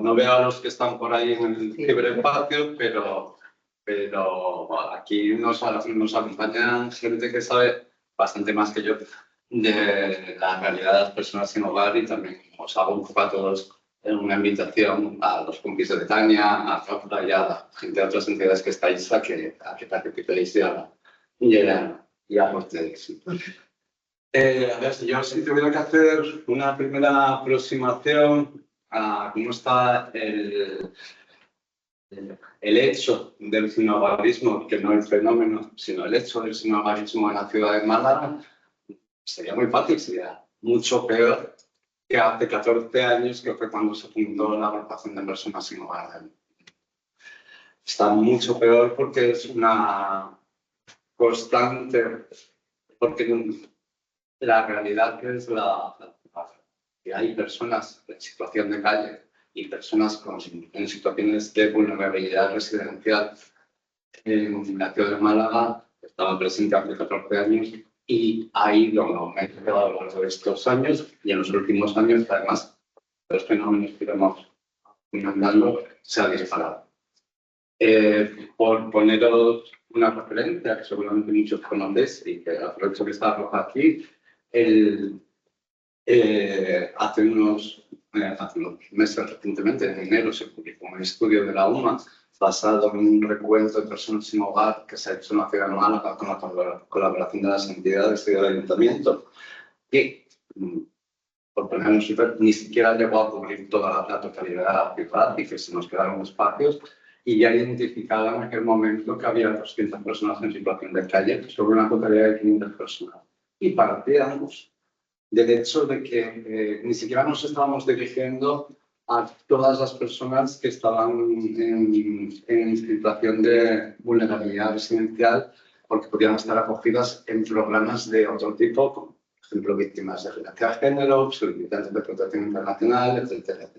No veo a los que están por ahí en el ciberespacio, pero aquí nos acompañan gente que sabe bastante más que yo de la realidad de las personas sin hogar, y también os hago un poco a todos una invitación a los compis de Betania, a Rafa y a la gente de otras entidades que estáis a que participéis y aportéis. A ver, yo si tuviera que hacer una primera aproximación a cómo está el hecho del sinhogarismo, que no el fenómeno, sino el hecho del sinhogarismo en la ciudad de Málaga, sería muy fácil, sería mucho peor que hace 14 años, que fue cuando se fundó la agrupación de personas sin hogar. Está mucho peor porque es una constante, porque la realidad que es que hay personas en situación de calle y personas en situaciones de vulnerabilidad residencial en la ciudad de Málaga estaba presente hace 14 años y ha ido en aumento a lo largo de estos años, y en los últimos años, además, los fenómenos que vemos andando se ha disparado. Por poneros una referencia que seguramente muchos conocéis y que aprovecho que está Roja aquí, hace unos meses, recientemente, en enero, se publicó un estudio de la UMA basado en un recuento de personas sin hogar que se ha hecho en la ciudad de Málaga con la colaboración de las entidades y del ayuntamiento, que, por ponerlo súper, ni siquiera llegó a cubrir toda la totalidad de la ciudad y que se nos quedaron espacios, y ya identificaba en aquel momento que había 200 personas en situación de calle sobre una totalidad de 500 personas. Y partíamos del hecho de que ni siquiera nos estábamos dirigiendo a todas las personas que estaban en situación de vulnerabilidad residencial, porque podían estar acogidas en programas de otro tipo, como por ejemplo víctimas de violencia de género, solicitantes de protección internacional, etcétera.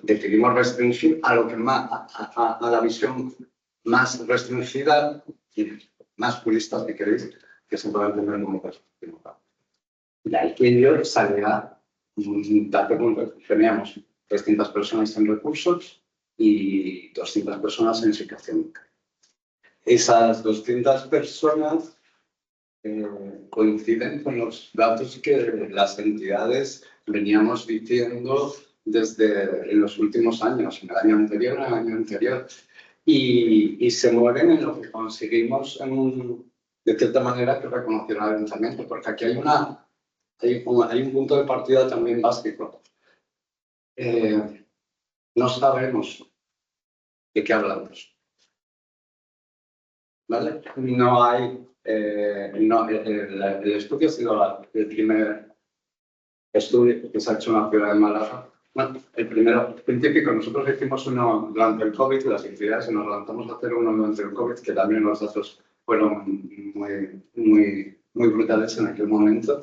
Decidimos restringir a lo que más, a la visión más restringida y más purista, si queréis, que se puede entender como perspectiva. De ahí que yo salía un dato punto. Teníamos 300 personas en recursos y 200 personas en situación. Esas 200 personas coinciden con los datos que las entidades veníamos diciendo desde en los últimos años, en el año anterior, y se mueven en lo que conseguimos de cierta manera que reconocer al ayuntamiento, porque aquí hay un punto de partida también básico. No sabemos de qué hablamos, ¿vale? No hay... el estudio ha sido el primer estudio que se ha hecho en la ciudad de Málaga. Bueno, el primero científico. Nosotros hicimos uno durante el COVID, las entidades, y nos lanzamos a hacer uno durante el COVID, que también los datos fueron muy brutales en aquel momento.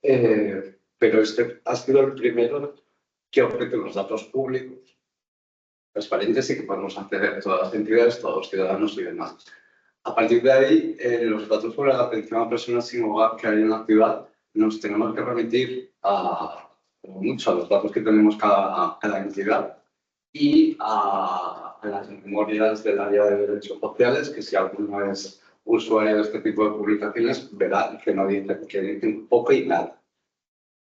Pero este ha sido el primero que ofrece los datos públicos, transparentes, y que podemos acceder a todas las entidades, todos los ciudadanos y demás. A partir de ahí, los datos sobre la atención a personas sin hogar que hay en la ciudad, nos tenemos que remitir mucho a los datos que tenemos cada entidad y a las memorias del área de derechos sociales, que si alguno es usuario de este tipo de publicaciones, verá que dicen poco y nada.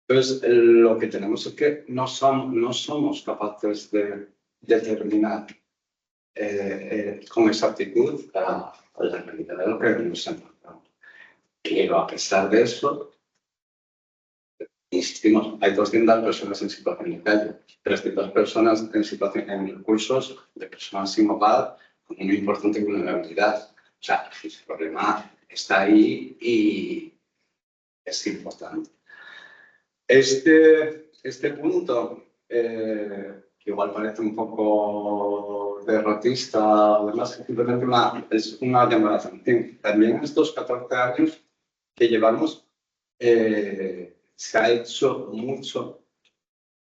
Entonces, lo que tenemos es que no somos capaces de determinar con exactitud la realidad de lo que nos encontramos. Pero a pesar de eso, insistimos, hay 200 personas en situación de calle, 300 personas en recursos de personas sin hogar con una importante vulnerabilidad. O sea, el problema está ahí y es importante. Este punto, que igual parece un poco derrotista, además simplemente es una llamada de atención. También en estos 14 años que llevamos, se ha hecho mucho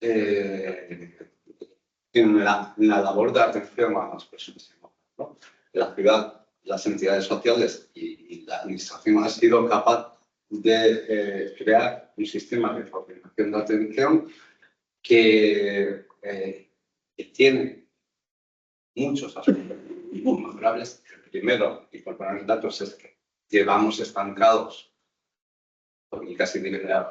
en la labor de atención a las personas, ¿no? La ciudad, las entidades sociales y la administración ha sido capaz de crear un sistema de coordinación de atención que que tiene muchos aspectos mejorables. El primero, y por poner datos, es que llevamos estancados, y casi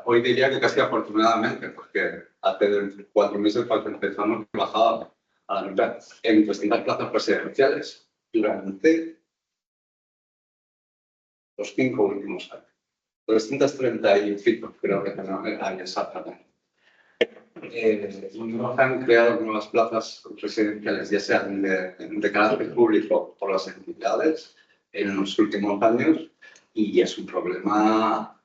hoy diría que casi afortunadamente, porque hace 4 meses cuando empezamos bajaba a la mitad en 200 plazas presidenciales durante los 5 últimos años. 235 creo que hay exactamente. No se han creado nuevas plazas presidenciales, ya sean de carácter público por las entidades en los últimos años, y es un problema,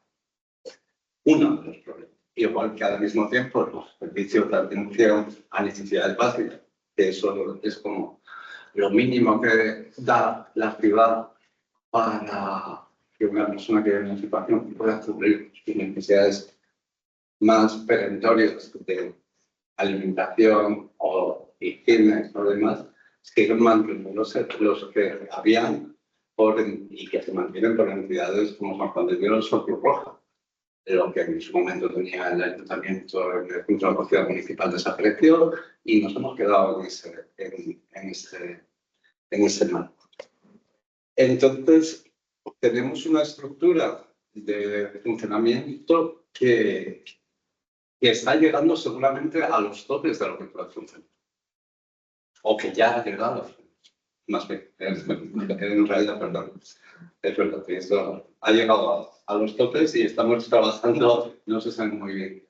uno de los problemas. Igual que al mismo tiempo los servicios de atención a necesidades básicas, que eso es como lo mínimo que da la ciudad para que una persona que vive en una situación pueda cubrir sus necesidades más perentorias de alimentación o higiene o demás, siguen manteniéndose los que habían y que se mantienen por entidades como San Juan de Dios o Cruz Roja, lo que en su momento tenía el ayuntamiento en el centro de acogida municipal desapareció, y nos hemos quedado en ese marco. Entonces, tenemos una estructura de funcionamiento que está llegando seguramente a los topes de lo que puede funcionar. O que ya ha llegado, más bien, en realidad, perdón. Es verdad que esto ha llegado a los topes y estamos trabajando, no se sabe muy bien.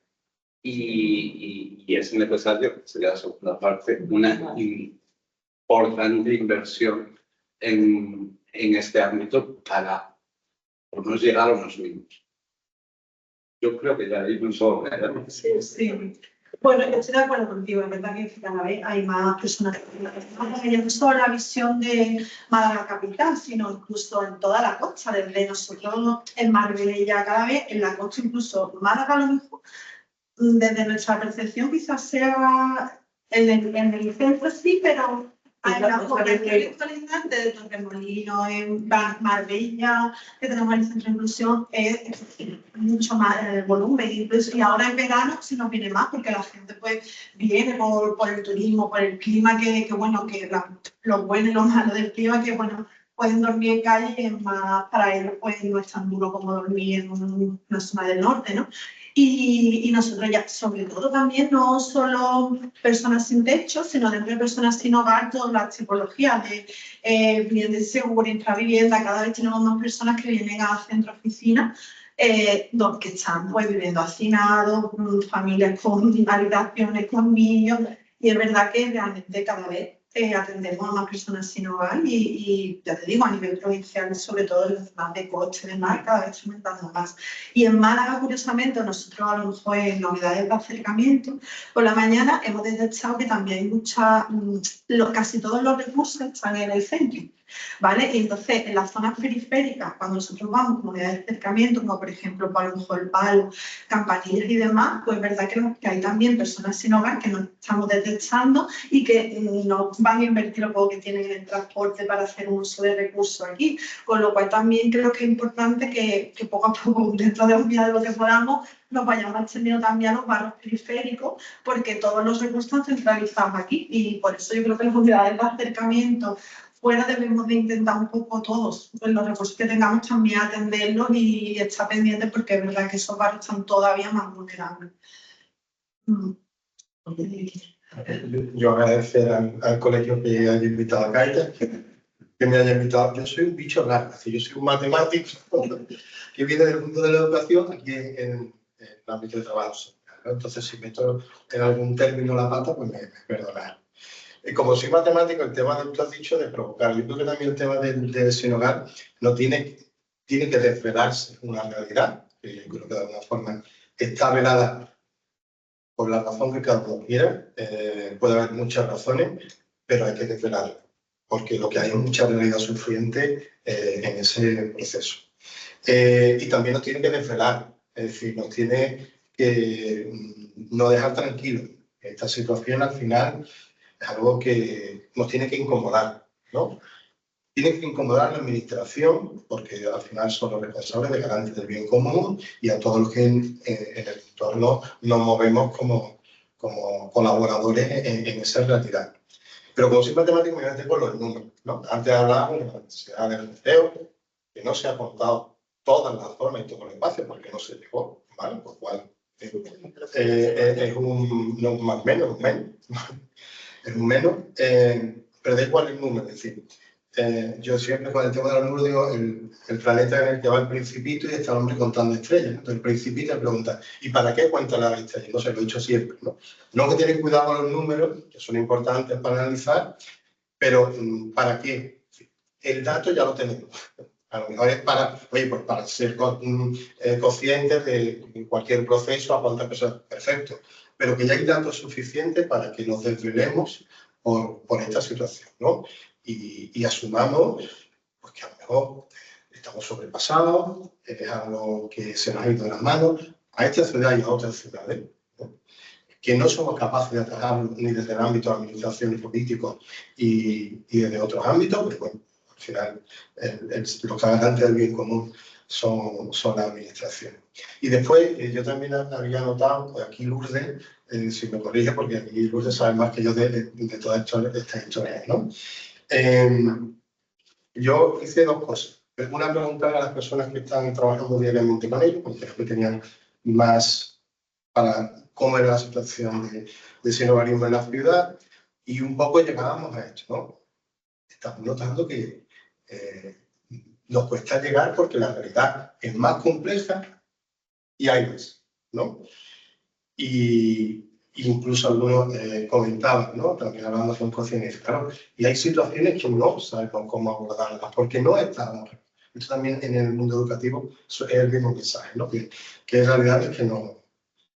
Y es necesario, sería la segunda parte, una importante inversión en este ámbito para por lo menos llegar a unos mínimos. Yo creo que ya incluso... Sí, sí. Bueno, yo estoy de acuerdo contigo, es verdad que cada vez hay más personas que no solo la visión de Málaga capital, sino incluso en toda la costa, desde nosotros en Marbella cada vez, en la costa incluso Málaga a lo mejor, desde nuestra percepción quizás sea en el centro sí, pero hay una actualidad de Torremolinos, en Marbella, que tenemos el centro de inclusión, es mucho más el volumen. Incluso, y ahora en verano se nos viene más, porque la gente pues viene por el turismo, por el clima, que bueno, que lo bueno y lo malo del clima, que bueno, pueden dormir en calle y es más, para ellos pues no es tan duro como dormir en una zona del norte, ¿no? Y nosotros ya, sobre todo también, no solo personas sin techo, sino dentro de personas sin hogar, todas las tipologías de vivienda segura, intravivienda. Cada vez tenemos más personas que vienen a centro oficina, que están pues viviendo hacinados, familias con habitaciones, con niños, y es verdad que realmente cada vez atendemos a más personas sin hogar y ya te digo, a nivel provincial, sobre todo en las zonas de coste de mar, cada vez aumentando más. Y en Málaga, curiosamente, nosotros a lo mejor en novedades de acercamiento, por la mañana hemos detectado que también hay casi todos los recursos están en el centro, ¿vale? Y entonces, en las zonas periféricas, cuando nosotros vamos a unidades de acercamiento, como por ejemplo, a lo mejor el Palo, Campanillas y demás, pues es verdad que hay también personas sin hogar que no estamos detectando y que no van a invertir lo poco que tienen en el transporte para hacer un uso de recursos aquí. Con lo cual también creo que es importante que poco a poco, dentro de la medida de lo que podamos, nos vayamos extendiendo también a los barrios periféricos, porque todos los recursos están centralizados aquí, y por eso yo creo que las unidades de acercamiento fuera debemos de intentar un poco todos, pues los recursos que tengamos también atenderlos y estar pendientes, porque es verdad que esos barrios están todavía más vulnerables. Yo agradecer al colegio que haya invitado a Kaita, que me haya invitado. Yo soy un bicho raro, yo soy un matemático que viene del mundo de la educación aquí en el ámbito de trabajo social, ¿no? Entonces, si meto en algún término la pata, pues me perdonarán. Como soy matemático, el tema que tú has dicho de provocar, yo creo que también el tema del sin hogar no tiene que desvelarse una realidad, que yo creo que de alguna forma está velada por la razón que cada uno quiera. Puede haber muchas razones, pero hay que desvelarla, porque lo que hay es mucha realidad sufriente en ese proceso. Y también nos tiene que desvelar, es decir, nos tiene que no dejar tranquilos. Esta situación al final es algo que nos tiene que incomodar, ¿no? Tiene que incomodar a la administración, porque al final son los responsables de garantía del bien común, y a todos los que en el entorno nos movemos como como colaboradores en esa realidad. Pero como soy matemático, me meto con los números, ¿no? Antes hablábamos de la necesidad del recreo, que no se ha contado todas las formas y todos los espacios porque no se llegó, ¿vale? Por cual es un no, más menos, un menos. Es un menos, pero da igual el número, es decir, yo siempre con el tema de los números digo el planeta en el que va el Principito y está el hombre contando estrellas. Entonces el Principito le pregunta, ¿y para qué cuentan las estrellas? No se lo he dicho siempre, ¿no? No que tienen cuidado con los números, que son importantes para analizar, pero ¿para qué? El dato ya lo tenemos. A lo mejor es para, oye, pues para ser conscientes de cualquier proceso, a cuántas personas, perfecto. Pero que ya hay datos suficientes para que nos desvelemos por esta situación, ¿no? Y asumamos pues, que a lo mejor estamos sobrepasados, es algo que se nos ha ido de las manos a esta ciudad y a otras ciudades, ¿no? Que no somos capaces de atajarlo ni desde el ámbito de administración y político y desde otros ámbitos, pues bueno, al final los garantes del bien común son la administración. Y después yo también había notado, pues aquí Lourdes, si me corrige, porque aquí Lourdes sabe más que yo de todas estas historias, ¿no? Yo hice dos cosas. Una, preguntar a las personas que están trabajando diariamente con ellos, porque creo que tenían más para cómo era la situación de sinhogarismo en la ciudad, y un poco llegábamos a esto, ¿no? Estamos notando que nos cuesta llegar porque la realidad es más compleja y hay más, ¿no? Y incluso algunos comentaban, ¿no? También hablando con cocineros, claro, y hay situaciones que no sabemos cómo abordarlas porque no estamos. Esto también en el mundo educativo es el mismo mensaje, ¿no? Que en realidad es que no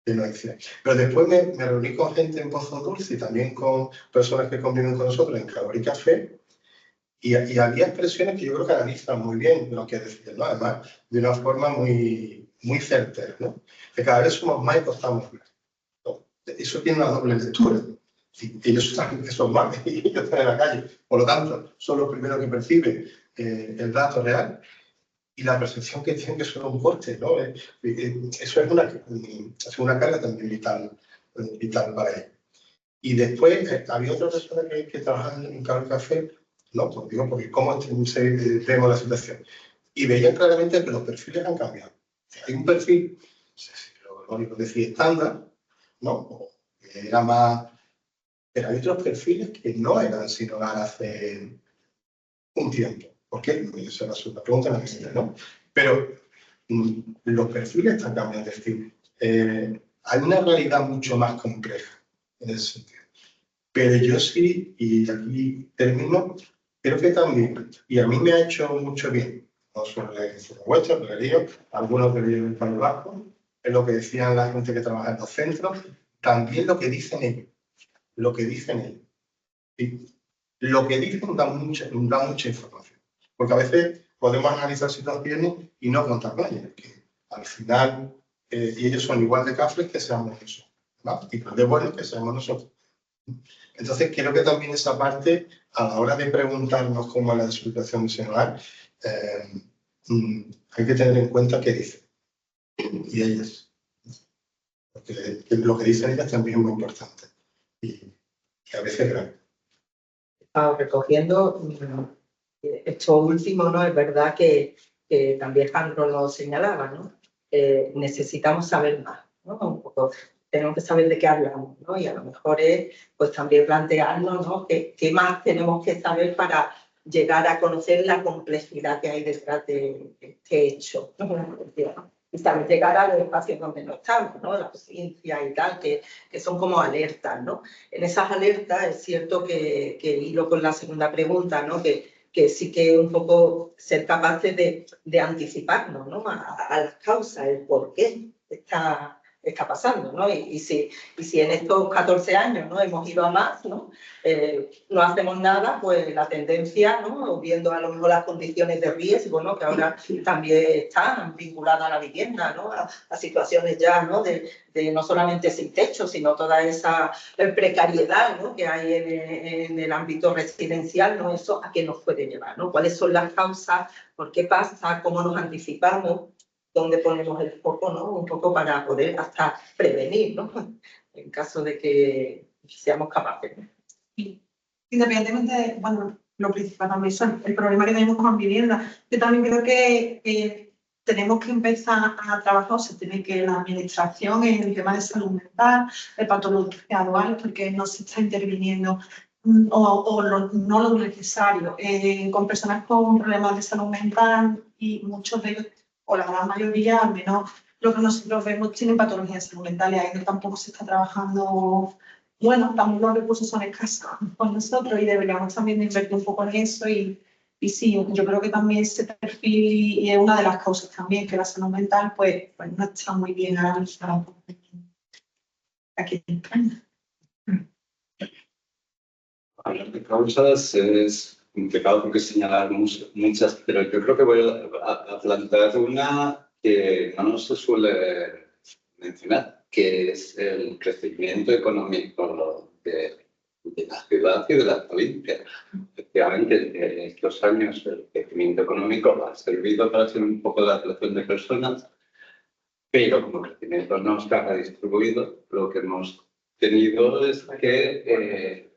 existe. Pero después me reuní con gente en Pozo Dulce y también con personas que conviven con nosotros en Calor y Café. Y había expresiones que yo creo que analizan muy bien lo que decían, ¿no? Además, de una forma muy, muy certera, ¿no? Que cada vez somos más y costamos más, ¿no? Eso tiene una doble lectura. Sí, ellos saben que son más y ellos están en la calle. Por lo tanto, son los primeros que perciben el dato real y la percepción que tienen que son un corte, ¿no? Eso es una carga también vital para ellos. Y después había otra persona que trabajaba en Calor Café, no, pues digo, porque cómo vemos la situación. Y veían claramente que los perfiles han cambiado. Hay un perfil, no sé si lo decía estándar, ¿no? Que era más. Pero hay otros perfiles que no eran sino hace un tiempo. ¿Por qué? Esa era una pregunta, ¿no? Pero los perfiles están cambiando. Es decir, hay una realidad mucho más compleja en ese sentido. Pero yo sí, y aquí termino, creo que también, y a mí me ha hecho mucho bien, no solo la edición vuestra, pero leído, algunos que leído en el País Vasco, es lo que decían la gente que trabaja en los centros, también lo que dicen ellos, lo que dicen ellos. Y lo que dicen da mucha información, porque a veces podemos analizar situaciones y no contar con ellas, que al final, y ellos son igual de cafres que seamos nosotros, ¿no? Igual de buenos que seamos nosotros. Entonces, creo que también esa parte, a la hora de preguntarnos cómo es la situación misional, hay que tener en cuenta qué dicen. Y ellas. Porque lo que dicen ellas también es muy importante. Y a veces es grave. Recogiendo esto último, ¿no? Es verdad que también Alejandro lo señalaba, ¿no? Necesitamos saber más, ¿no? Un poco, tenemos que saber de qué hablamos, ¿no? Y a lo mejor es pues también plantearnos, ¿no? ¿Qué más tenemos que saber para llegar a conocer la complejidad que hay detrás de este hecho, ¿no? Y también llegar a los espacios donde no estamos, ¿no? La ciencia y tal, que son como alertas, ¿no? En esas alertas es cierto que hilo con la segunda pregunta, ¿no? Que sí que un poco ser capaces de anticiparnos, ¿no? a las causas, el por qué está pasando, ¿no? Y si en estos 14 años, ¿no? Hemos ido a más, ¿no? No hacemos nada, pues la tendencia, ¿no? Viendo a lo mejor las condiciones de riesgo, ¿no? Que ahora también están vinculadas a la vivienda, ¿no? A situaciones ya, ¿no? De no solamente sin techo, sino toda esa precariedad, ¿no? Que hay en el ámbito residencial, ¿no? Eso a qué nos puede llevar, ¿no? ¿Cuáles son las causas? ¿Por qué pasa? ¿Cómo nos anticipamos? dónde ponemos el foco, ¿no? Un poco para poder hasta prevenir, ¿no? En caso de que seamos capaces, ¿no? Independientemente de, bueno, lo principal también es el problema que tenemos con vivienda. Yo también creo que tenemos que empezar a trabajar, o se tiene que la administración en el tema de salud mental, de patología dual, porque no se está interviniendo no lo necesario con personas con problemas de salud mental, y muchos de ellos, o la gran mayoría, al menos lo que nosotros vemos, tienen patologías de salud mental, y ahí tampoco se está trabajando. Bueno, también los recursos son escasos con nosotros y deberíamos también invertir un poco en eso, y sí, yo creo que también ese perfil y es una de las causas también, que la salud mental pues no está muy bien analizada aquí en España. Hablar de causas es complicado porque señalar muchas, pero yo creo que voy a plantear una que no se suele mencionar, que es el crecimiento económico de la ciudad y de la provincia. Efectivamente, estos años el crecimiento económico ha servido para hacer un poco de atracción de personas, pero como el crecimiento no está redistribuido, lo que hemos tenido es que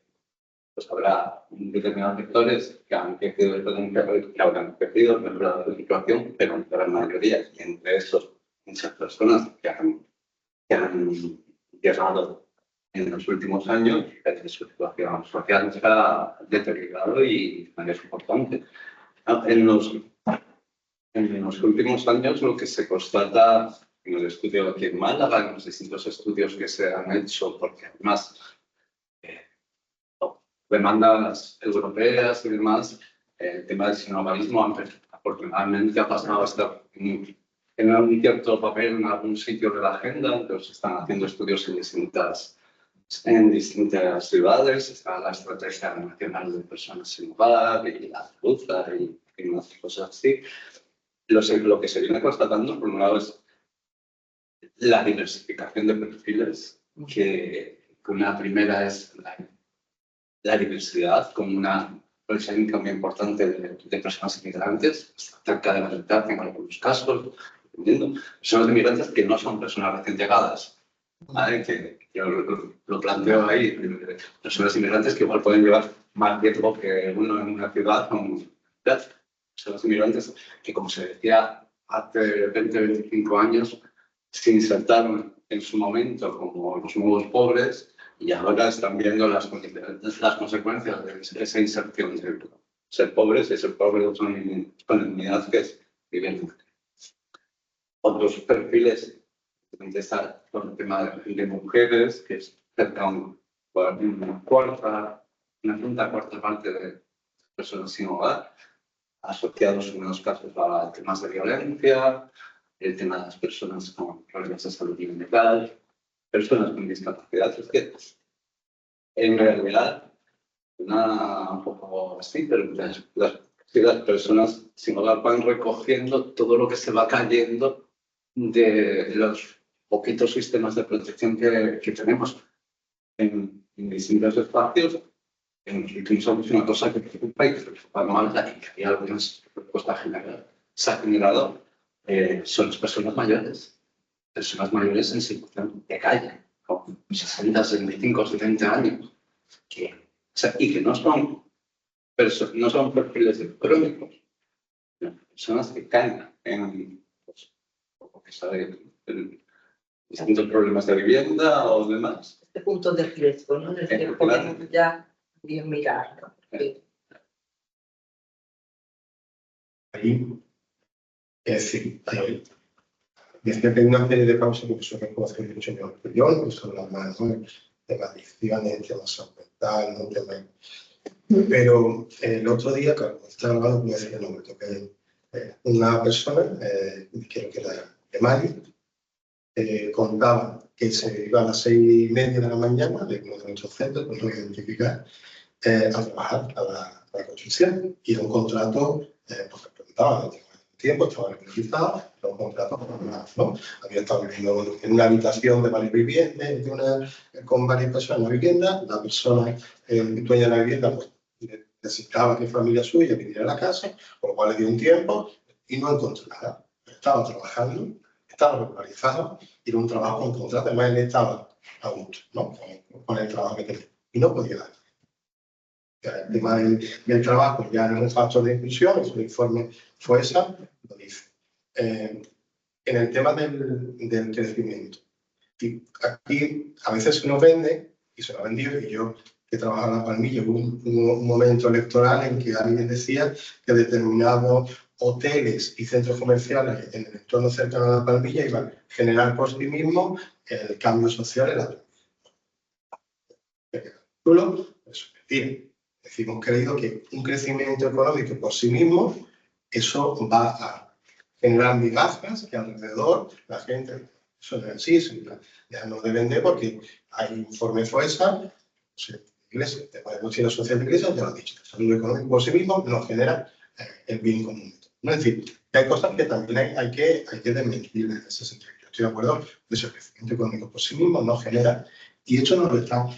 pues habrá determinados sectores que han crecido exponencialmente, que habrán crecido, mejorado su situación, pero en la gran mayoría, y entre esos muchas personas que han llegado en los últimos años, su situación social se ha deteriorado y es importante. En los últimos años lo que se constata en el estudio aquí en Málaga, en los distintos estudios que se han hecho, porque además demandas europeas y demás, el tema del sinhogarismo afortunadamente ha pasado a estar en un cierto papel en algún sitio de la agenda. Entonces están haciendo estudios en distintas ciudades. Está la Estrategia Nacional de Personas sin Hogar y la ruta y unas cosas así. Lo que se viene constatando, por un lado, es la diversificación de perfiles, que una primera es la diversidad como una presencia muy importante de personas inmigrantes, cerca de la mitad en algunos casos, dependiendo. Personas inmigrantes que no son personas recién llegadas, ¿vale? Que yo lo planteo ahí, personas inmigrantes que igual pueden llevar más tiempo que uno en una ciudad con personas inmigrantes que, como se decía hace 20, 25 años, se insertaron en su momento como los nuevos pobres, y ahora están viendo las consecuencias de esa inserción. Ser pobres y ser pobres con dignidad, que es vivir. Otros perfiles, está con el tema de mujeres, que es cerca de una cuarta parte de personas sin hogar, asociados en unos casos a temas de violencia, el tema de las personas con problemas de salud mental, personas con discapacidad. Es que, en realidad, un poco así, pero las personas sin hogar van recogiendo todo lo que se va cayendo de los poquitos sistemas de protección que tenemos en distintos espacios. En los últimos años, una cosa que preocupa y que preocupa mal, y que hay algunas respuestas generales, se ha generado, son las personas mayores en situación de calle, con 60, 65, 70 años, y que no son perfiles crónicos, personas que caen en distintos problemas de vivienda o demás. Puntos de riesgo, ¿no? Desde que podemos ya bien mirar, ¿no? Ahí, es decir, desde que hay una serie de causas que se reconocen mucho mejor que yo, que son las más, ¿no? Temas de adicciones, temas de salud mental, ¿no? Pero el otro día, claro, estaba hablando, como decía, no me toqué una persona, creo que era de Mali, contaba que se iba a las 6:30 de la mañana de uno de nuestros centros, no lo voy a identificar, a trabajar a la construcción. Y era un contrato, porque preguntaba, tiempo, estaba realizado, los contratos ¿no? Había estado viviendo en una habitación de varios vivientes, con varias personas en la vivienda. La persona dueña de la vivienda pues, necesitaba que familia suya viviera en la casa, por lo cual le dio un tiempo y no encontró nada. estaba trabajando, estaba regularizado y era un trabajo con contrato, además él estaba a gusto, ¿no? Con el trabajo que tenía y no podía dar. El tema del trabajo ya no es un factor de inclusión, es un informe FOESA, lo dice. En el tema del crecimiento, y aquí a veces se nos vende, y se lo ha vendido, y yo que trabajaba en La Palmilla, hubo un momento electoral en que alguien decía que determinados hoteles y centros comerciales en el entorno cercano a La Palmilla iban a generar por sí mismos el cambio social en la Palmilla. Eso es mentira. Es decir, hemos creído que un crecimiento económico por sí mismo, eso va a generar migajas que alrededor la gente, eso no es así, ya no de vender porque hay informe FOESA, iglesia, el tema de mochila social de iglesia, ya lo he dicho, el salud económico por sí mismo no genera el bien común. ¿No? Es decir, que hay cosas que también hay que desmentir en ese sentido. Yo estoy de acuerdo de que el crecimiento económico por sí mismo no genera, y esto no lo está.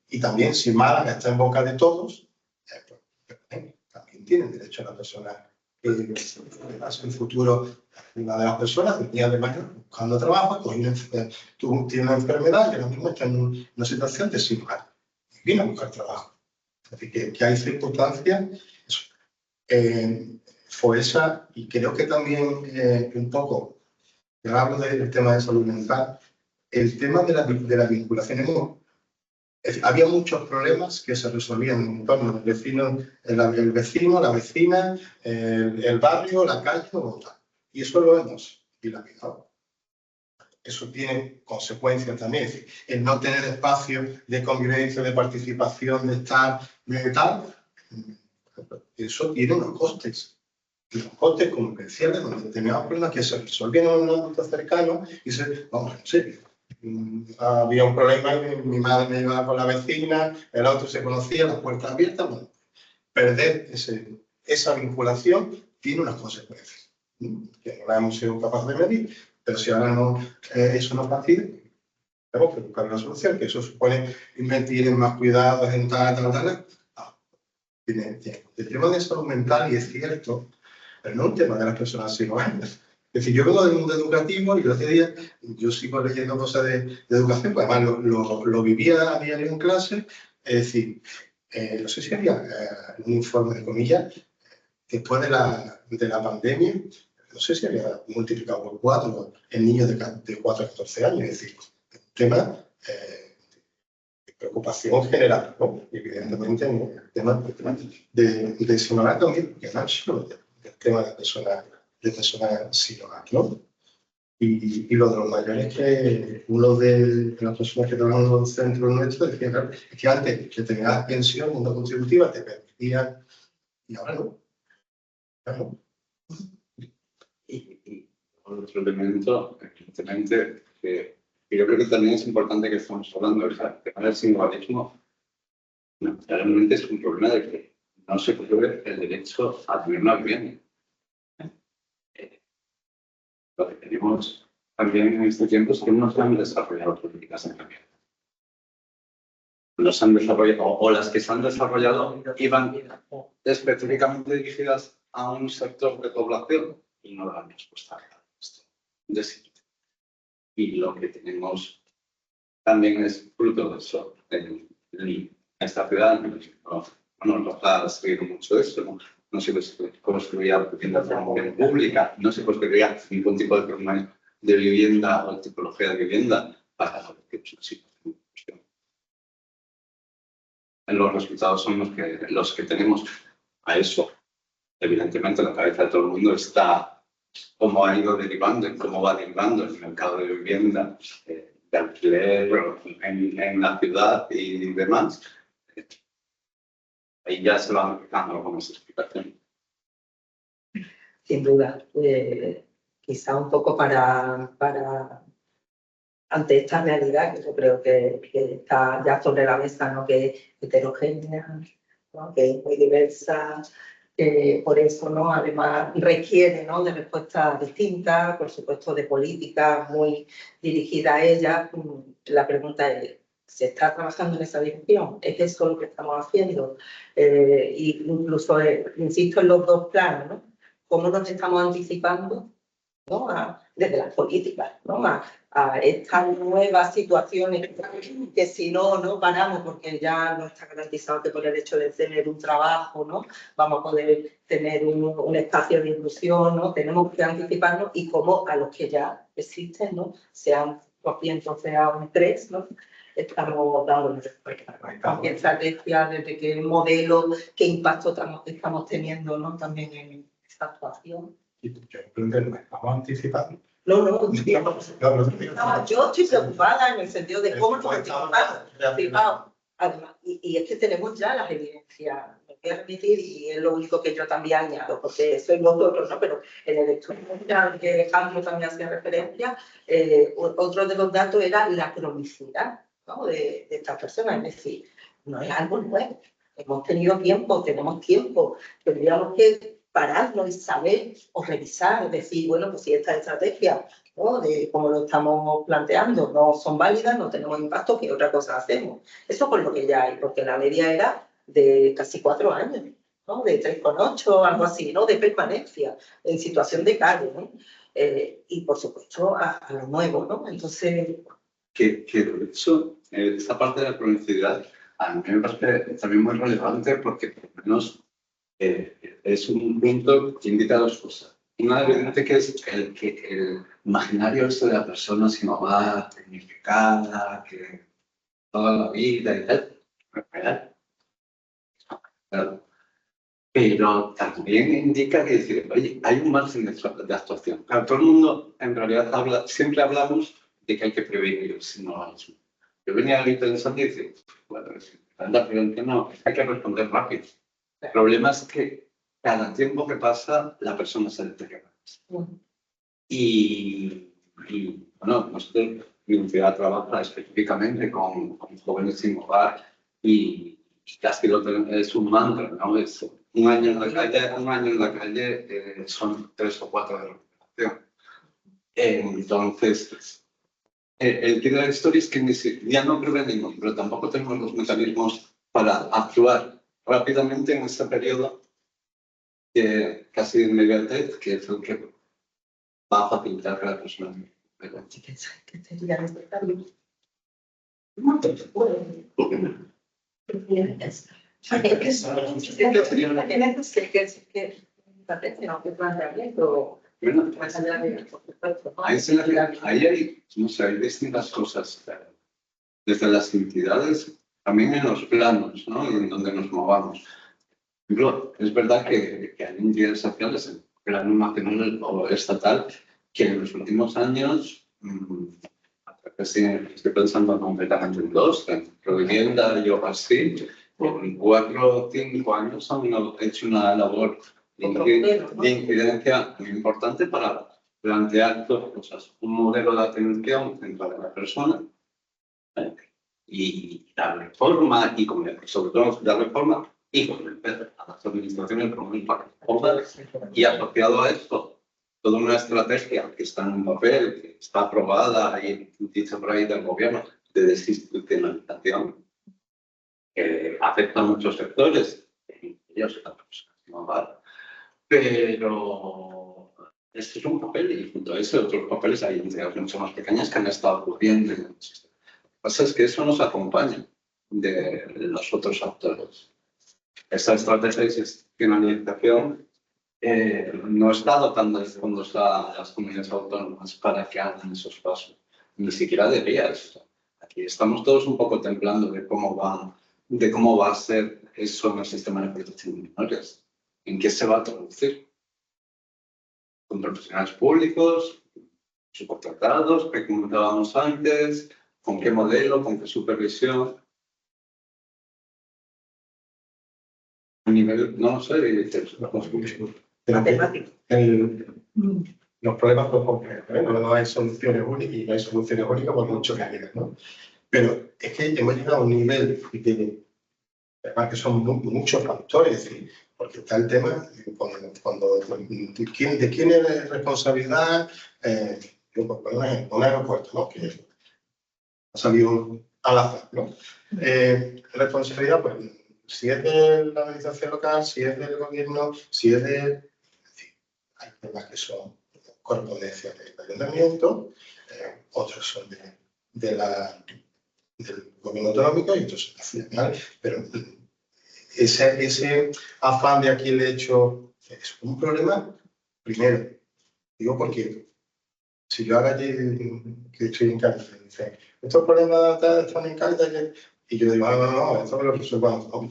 Y también, si Málaga está en boca de todos, también tienen derecho a la persona que en el futuro, una de las personas venía de mayor buscando trabajo, tiene una enfermedad y ahora mismo está en una situación de sin hogar y viene a buscar trabajo. Así que hay circunstancias, FOESA, y creo que también un poco, yo hablo del tema de salud mental, el tema de la vinculación. Había muchos problemas que se resolvían en torno al vecino, el vecino, la vecina, el barrio, la calle o tal. Y eso lo hemos dilapidado. Eso tiene consecuencias también. Es decir, el no tener espacio de convivencia, de participación, de estar, de tal, eso tiene unos costes. Y los costes convivenciales, donde teníamos problemas que se resolvían en un ámbito cercano y vamos, en serio. Había un problema y mi madre me llevaba con la vecina, el otro se conocía, las puertas abiertas. Bueno, perder esa vinculación tiene unas consecuencias que no las hemos sido capaces de medir, pero si ahora eso no fácil, tenemos que buscar una solución, que eso supone invertir en más cuidados, en tal. Tiene tiempo. El tema de salud mental, y es cierto, pero no es un tema de las personas sino es decir, yo vengo del mundo educativo y el otro día yo sigo leyendo cosas de educación, pues además lo vivía a diario en clase. Es decir, no sé si había un informe de comillas, después de la pandemia, no sé si había multiplicado por 4 en niños de 4 a 14 años. Es decir, un tema de preocupación general, ¿no? Evidentemente, el tema de Sinaloa también, porque no es solo el tema de personas sin hogar, ¿no? Y lo de los mayores, que uno de las personas que trabajan en los centros nuestros decía, claro, es que antes que tenías pensión, una contributiva, te permitía, y ahora no. Claro. Y otro elemento, evidentemente, que yo creo que también es importante que estamos hablando, el tema del singularismo, realmente es un problema de que no se cubre el derecho a tener una vivienda. Lo que tenemos también en este tiempo es que no se han desarrollado políticas en cambio. No se han desarrollado, o las que se han desarrollado iban específicamente dirigidas a un sector de población y no dan respuesta a esto. Y lo que tenemos también es fruto de eso. En esta ciudad no nos ha seguido mucho esto, no se construía vivienda de promoción pública, no se construía ningún tipo de programa de vivienda o tipología de vivienda para que es una situación de cuestión. Los resultados son los que tenemos. A eso, evidentemente, la cabeza de todo el mundo está cómo ha ido derivando y cómo va derivando el mercado de vivienda, de alquiler en la ciudad y demás. Ahí ya se van aplicando algunas explicaciones. Sin duda. Quizá un poco para ante esta realidad que yo creo que está ya sobre la mesa, ¿no? Que es heterogénea, ¿no? Que es muy diversa, por eso, ¿no? Además requiere, ¿no? De respuestas distintas, por supuesto de políticas muy dirigidas a ella. La pregunta es, ¿se está trabajando en esa dirección? ¿Es eso lo que estamos haciendo? Y incluso, insisto en los dos planos, ¿no? ¿Cómo nos estamos anticipando ¿no? Desde las políticas, ¿no? A estas nuevas situaciones que si no paramos, porque ya no está garantizado que por el hecho de tener un trabajo, ¿no? Vamos a poder tener un espacio de inclusión, ¿no? Tenemos que anticiparnos y como a los que ya existen, ¿no? Sean 200, sean 3, ¿no? Estamos dando respuesta. ¿Qué estrategia, desde qué modelo, qué impacto estamos teniendo, ¿no? También en esta actuación. Estamos anticipando. No, yo estoy preocupada en el sentido de cómo nos anticipamos. Además, y es que tenemos ya las evidencias, me voy a remitir, y es lo único que yo también añado, porque soy vosotros, ¿no? Pero en el estudio que Alejandro también hacía referencia, otro de los datos era la cronicidad, ¿no? de estas personas, es decir, no es algo nuevo. Hemos tenido tiempo, tenemos tiempo, tendríamos que pararnos y saber o revisar, decir, bueno, pues si estas estrategias, ¿no? De cómo lo estamos planteando no son válidas, no tenemos impacto, ¿qué otra cosa hacemos? Eso por lo que ya hay, porque la media era de casi 4 años, ¿no? De 3,8, algo así, ¿no? De permanencia en situación de calle, ¿no? Y por supuesto a lo nuevo, ¿no? Entonces... Que de hecho, esta parte de la cronicidad a mí me parece también muy relevante porque por lo menos es un punto que indica dos cosas. Una evidente que es el imaginario de la persona sin hogar, tecnificada, que toda la vida y tal, es real. Claro. Pero también indica que decir, oye, hay un margen de actuación. Claro, todo el mundo en realidad siempre hablamos de que hay que prevenir el sinhogarismo. Yo venía ahí pensando y decía, bueno, la prevención no, hay que responder rápido. El problema es que cada tiempo que pasa, la persona se deteriora. Y bueno, nosotros, mi universidad trabaja específicamente con jóvenes sin hogar y casi es un mantra, ¿no? Es un año en la calle, son 3 o 4 de recuperación. Entonces, el key de la historia es que ya no prevenimos, pero tampoco tenemos los mecanismos para actuar rápidamente en este periodo casi de inmediatez, que es el que va a facilitar que la persona. ¿Qué sería necesario? Ahí hay, no sé, hay distintas cosas, desde las entidades, también en los planos, ¿no? En donde nos movamos. Por ejemplo, es verdad que hay entidades sociales, el plano nacional o estatal, que en los últimos años, estoy pensando concretamente en 2, en Provivienda y Ogasí, en 4 o 5 años han hecho una labor de incidencia muy importante para plantear dos cosas. Un modelo de atención centrado en la persona y la reforma, y sobre todo la reforma, y convencer a las administraciones con un impacto y asociado a esto toda una estrategia que está en un papel, que está aprobada y dicha por ahí del gobierno de desinstitucionalización, que afecta a muchos sectores, ellos la persona sin hogar, pero este es un papel y junto a ese otros papeles hay entidades mucho más pequeñas que han estado ocurriendo en el sistema. Lo que pasa es que eso nos acompaña de los otros actores. Esa estrategia de institucionalización no está dotando de fondos a las comunidades autónomas para que hagan esos pasos, ni siquiera debería. Aquí estamos todos un poco temblando de cómo va a ser eso en el sistema de protección de menores, en qué se va a traducir. Con profesionales públicos, subcontratados, que comentábamos antes, con qué modelo, con qué supervisión. A nivel, no lo sé, Los problemas son complejos, ¿eh? No hay soluciones únicas y no hay soluciones únicas por mucho que haya, ¿no? Pero es que hemos llegado a un nivel de además que son muchos factores, ¿sí? Porque está el tema de quién es responsabilidad, por ejemplo, un aeropuerto, ¿no? Que ha salido al azar, ¿no? Responsabilidad, pues, si es de la administración local, si es del gobierno, si es de... Es decir, hay temas que son correspondencia del ayuntamiento, otros son del gobierno autonómico y otros son nacional, pero ese afán de aquí el hecho es un problema, primero, digo porque si yo ahora allí, que estoy en Cádiz, me dicen, estos problemas están en Cádiz, y yo digo, no, esto me lo resuelvo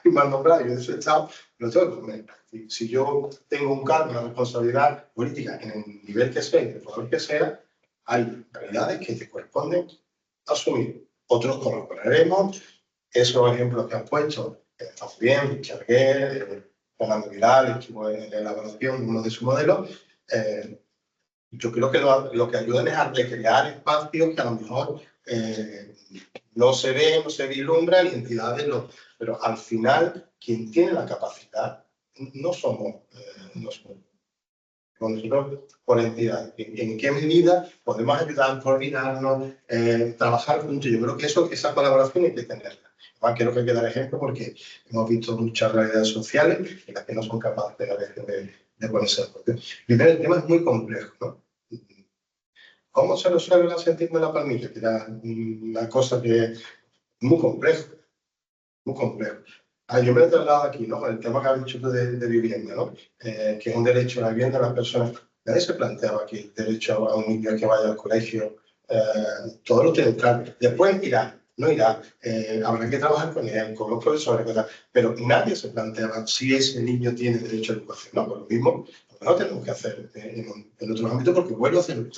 mal nombrado, yo de eso he estado, lo tengo que comer. Si yo tengo un cargo, una responsabilidad política en el nivel que sea, en el poder que sea, hay realidades que te corresponden asumir. Otros colaboraremos, esos ejemplos que han puesto, están bien, Charguer, Fernando Vidal, estuvo en la elaboración de uno de sus modelos. Yo creo que lo que ayudan es a recrear espacios que a lo mejor no se ven, no se vislumbran, y entidades no. Pero al final, quien tiene la capacidad no somos nosotros por entidad. ¿En qué medida podemos ayudar a coordinarnos, trabajar juntos? Yo creo que esa colaboración hay que tenerla. Además, quiero que quede el ejemplo porque hemos visto muchas realidades sociales en las que no son capaces de ponerse de acuerdo. Primero, el tema es muy complejo, ¿no? ¿Cómo se resuelve el asentismo en la Palmilla? Que era una cosa que es muy complejo, muy complejo. Yo me he trasladado aquí, ¿no? El tema que has dicho tú de vivienda, ¿no? Que es un derecho a la vivienda de las personas. Nadie se planteaba aquí el derecho a un niño que vaya al colegio. Todo lo tiene claro. Después irá, no irá. Habrá que trabajar con él, con los profesores, pero nadie se planteaba si ese niño tiene derecho a la educación. No, por lo mismo, no tenemos que hacer en otros ámbitos porque vuelvo a hacer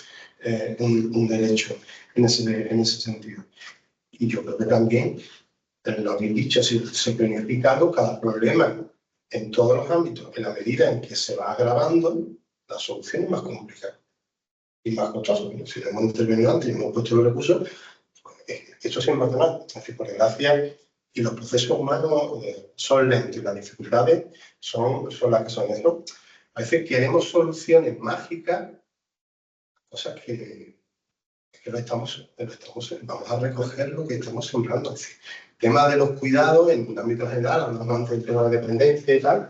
un derecho en ese sentido. Y yo creo que también, lo habéis dicho, se planificado cada problema en todos los ámbitos. En la medida en que se va agravando, la solución es más complicada y más costosa. Si no hemos intervenido antes y hemos puesto los recursos, esto siempre es normal. Es decir, por desgracia, y los procesos humanos son lentos y las dificultades son las que son. Eso. A veces queremos soluciones mágicas, cosas que vamos a recoger lo que estamos sembrando. Es decir, el tema de los cuidados en un ámbito general, hablamos antes del tema de dependencia y tal,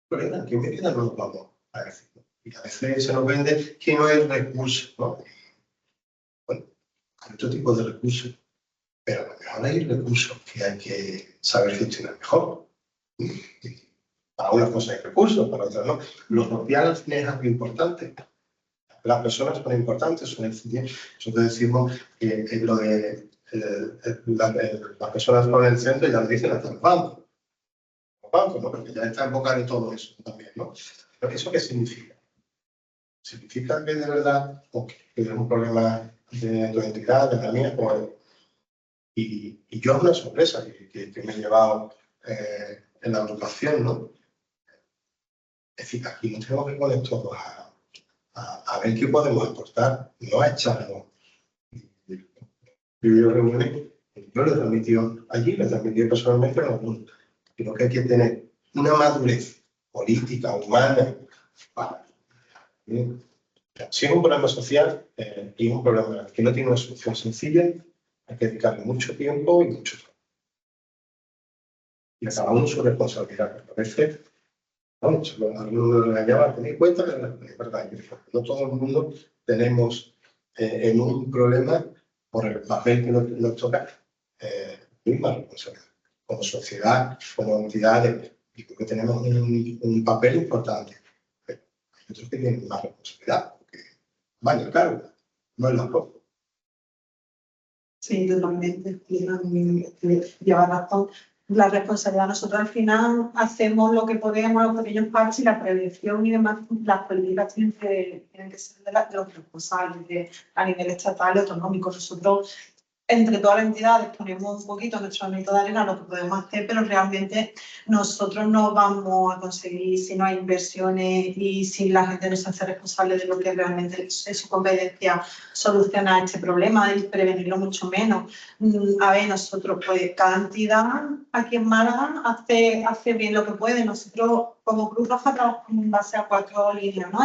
pero ¿en qué medida no nos vamos a decir? Y a veces se nos vende que no hay recursos, ¿no? Bueno, hay otro tipo de recursos, pero a lo mejor hay recursos que hay que saber gestionar mejor. Para unas cosas hay recursos, para otras no. Lo social al final es algo importante. Las personas son importantes, nosotros decimos que lo de las personas con el centro ya lo dicen hasta los bancos, ¿no? Porque ya está enfocado en todo eso también, ¿no? Pero ¿eso qué significa? ¿Significa que de verdad que es un problema de tu entidad, de la mía? Pues, y yo es una sorpresa que me he llevado en la educación, ¿no? Es decir, aquí nos tenemos que poner todos a ver qué podemos aportar, no a echarnos. Yo reuniones, yo lo he transmitido allí, lo he transmitido personalmente, pero creo que hay que tener una madurez política, humana, para. Si es un problema social y es un problema que no tiene una solución sencilla, hay que dedicarle mucho tiempo y mucho trabajo. Y a cada uno su responsabilidad. A veces, algunos lo regañaban, tenéis en cuenta que es verdad, no todo el mundo tenemos en un problema por el papel que nos toca, misma responsabilidad. Como sociedad, como entidades, y creo que tenemos un papel importante. Pero hay otros que tienen más responsabilidad, porque vaya, claro, no es la propia. Sí, totalmente. Lleva razón. La responsabilidad, nosotros al final hacemos lo que podemos, los pequeños parches y la prevención y demás, las políticas tienen que ser de los responsables a nivel estatal y autonómico. Nosotros, entre todas las entidades, ponemos un poquito nuestro granito de arena lo que podemos hacer, pero realmente nosotros no vamos a conseguir si no hay inversiones y si la gente no se hace responsable de lo que realmente es su competencia solucionar este problema y prevenirlo mucho menos. A ver, nosotros, pues, cada entidad aquí en Málaga hace bien lo que puede. Nosotros, como Cruz Roja, trabajamos en base a 4 líneas, ¿no?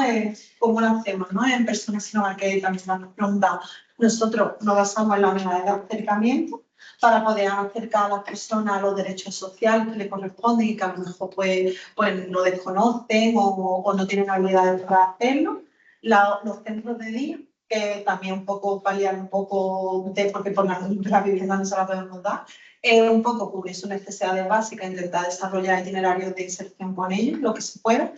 ¿Cómo lo hacemos, no? En personas sin hogar, que también nos han preguntado. Nosotros nos basamos en la unidad de acercamiento para poder acercar a las personas a los derechos sociales que le corresponden y que a lo mejor pues lo desconocen o no tienen habilidades para hacerlo. Los centros de día, que también un poco paliar un poco de, porque por la vivienda no se la podemos dar, un poco cubrir sus necesidades básicas, intentar desarrollar itinerarios de inserción con ellos, lo que se pueda.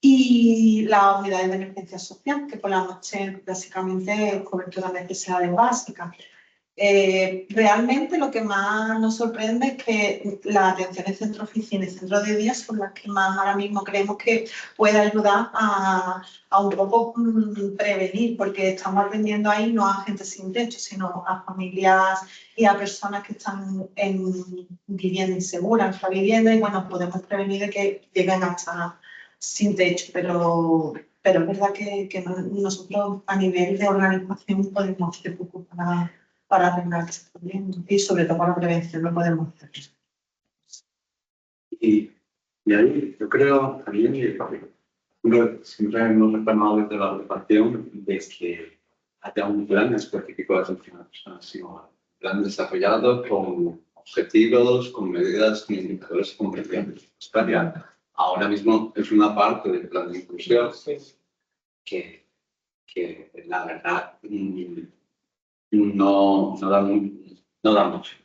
Y las unidades de emergencia social, que por la noche básicamente cobertura de necesidades básicas. Realmente lo que más nos sorprende es que las atenciones centro-oficina y centro de día son las que más ahora mismo creemos que puede ayudar a un poco prevenir, porque estamos atendiendo ahí no a gente sin techo, sino a familias y a personas que están en vivienda insegura, en su vivienda, y bueno, podemos prevenir de que lleguen hasta sin techo, pero es verdad que nosotros a nivel de organización podemos hacer poco para arreglar este problema y sobre todo para la prevención lo podemos hacer. Y ahí yo creo también que siempre hemos reclamado desde la agrupación de que haya un plan específico de atención a las personas sin hogar. Un plan desarrollado con objetivos, con medidas, con indicadores comprensibles. Ahora mismo es una parte del plan de inclusión que la verdad no da mucho.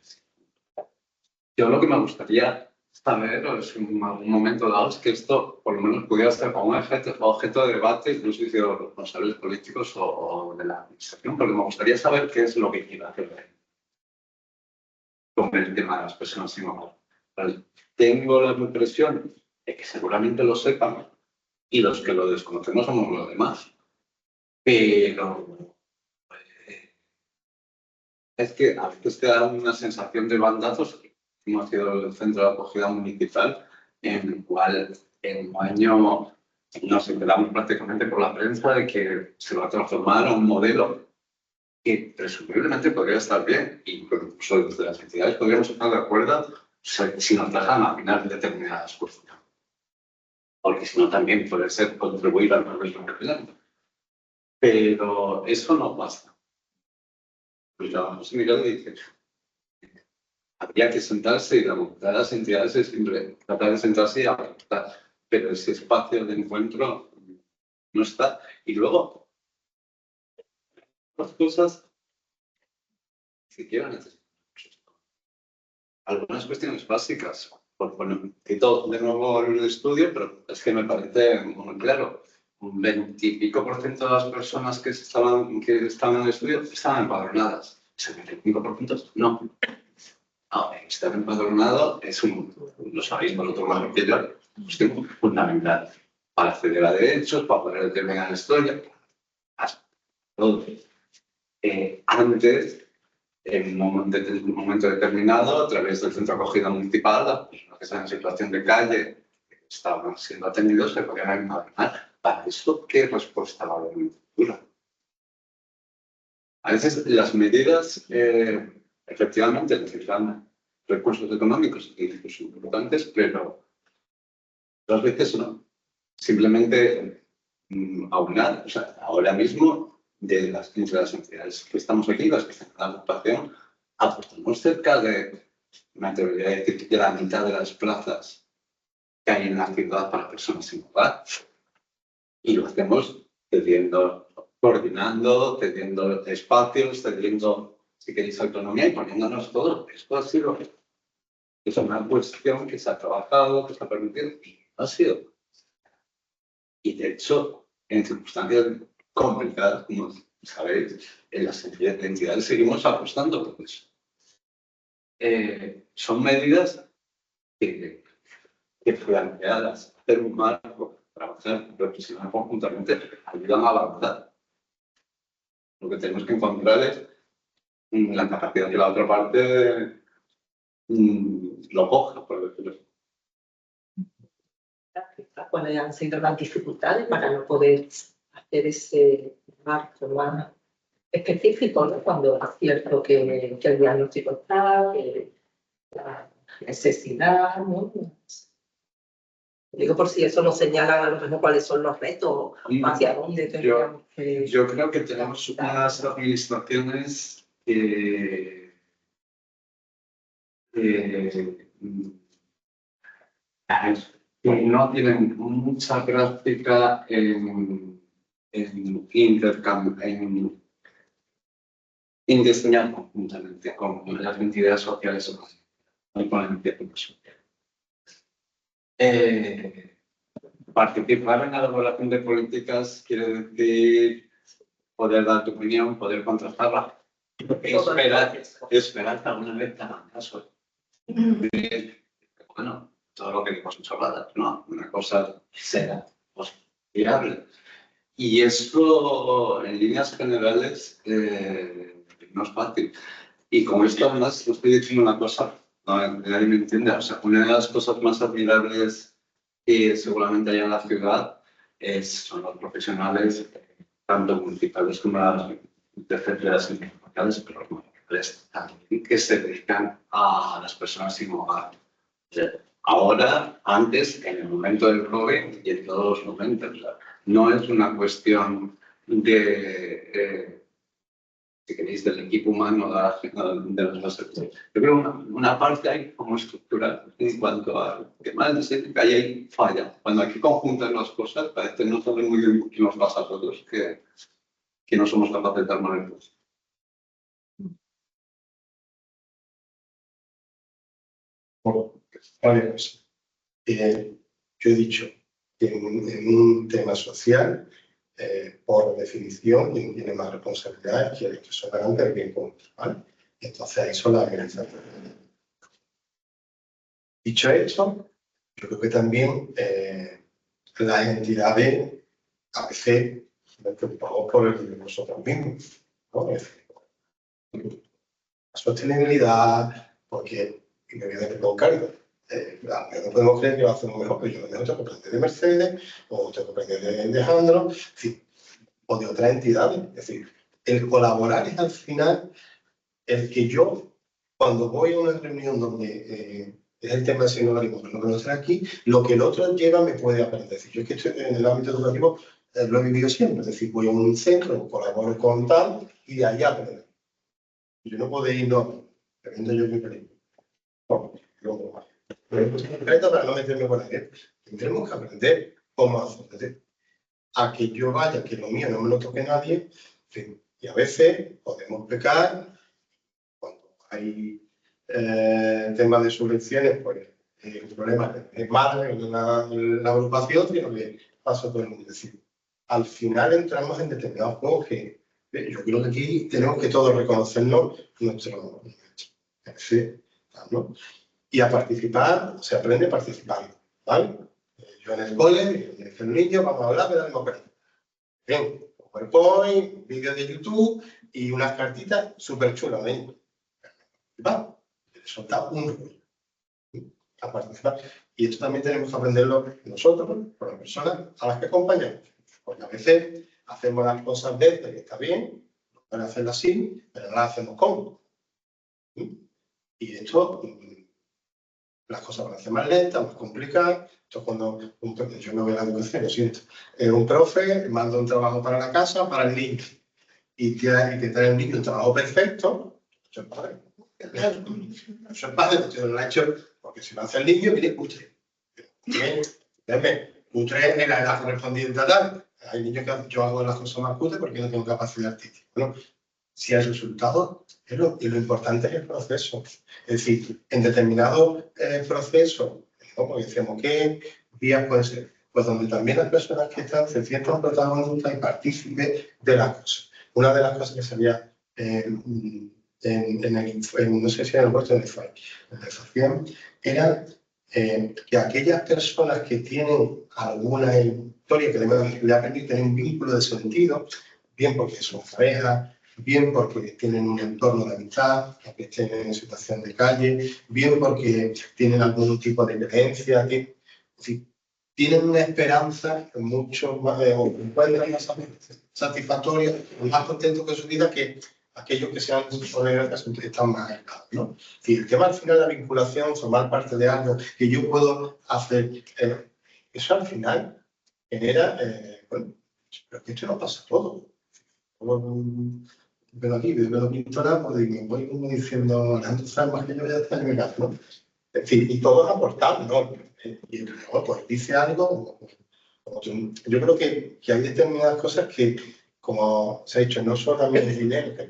Yo lo que me gustaría saber es en algún momento dado es que esto por lo menos pudiera ser como un objeto de debate, incluso de los responsables políticos o de la administración, porque me gustaría saber qué es lo que quiere hacer con el tema de las personas sin hogar. Tengo la impresión de que seguramente lo sepan y los que lo desconocemos somos los demás. Pero es que a veces te da una sensación de bandazos. Hemos sido el centro de acogida municipal en el cual en un año nos enteramos prácticamente por la prensa de que se va a transformar a un modelo que presumiblemente podría estar bien, y incluso desde las entidades podríamos estar de acuerdo si nos dejan afinar determinadas cuestiones. Porque si no también puede ser contribuir al progreso del. Pero eso no basta. Pues ya vamos a mirar y dice, habría que sentarse y la voluntad de las entidades es siempre tratar de sentarse y aportar, pero ese espacio de encuentro no está. Y luego, las cosas que quieran necesitar. Algunas cuestiones básicas. Cito de nuevo el estudio, pero es que me parece muy claro. Un 20% de las personas que estaban en el estudio estaban empadronadas. El 75% no. Estar empadronado es lo sabéis vosotros más que yo, es fundamental para acceder a derechos, para poder determinar la historia. Todo. Antes, en un momento determinado, a través del centro de acogida municipal, las personas que están en situación de calle, que estaban siendo atendidos, se podían empadronar. ¿Para esto qué respuesta va a haber en el futuro? A veces las medidas, efectivamente, necesitan recursos económicos y recursos importantes, pero otras veces no. Simplemente aunar, o sea, ahora mismo, entre las entidades que estamos aquí, las que están en la agrupación, aportamos cerca de, me atrevería a decir, de la mitad de las plazas que hay en la ciudad para personas sin hogar. Y lo hacemos coordinando, cediendo espacios, cediendo, si queréis, autonomía y poniéndonos todo. Esto ha sido es una cuestión que se ha trabajado, que se ha permitido y no ha sido. Y de hecho, en circunstancias complicadas, como sabéis, en las entidades seguimos apostando por eso. Son medidas que planteadas, hacer un marco, trabajar, reflexionar conjuntamente, ayudan a avanzar. Lo que tenemos que encontrar es la capacidad que la otra parte lo coja, por decirlo así. ¿Cuáles han sido las dificultades para no poder hacer ese marco más específico, ¿no? Cuando es cierto que el diagnóstico está, que la necesidad, ¿no? Digo, por si eso nos señala a lo mejor cuáles son los retos, hacia dónde tendríamos que... Yo creo que tenemos unas administraciones que no tienen mucha práctica en en diseñar conjuntamente con las entidades sociales o con el entierro social. Participar en la elaboración de políticas quiere decir poder dar tu opinión, poder contrastarla, esperar que alguna vez te hagan caso. Bueno, todo lo que digo son chorradas, ¿no? Una cosa será viable. Y esto, en líneas generales, no es fácil. Y con esto, además, estoy diciendo una cosa, nadie me entiende. O sea, una de las cosas más admirables que seguramente hay en la ciudad son los profesionales, tanto municipales como las terceras locales, pero los municipales también, que se dedican a las personas sin hogar. Ahora, antes, en el momento del COVID y en todos los momentos. O sea, no es una cuestión de, si queréis, del equipo humano de los sectores. Yo creo que una parte hay como estructural en cuanto a que más de que hay falla. Cuando aquí conjuntan las cosas, parece no saber muy bien qué nos pasa a todos, que no somos capaces de armar el proceso. Vale, pues, yo he dicho que en un tema social, por definición, quien tiene más responsabilidades quiere que eso garante el bien común, ¿vale? Entonces, ahí son las organizaciones. Dicho esto, yo creo que también las entidades a veces nos preocupamos por el de nosotros mismos, ¿no? Es decir, la sostenibilidad, porque, y me voy a meter con cargo, no podemos creer que lo hacemos mejor, pero yo lo mejor tengo que aprender de Mercedes, o tengo que aprender de Alejandro, en fin, o de otras entidades. Es decir, el colaborar es al final el que yo, cuando voy a una reunión donde es el tema de sinhogarismo, que no conocer aquí, lo que el otro lleva me puede aprender. Es decir, yo es que estoy en el ámbito educativo, lo he vivido siempre. Es decir, voy a un centro, colaboro con tal, y de ahí aprendo. Yo no puedo ir, no, aprendo yo mi película. No, para no meterme con nadie. Tendremos que aprender cómo hacer. A que yo vaya, que lo mío no me lo toque nadie, en fin. Y a veces podemos pecar cuando hay temas de subvenciones, pues el problema es más en la agrupación, sino que pasa todo el mundo. Es decir, al final entramos en determinados juegos que yo creo que aquí tenemos que todos reconocernos nuestro ¿no? Y a participar, se aprende participando, ¿vale? Yo en el cole, el niño, vamos a hablar de la democracia. Bien, PowerPoint, vídeos de YouTube y unas cartitas súper chulas, ¿eh? ¿Va? Eso da un rol a participar. Y esto también tenemos que aprenderlo nosotros, por las personas a las que acompañamos. Porque a veces hacemos las cosas de que está bien, para hacerlas así, pero no las hacemos cómodo. Y esto, las cosas van a ser más lentas, más complicadas. Esto cuando yo no veo la educación, lo siento. Un profe manda un trabajo para la casa, para el niño. Y te trae el niño un trabajo perfecto. Eso es padre. Eso es padre, porque no lo ha hecho, porque si lo hace el niño, viene cutre. Cutre en la edad correspondiente a tal. Hay niños que yo hago las cosas más cutres porque no tengo capacidad artística. Bueno, si el resultado y lo importante es el proceso. Es decir, en determinado proceso, ¿no? Porque decíamos, ¿qué vías pueden ser? Pues donde también las personas que están se sientan protagonistas y partícipes de las cosas. Una de las cosas que salía no sé si en el puesto de FAI, en la asociación, era que aquellas personas que tienen alguna historia que le ha permitido tener un vínculo de sentido, bien porque son parejas, bien porque tienen un entorno de amistad, que estén en situación de calle, bien porque tienen algún tipo de creencia, tienen una esperanza mucho más, o encuentran más satisfactoria, más contentos con su vida que aquellos que sean que están más aislados, ¿no? Y el tema al final, la vinculación, formar parte de algo que yo puedo hacer, eso al final genera, bueno, pero que esto no pasa todo. Pero aquí, veo pintora, pues me voy como diciendo, Alejandro sabe más que yo ya está en mi casa, ¿no? Es decir, y todos aportamos, ¿no? Y el pues dice algo, Yo creo que hay determinadas cosas que, como se ha dicho, no solamente es dinero, que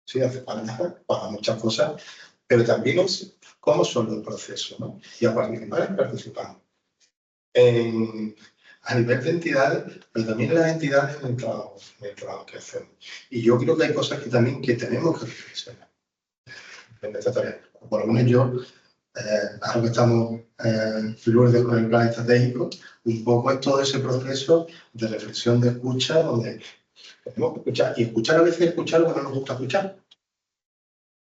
sí hace falta para muchas cosas, pero también es cómo son los procesos, ¿no? Y a participar. A nivel de entidades, pero también las entidades en el trabajo que hacemos. Y yo creo que hay cosas que también que tenemos que reflexionar en esta tarea. Por lo menos yo, ahora que estamos Lourdes con el plan estratégico, un poco es todo ese proceso de reflexión, de escucha, donde tenemos que escuchar. Y escuchar a veces escuchar lo que no nos gusta escuchar.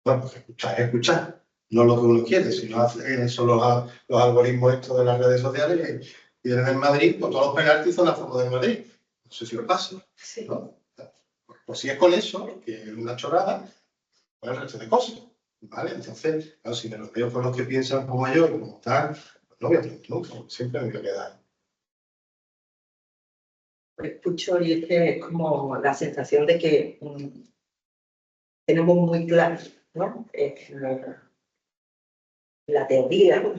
Bueno, pues escuchar es escuchar, no lo que uno quiere, sino son los algoritmos estos de las redes sociales y en Madrid, pues todos los penaltis son a favor del Madrid. No sé si os pasa, ¿no? Pues si es con eso, que es una chorrada, pues el resto de cosas, ¿vale? Entonces, claro, si me los veo con los que piensan como yo y como tal, pues no voy a aprender nunca, siempre me voy a quedar. Escucho y es que es como la sensación de que tenemos muy claro, ¿no? La teoría, ¿no?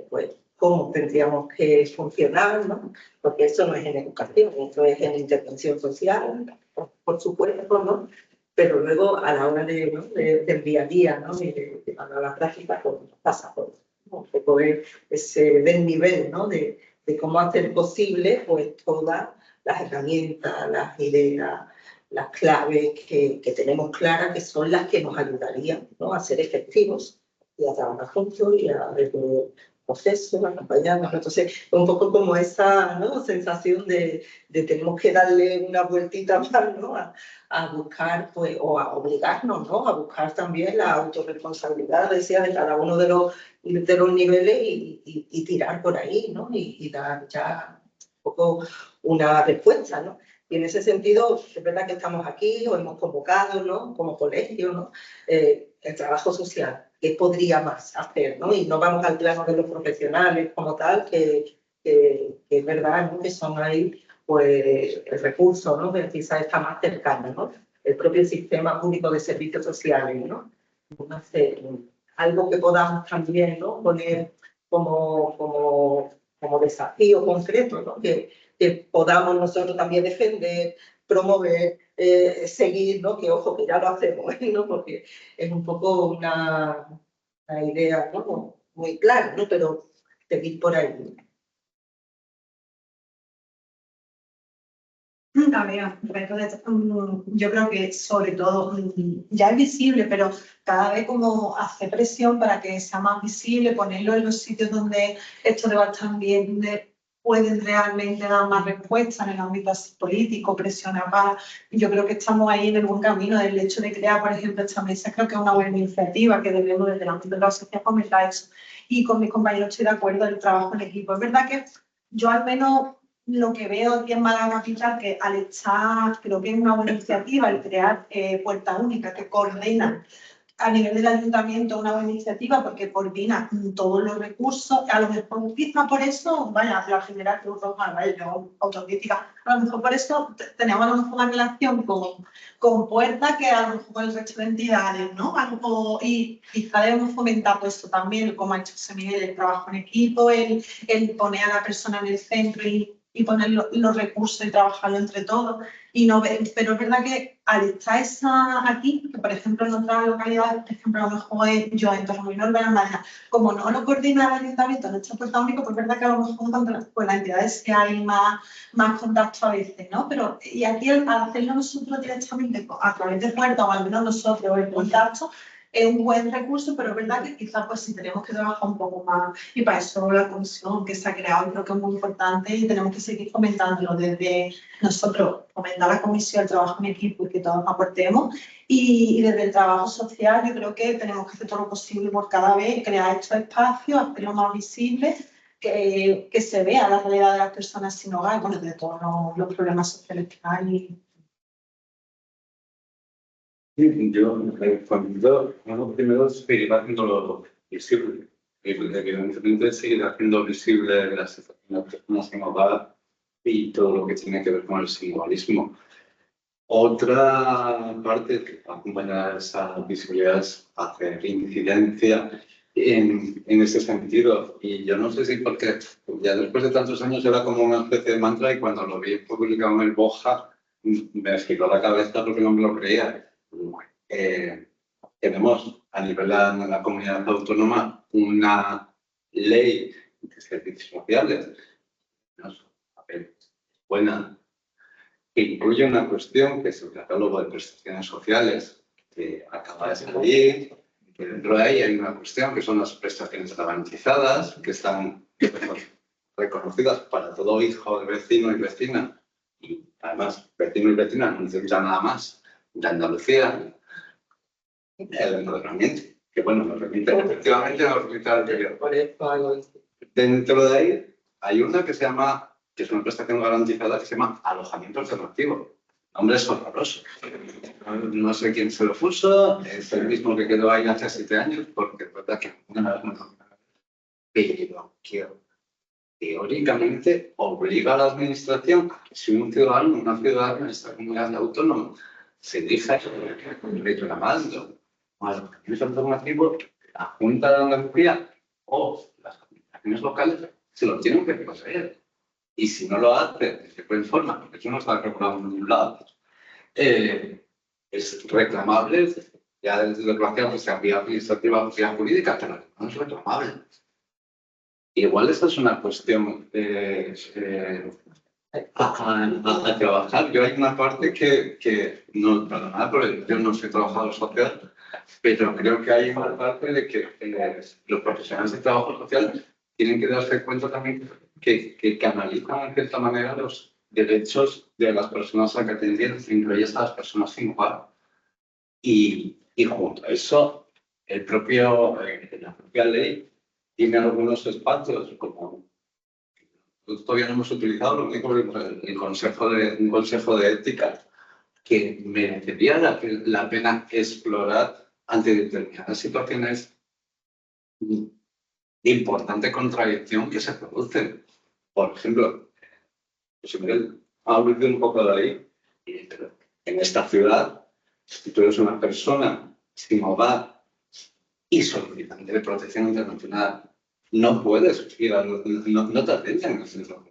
Pues cómo tendríamos que funcionar, ¿no? Porque eso no es en educación, eso es en intervención social, por supuesto, ¿no? Pero luego a la hora del día a día, ¿no? Y de llevarlo a la práctica, pues pasa por, ¿no? Un poco ese desnivel, ¿no? De cómo hacer posible, pues todas las herramientas, las ideas, las claves que tenemos claras, que son las que nos ayudarían, ¿no? A ser efectivos y a trabajar juntos y a resolver procesos, acompañarnos. Entonces, un poco como esa, ¿no? Sensación de tenemos que darle una vueltita más, ¿no? A buscar, pues, o a obligarnos, ¿no? A buscar también la autorresponsabilidad, decía, de cada uno de los niveles y tirar por ahí, ¿no? Y dar ya un poco una respuesta, ¿no? Y en ese sentido, es verdad que estamos aquí o hemos convocado, ¿no? Como colegio, ¿no? El trabajo social, ¿qué podría más hacer, ¿no? Y no vamos al plano de los profesionales como tal, que es verdad, ¿no? Que son ahí, pues, el recurso, ¿no? Que quizás está más cercano, ¿no? El propio sistema público de servicios sociales, ¿no? Entonces, algo que podamos también, ¿no? Poner como desafío concreto, ¿no? Que podamos nosotros también defender, promover, seguir, ¿no? Que ojo, que ya lo hacemos, ¿no? Porque es un poco una idea, ¿no? Muy clara, ¿no? Pero seguir por ahí. A ver, yo creo que sobre todo ya es visible, pero cada vez como hace presión para que sea más visible, ponerlo en los sitios donde estos debates también pueden realmente dar más respuesta en el ámbito político, presionar para. Yo creo que estamos ahí en el buen camino del hecho de crear, por ejemplo, esta mesa. Creo que es una buena iniciativa que debemos desde el ámbito de la sociedad fomentar eso. Y con mis compañeros estoy de acuerdo en el trabajo en equipo. Es verdad que yo al menos lo que veo aquí en Málaga Capital, que al estar, creo que es una buena iniciativa el crear Puerta Única, que coordina a nivel del ayuntamiento una buena iniciativa porque coordina todos los recursos. A lo mejor quizá por eso, vaya, la primera Cruz Roja, vaya, yo autocrítica, a lo mejor por eso tenemos a lo mejor una relación con Puerta que a lo mejor con el resto de entidades, ¿no? Y quizá debemos fomentar pues, esto también, como ha hecho José Miguel, el trabajo en equipo, el poner a la persona en el centro y poner los recursos y trabajarlo entre todos. Pero es verdad que al estar aquí, que por ejemplo en otras localidades, por ejemplo, a lo mejor yo en Torremolinos de la Madera, como no lo coordina el ayuntamiento, no está Puerta Única, pues es verdad que a lo mejor con las entidades que hay más contacto a veces, ¿no? Pero y aquí al hacerlo nosotros directamente a través de Puerta, o al menos nosotros el contacto, es un buen recurso, pero es verdad que quizás pues sí tenemos que trabajar un poco más y para eso la comisión que se ha creado creo que es muy importante y tenemos que seguir fomentándolo desde nosotros, fomentar la comisión, el trabajo en equipo y que todos aportemos y desde el trabajo social yo creo que tenemos que hacer todo lo posible por cada vez crear estos espacios, hacerlo más visible, que se vea la realidad de las personas sin hogar, bueno, de todos los problemas sociales que hay. Yo primero seguir haciéndolo visible. Evidentemente seguir haciendo visible las personas sin hogar y todo lo que tiene que ver con el sinhogarismo. Otra parte que va a acompañar esa visibilidad es hacer incidencia en ese sentido. Y yo no sé si porque ya después de tantos años era como una especie de mantra y cuando lo vi publicado en el Boja me giró la cabeza porque no me lo creía. Tenemos a nivel de la comunidad autónoma una ley de servicios sociales, no es buena, que incluye una cuestión que es el catálogo de prestaciones sociales que acaba de salir, que dentro de ahí hay una cuestión que son las prestaciones garantizadas, que están reconocidas para todo hijo de vecino y vecina, y además vecino y vecina no necesitan nada más de Andalucía, el empadronamiento, que bueno, nos remite efectivamente nos remite al anterior. Dentro de ahí hay una que se llama, que es una prestación garantizada que se llama alojamiento alternativo. Nombre es horroroso. No sé quién se lo puso, es el mismo que quedó ahí hace 7 años, porque es verdad que pero que teóricamente obliga a la administración a que si un ciudadano, una ciudadana en esta comunidad autónoma se dirija reclamando alojamiento alternativo, la Junta de Andalucía o las administraciones locales se lo tienen que poseer. Y si no lo hace de buena forma, porque eso no está regulado en ningún lado, es reclamable, ya desgraciadamente sea vía administrativa o vía jurídica, pero no es reclamable. Igual esta es una cuestión a trabajar. Yo hay una parte que no, para nada, porque yo no soy trabajador social, pero creo que hay una parte de que los profesionales de trabajo social tienen que darse cuenta también que analizan en cierta manera los derechos de las personas a que atendían, entre ellas a las personas sin hogar. Y junto a eso, la propia ley tiene algunos espacios como todavía no hemos utilizado, lo único un consejo de ética que merecería la pena explorar ante determinadas situaciones de importante contradicción que se producen. Por ejemplo, si me hablo un poco de ahí, en esta ciudad, si tú eres una persona sin hogar y solicitante de protección internacional, no puedes ir no te atienden en el centro.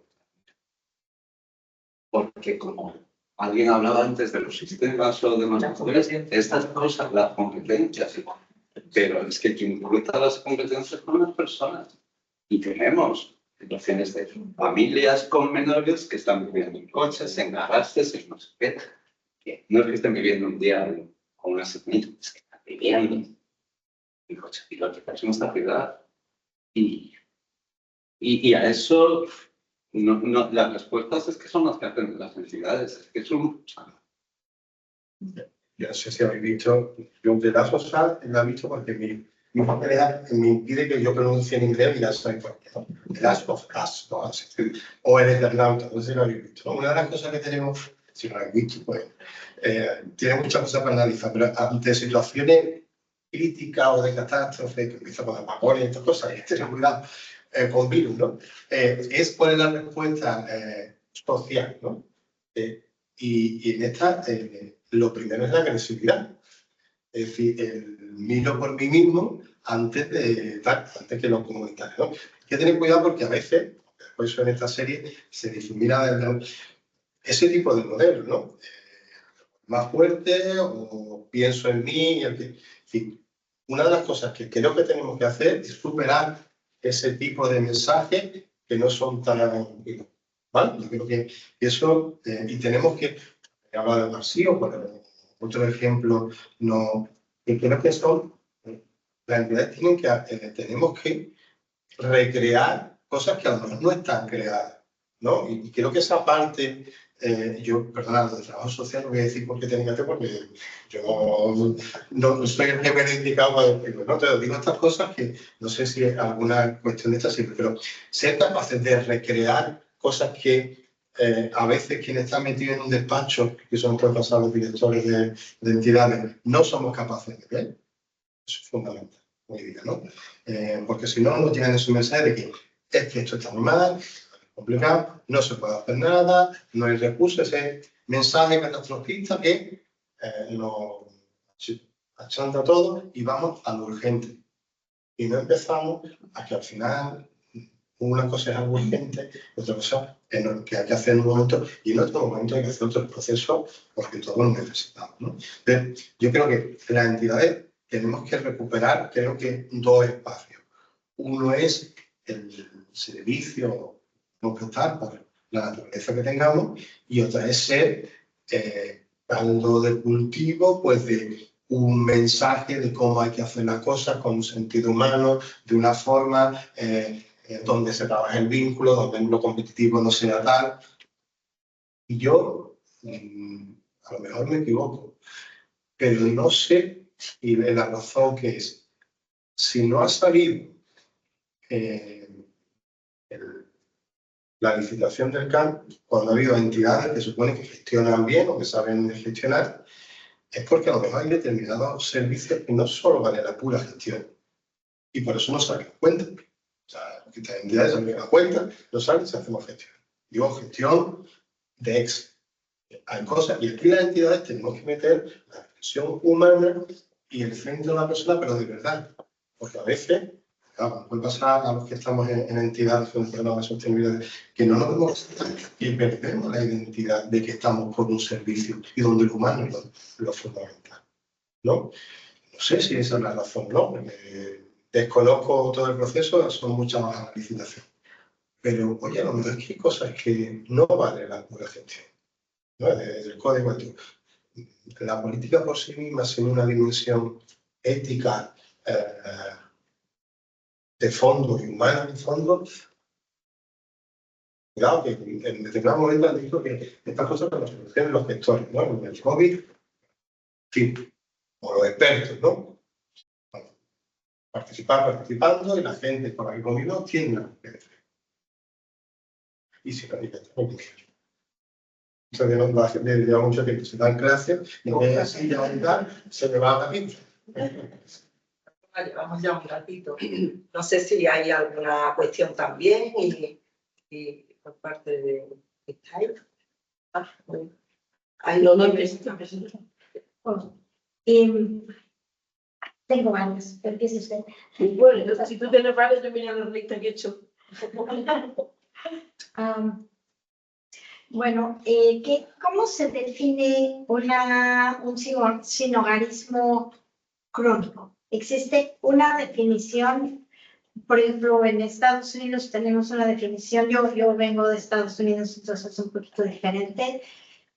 Porque como alguien hablaba antes de los sistemas o demás, estas cosas, las competencias, pero es que quien cruza las competencias son las personas. Y tenemos situaciones de familias con menores que están viviendo en coches, en garajes, en no sé qué. Que no es que estén viviendo un día con una semilla, es que están viviendo en coches y lo que pasa en esta ciudad. Y a eso no, las respuestas es que son las que hacen las entidades, es que son... Yo no sé si habéis visto, yo de la social la he visto porque mi familia me impide que yo pronuncie en inglés y ya sabéis por qué. The Last of Us, ¿no? O el Eternauta, no sé si lo habéis visto. Una de las cosas que tenemos, si lo habéis visto, pues, tiene muchas cosas para analizar, pero ante situaciones críticas o de catástrofe, que empieza con apagones y estas cosas, y tener cuidado con virus, ¿no? Es cuál es la respuesta social, ¿no? Y en esta, lo primero es la agresividad. Es decir, el miro por mí mismo antes que lo comunitario, ¿no? Hay que tener cuidado porque a veces, por eso en esta serie se difumina ese tipo de modelos, ¿no? Más fuerte o pienso en mí. En fin, una de las cosas que creo que tenemos que hacer es superar ese tipo de mensajes que no son tan... ¿Vale? Yo creo que eso, y tenemos que hablar de vacío, por otro ejemplo, no, y creo que son, las entidades tenemos que recrear cosas que a lo mejor no están creadas, ¿no? Y creo que esa parte, yo, perdonad, del trabajo social no voy a decir por qué tengo que hacer, porque yo no soy el que me he indicado para decirlo, ¿no? Te digo estas cosas que no sé si alguna cuestión de esta sirve, pero ser capaces de recrear cosas que a veces quienes están metidos en un despacho, que son los directores de entidades, no somos capaces de ver. Eso es fundamental hoy día, ¿no? Porque si no, nos llegan ese mensaje de que es que esto está muy mal, es complicado, no se puede hacer nada, no hay recursos, ese mensaje catastrofista que nos achanta todo y vamos a lo urgente. y no empezamos a que al final una cosa es algo urgente, otra cosa es lo que hay que hacer en un momento, y en otro momento hay que hacer otro proceso porque todos lo necesitamos, ¿no? Entonces, yo creo que las entidades tenemos que recuperar, creo que, dos espacios. Uno es el servicio no prestar por la naturaleza que tengamos, y otra es ser caldo de cultivo, pues de un mensaje de cómo hay que hacer las cosas con un sentido humano, de una forma donde se trabaja el vínculo, donde lo competitivo no sea tal. Y yo, a lo mejor me equivoco, pero no sé, y la razón que es, si no ha salido la licitación del CAN, cuando ha habido entidades que supone que gestionan bien o que saben gestionar, es porque a lo mejor hay determinados servicios que no solo vale la pura gestión, y por eso no se dan cuenta. O sea, que estas entidades se dan cuenta, no saben si hacemos gestión. Digo, gestión de ex. Hay cosas, y aquí las entidades tenemos que meter la dimensión humana y el centro de la persona, pero de verdad. Porque a veces, claro, puede pasar a los que estamos en entidades de sostenibilidad, que no nos vemos y perdemos la identidad de que estamos por un servicio y donde el humano es lo fundamental, ¿no? No sé si esa es la razón, ¿no? Desconozco todo el proceso, son muchas más licitaciones. Pero, oye, a lo mejor es que hay cosas que no vale la pura gestión, ¿no? Desde el código ético. La política por sí misma, sin una dimensión ética de fondo y humana de fondo, cuidado que en determinado momento han dicho que estas cosas las solucionan los gestores, ¿no? En el COVID, en fin, o los expertos, ¿no? Bueno, participando, y la gente con la que convivo tiene una experiencia. Y si no, entonces, la gente lleva mucho tiempo, se dan clases, y así ya se me va la pinza. Llevamos ya un ratito. No sé si hay alguna cuestión también y por parte de Skype. No, Tengo varias, pero empiece usted. bueno, si tú tienes varios, yo mira la lista que he hecho. Bueno, ¿cómo se define un sinogarismo crónico? ¿Existe una definición? Por ejemplo, en Estados Unidos tenemos una definición, yo vengo de Estados Unidos, entonces es un poquito diferente,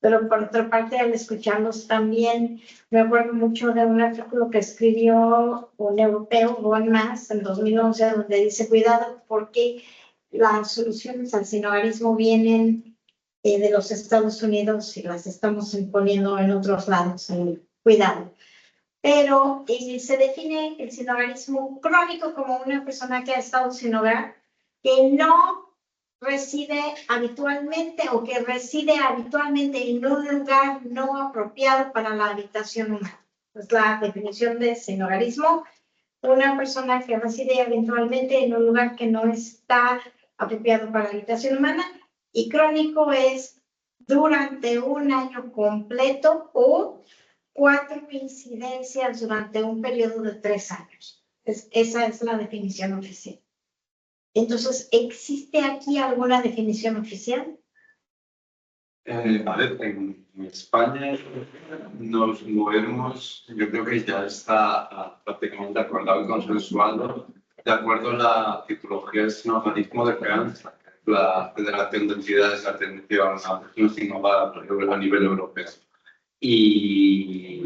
pero por otra parte, al escucharlos también, me acuerdo mucho de un artículo que escribió un europeo, Von Maas, en 2011, donde dice, cuidado, porque las soluciones al sinogarismo vienen de los Estados Unidos y las estamos imponiendo en otros lados, cuidado. Pero se define el sinogarismo crónico como una persona que ha estado sin hogar, que no reside habitualmente o que reside habitualmente en un lugar no apropiado para la habitación humana. Es la definición de sinogarismo, una persona que reside habitualmente en un lugar que no está apropiado para la habitación humana, y crónico es durante un año completo o 4 incidencias durante un periodo de 3 años. Esa es la definición oficial. Entonces, ¿existe aquí alguna definición oficial? A ver, en España nos movemos, yo creo que ya está prácticamente acordado y consensuado, de acuerdo a la tipología del sinogarismo de FEANSA, la Federación de Entidades de Atención a Personas Sin Hogar a nivel europeo. Y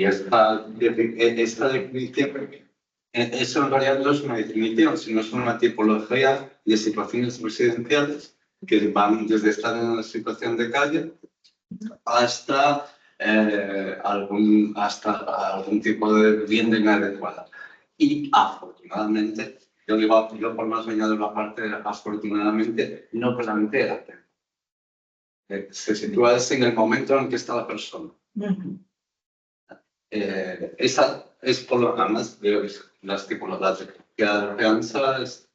esta definición, eso en realidad no es una definición, sino es una tipología de situaciones residenciales que van desde estar en una situación de calle hasta algún tipo de vivienda inadecuada. Y afortunadamente, yo por más añado la parte afortunadamente, no plantea el tema. Se sitúa en el momento en que está la persona. Esa es por lo demás, las tipologías de la fianza es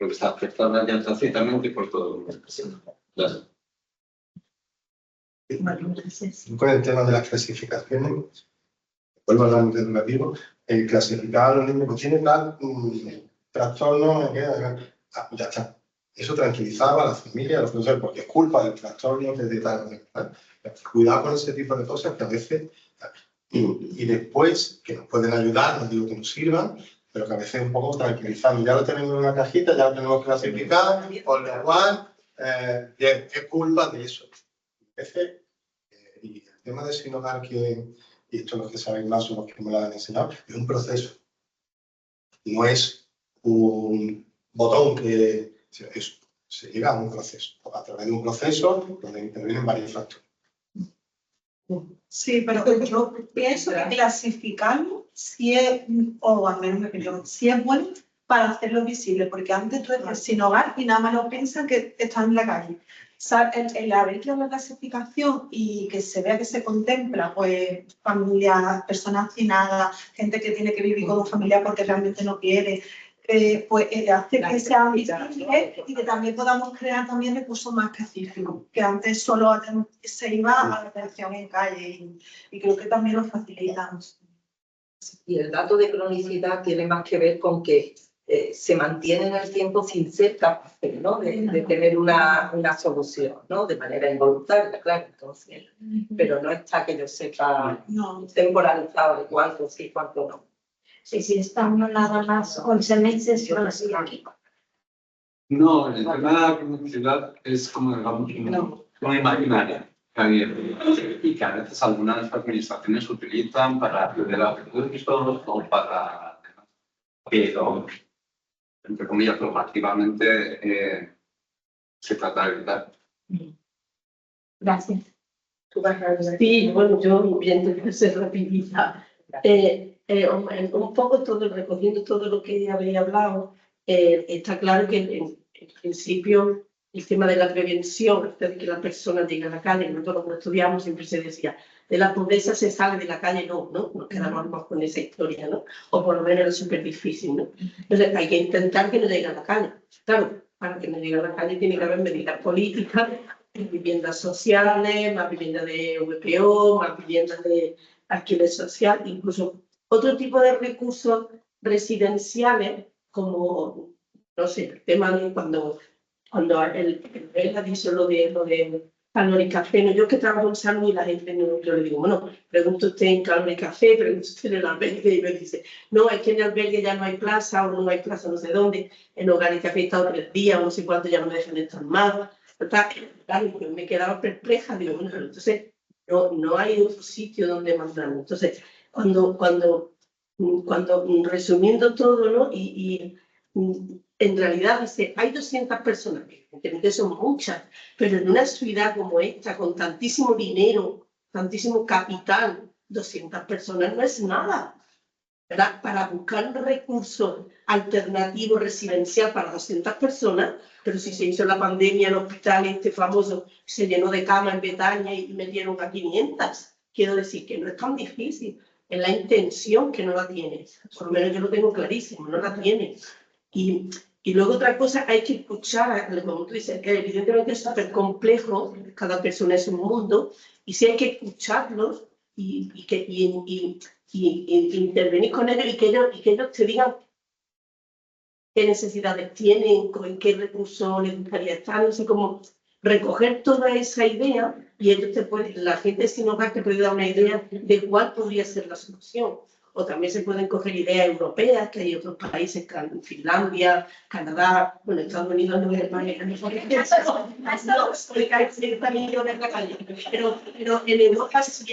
lo que está afectada ya tácitamente por todo el mundo. Claro. Con el tema de las clasificaciones, vuelvo a hablar de relativo, clasificar a los niños que tienen tal trastorno, ya está. Eso tranquilizaba a la familia, a los profesores, porque es culpa del trastorno que de tal. Cuidado con ese tipo de cosas que a veces... Y después, que nos pueden ayudar, no digo que nos sirvan, pero que a veces un poco tranquilizando. Ya lo tenemos en una cajita, ya lo tenemos clasificado, por lo cual, bien, es culpa de eso. A veces, y el tema de sin hogar, y esto los que saben más son los que me lo han enseñado, es un proceso. No es un botón que... se llega a un proceso, a través de un proceso donde intervienen varios factores. Sí, pero yo pienso que clasificarlo sí es, o al menos mi opinión, sí es bueno para hacerlo visible, porque antes tú estás sin hogar y nada más lo piensan que están en la calle. O sea, el haber hecho la clasificación y que se vea que se contempla, pues, familias, personas hacinadas, gente que tiene que vivir con un familiar porque realmente no quiere, pues hace que sea visible y que también podamos crear también recursos más específicos, que antes solo se iba a la atención en calle y creo que también lo facilitamos. Y el dato de cronicidad tiene más que ver con que se mantiene en el tiempo sin ser capaz, ¿no? de tener una solución, ¿no? De manera involuntaria, claro, entonces, pero no está que yo sepa temporalizado de cuánto sí, cuánto no. Si está uno nada más 11 meses, no sigue aquí. No, el tema de la cronicidad es como, digamos, una imaginaria que hay y que a veces algunas administraciones utilizan para acceder a recursos o para... Pero, entre comillas, normativamente se trata de evitar. Gracias. Sí, bueno, yo voy a intentar ser rapidita. Un poco todo, recogiendo todo lo que habéis hablado, está claro que en principio el tema de la prevención, antes de que la persona llegue a la calle, nosotros cuando estudiamos siempre se decía, de la pobreza se sale de la calle, no, nos quedamos más con esa historia, ¿no? O por lo menos es súper difícil, ¿no? Entonces hay que intentar que no llegue a la calle. Claro, para que no llegue a la calle tiene que haber medidas políticas, viviendas sociales, más viviendas de VPO, más viviendas de alquiler social, incluso otro tipo de recursos residenciales, como, no sé, el tema de cuando él ha dicho lo de calor y café, no, yo que trabajo en salud y la gente, no, yo le digo, bueno, pregunto usted en calor y café, pregunto usted en el albergue, y me dice, no, es que en el albergue ya no hay plaza, o no hay plaza no sé dónde, en hogar y café he estado 3 días, o no sé cuánto, ya no me dejan entrar más. Claro, yo me quedaba perpleja, digo, bueno, pero entonces no hay otro sitio donde mandarlo. Entonces, cuando resumiendo todo, ¿no? En realidad dice, hay 200 personas, evidentemente son muchas, pero en una ciudad como esta, con tantísimo dinero, tantísimo capital, 200 personas no es nada, ¿verdad? Para buscar un recurso alternativo residencial para 200 personas, pero si se hizo la pandemia, el hospital este famoso se llenó de camas en Betania y metieron a 500. Quiero decir que no es tan difícil, es la intención que no la tiene. Por lo menos yo lo tengo clarísimo, no la tiene. Y luego otra cosa, hay que escuchar, como tú dices, que evidentemente es súper complejo, cada persona es un mundo, y sí hay que escucharlos y intervenir con ellos y que ellos te digan qué necesidades tienen, en qué recursos les gustaría estar, no sé cómo recoger toda esa idea y ellos la gente sin hogar te puede dar una idea de cuál podría ser la solución. O también se pueden coger ideas europeas, que hay otros países, Finlandia, Canadá, bueno, Estados Unidos no es el país, pero en Europa sí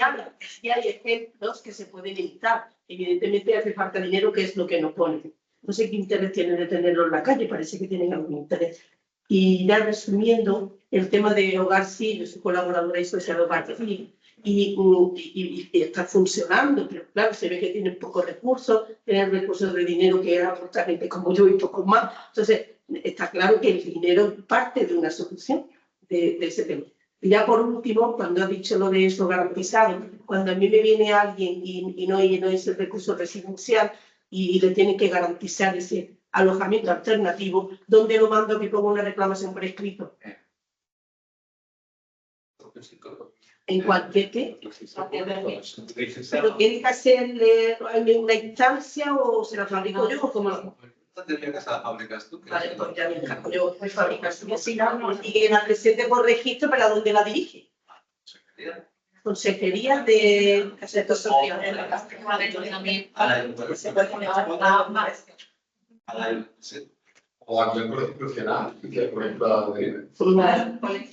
hay ejemplos que se pueden imitar. Evidentemente hace falta dinero, que es lo que nos ponen. No sé qué interés tienen de tenerlo en la calle, parece que tienen algún interés. Y ya resumiendo, el tema de Hogar Sí, yo soy colaboradora y socia de Hogar Sí, y está funcionando, pero claro, se ve que tienen pocos recursos, tienen recursos de dinero que aporta gente como yo y pocos más. Entonces, está claro que el dinero es parte de una solución de ese tema. Y ya por último, cuando ha dicho lo de eso garantizado, cuando a mí me viene alguien y no es el recurso residencial y le tienen que garantizar ese alojamiento alternativo, ¿dónde lo mando que ponga una reclamación por escrito? ¿En cualquier qué? ¿Pero tiene que ser una instancia o se la fabrico yo? ¿Cómo? Tendría que ser fabricas tú. Vale, pues ya me encargo yo de fabricar su cocina y que la presente por registro para dónde la dirige. Consejería de Asuntos Sociales. Se puede poner más. O al Colegio Institucional, que por ejemplo,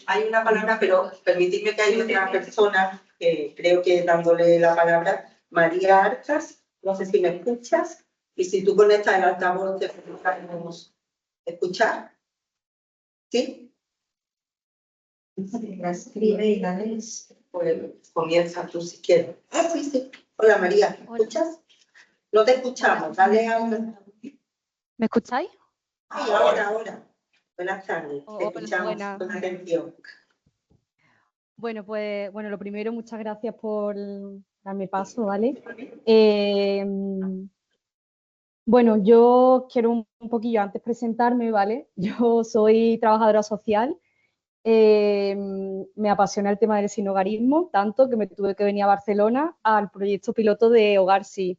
Hay una palabra, pero permitidme que hay otra persona que creo que dándole la palabra, María Arcas, no sé si me escuchas, y si tú conectas el altavoz te podemos escuchar. ¿Sí? La escribe y la lees. Pues comienza tú si quieres. Ah, sí, sí. Hola María, ¿me escuchas? No te escuchamos, dale a... ¿Me escucháis? Ay, ahora. Buenas tardes, te Hola, escuchamos buenas. con atención. Bueno, pues lo primero, muchas gracias por darme paso, ¿vale? Bueno, yo quiero un poquillo antes presentarme, ¿vale? Yo soy trabajadora social, me apasiona el tema del sinhogarismo, tanto que me tuve que venir a Barcelona al proyecto piloto de Hogar Sí.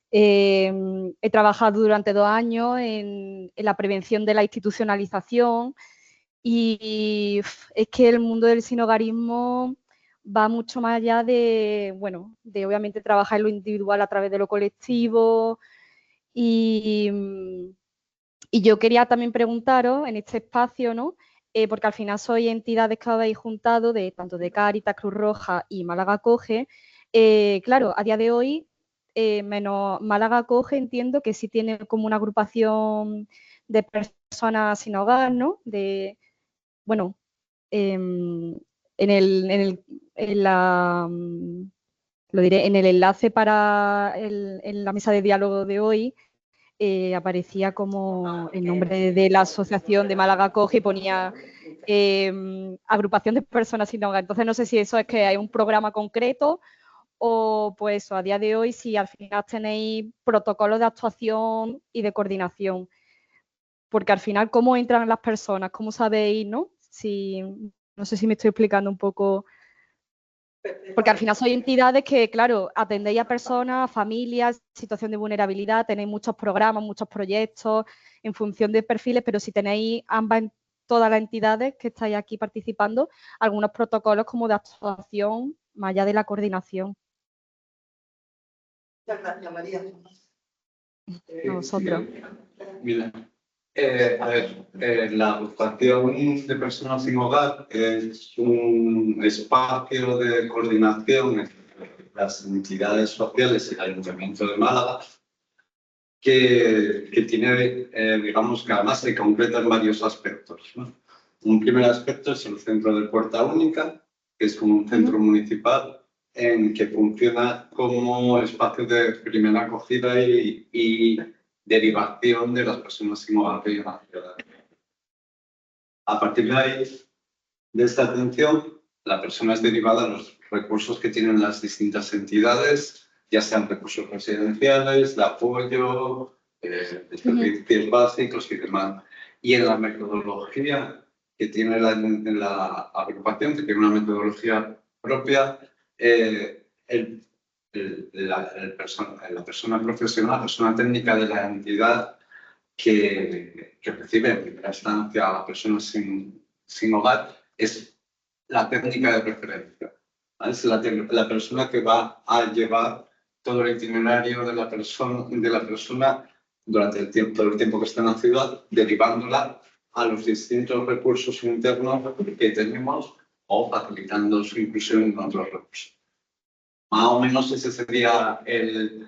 He trabajado durante 2 años en la prevención de la institucionalización y es que el mundo del sinhogarismo va mucho más allá de, bueno, de obviamente trabajar en lo individual a través de lo colectivo y yo quería también preguntaros en este espacio, ¿no? Porque al final sois entidades que habéis juntado de tanto de Cáritas, Cruz Roja y Málaga Acoge. Claro, a día de hoy menos Málaga Acoge, entiendo que sí tiene como una agrupación de personas sin hogar, ¿no? Bueno, en lo diré, en el enlace para en la mesa de diálogo de hoy aparecía como el nombre de la asociación de Málaga Acoge y ponía agrupación de personas sin hogar. Entonces no sé si eso es que hay un programa concreto o pues a día de hoy si al final tenéis protocolos de actuación y de coordinación. Porque al final, ¿cómo entran las personas? ¿Cómo sabéis, no? No sé si me estoy explicando un poco. Porque al final sois entidades que, claro, atendéis a personas, a familias, situación de vulnerabilidad, tenéis muchos programas, muchos proyectos en función de perfiles, pero si tenéis ambas, todas las entidades que estáis aquí participando, algunos protocolos como de actuación, más allá de la coordinación. Muchas gracias, María. A vosotros. Mira, a ver, la agrupación de personas sin hogar es un espacio de coordinación entre las entidades sociales y el Ayuntamiento de Málaga que tiene, digamos, que además se concreta en varios aspectos, ¿no? Un primer aspecto es el centro de Puerta Única, que es un centro municipal en que funciona como espacio de primera acogida y derivación de las personas sin hogar que llegan a la ciudad. A partir de ahí, de esta atención, la persona es derivada a los recursos que tienen las distintas entidades, ya sean recursos residenciales, de apoyo, de servicios básicos y demás. Y en la metodología que tiene la agrupación, que tiene una metodología propia, la persona profesional, la persona técnica de la entidad que recibe en primera instancia a la persona sin hogar es la técnica de preferencia. ¿Vale? Es la persona que va a llevar todo el itinerario de la persona durante todo el tiempo que está en la ciudad, derivándola a los distintos recursos internos que tenemos o facilitando su inclusión en otros recursos. Más o menos ese sería el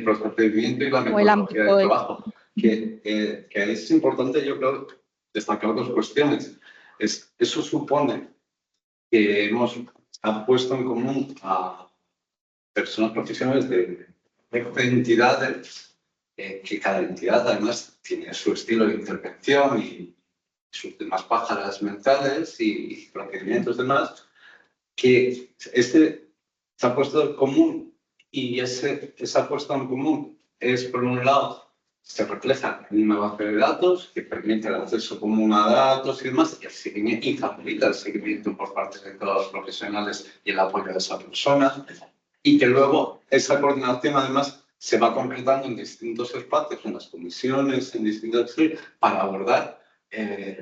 procedimiento y la metodología de trabajo. Que es importante, yo creo, destacar 2 cuestiones. Eso supone que hemos puesto en común a personas profesionales de entidades, que cada entidad además tiene su estilo de intervención y sus demás pájaras mentales y procedimientos demás, que se ha puesto en común y esa puesta en común es, por un lado, se refleja en una base de datos que permite el acceso común a datos y demás, y facilita el seguimiento por parte de todos los profesionales y el apoyo de esa persona, y que luego esa coordinación además se va concretando en distintos espacios, en las comisiones, en distintos para abordar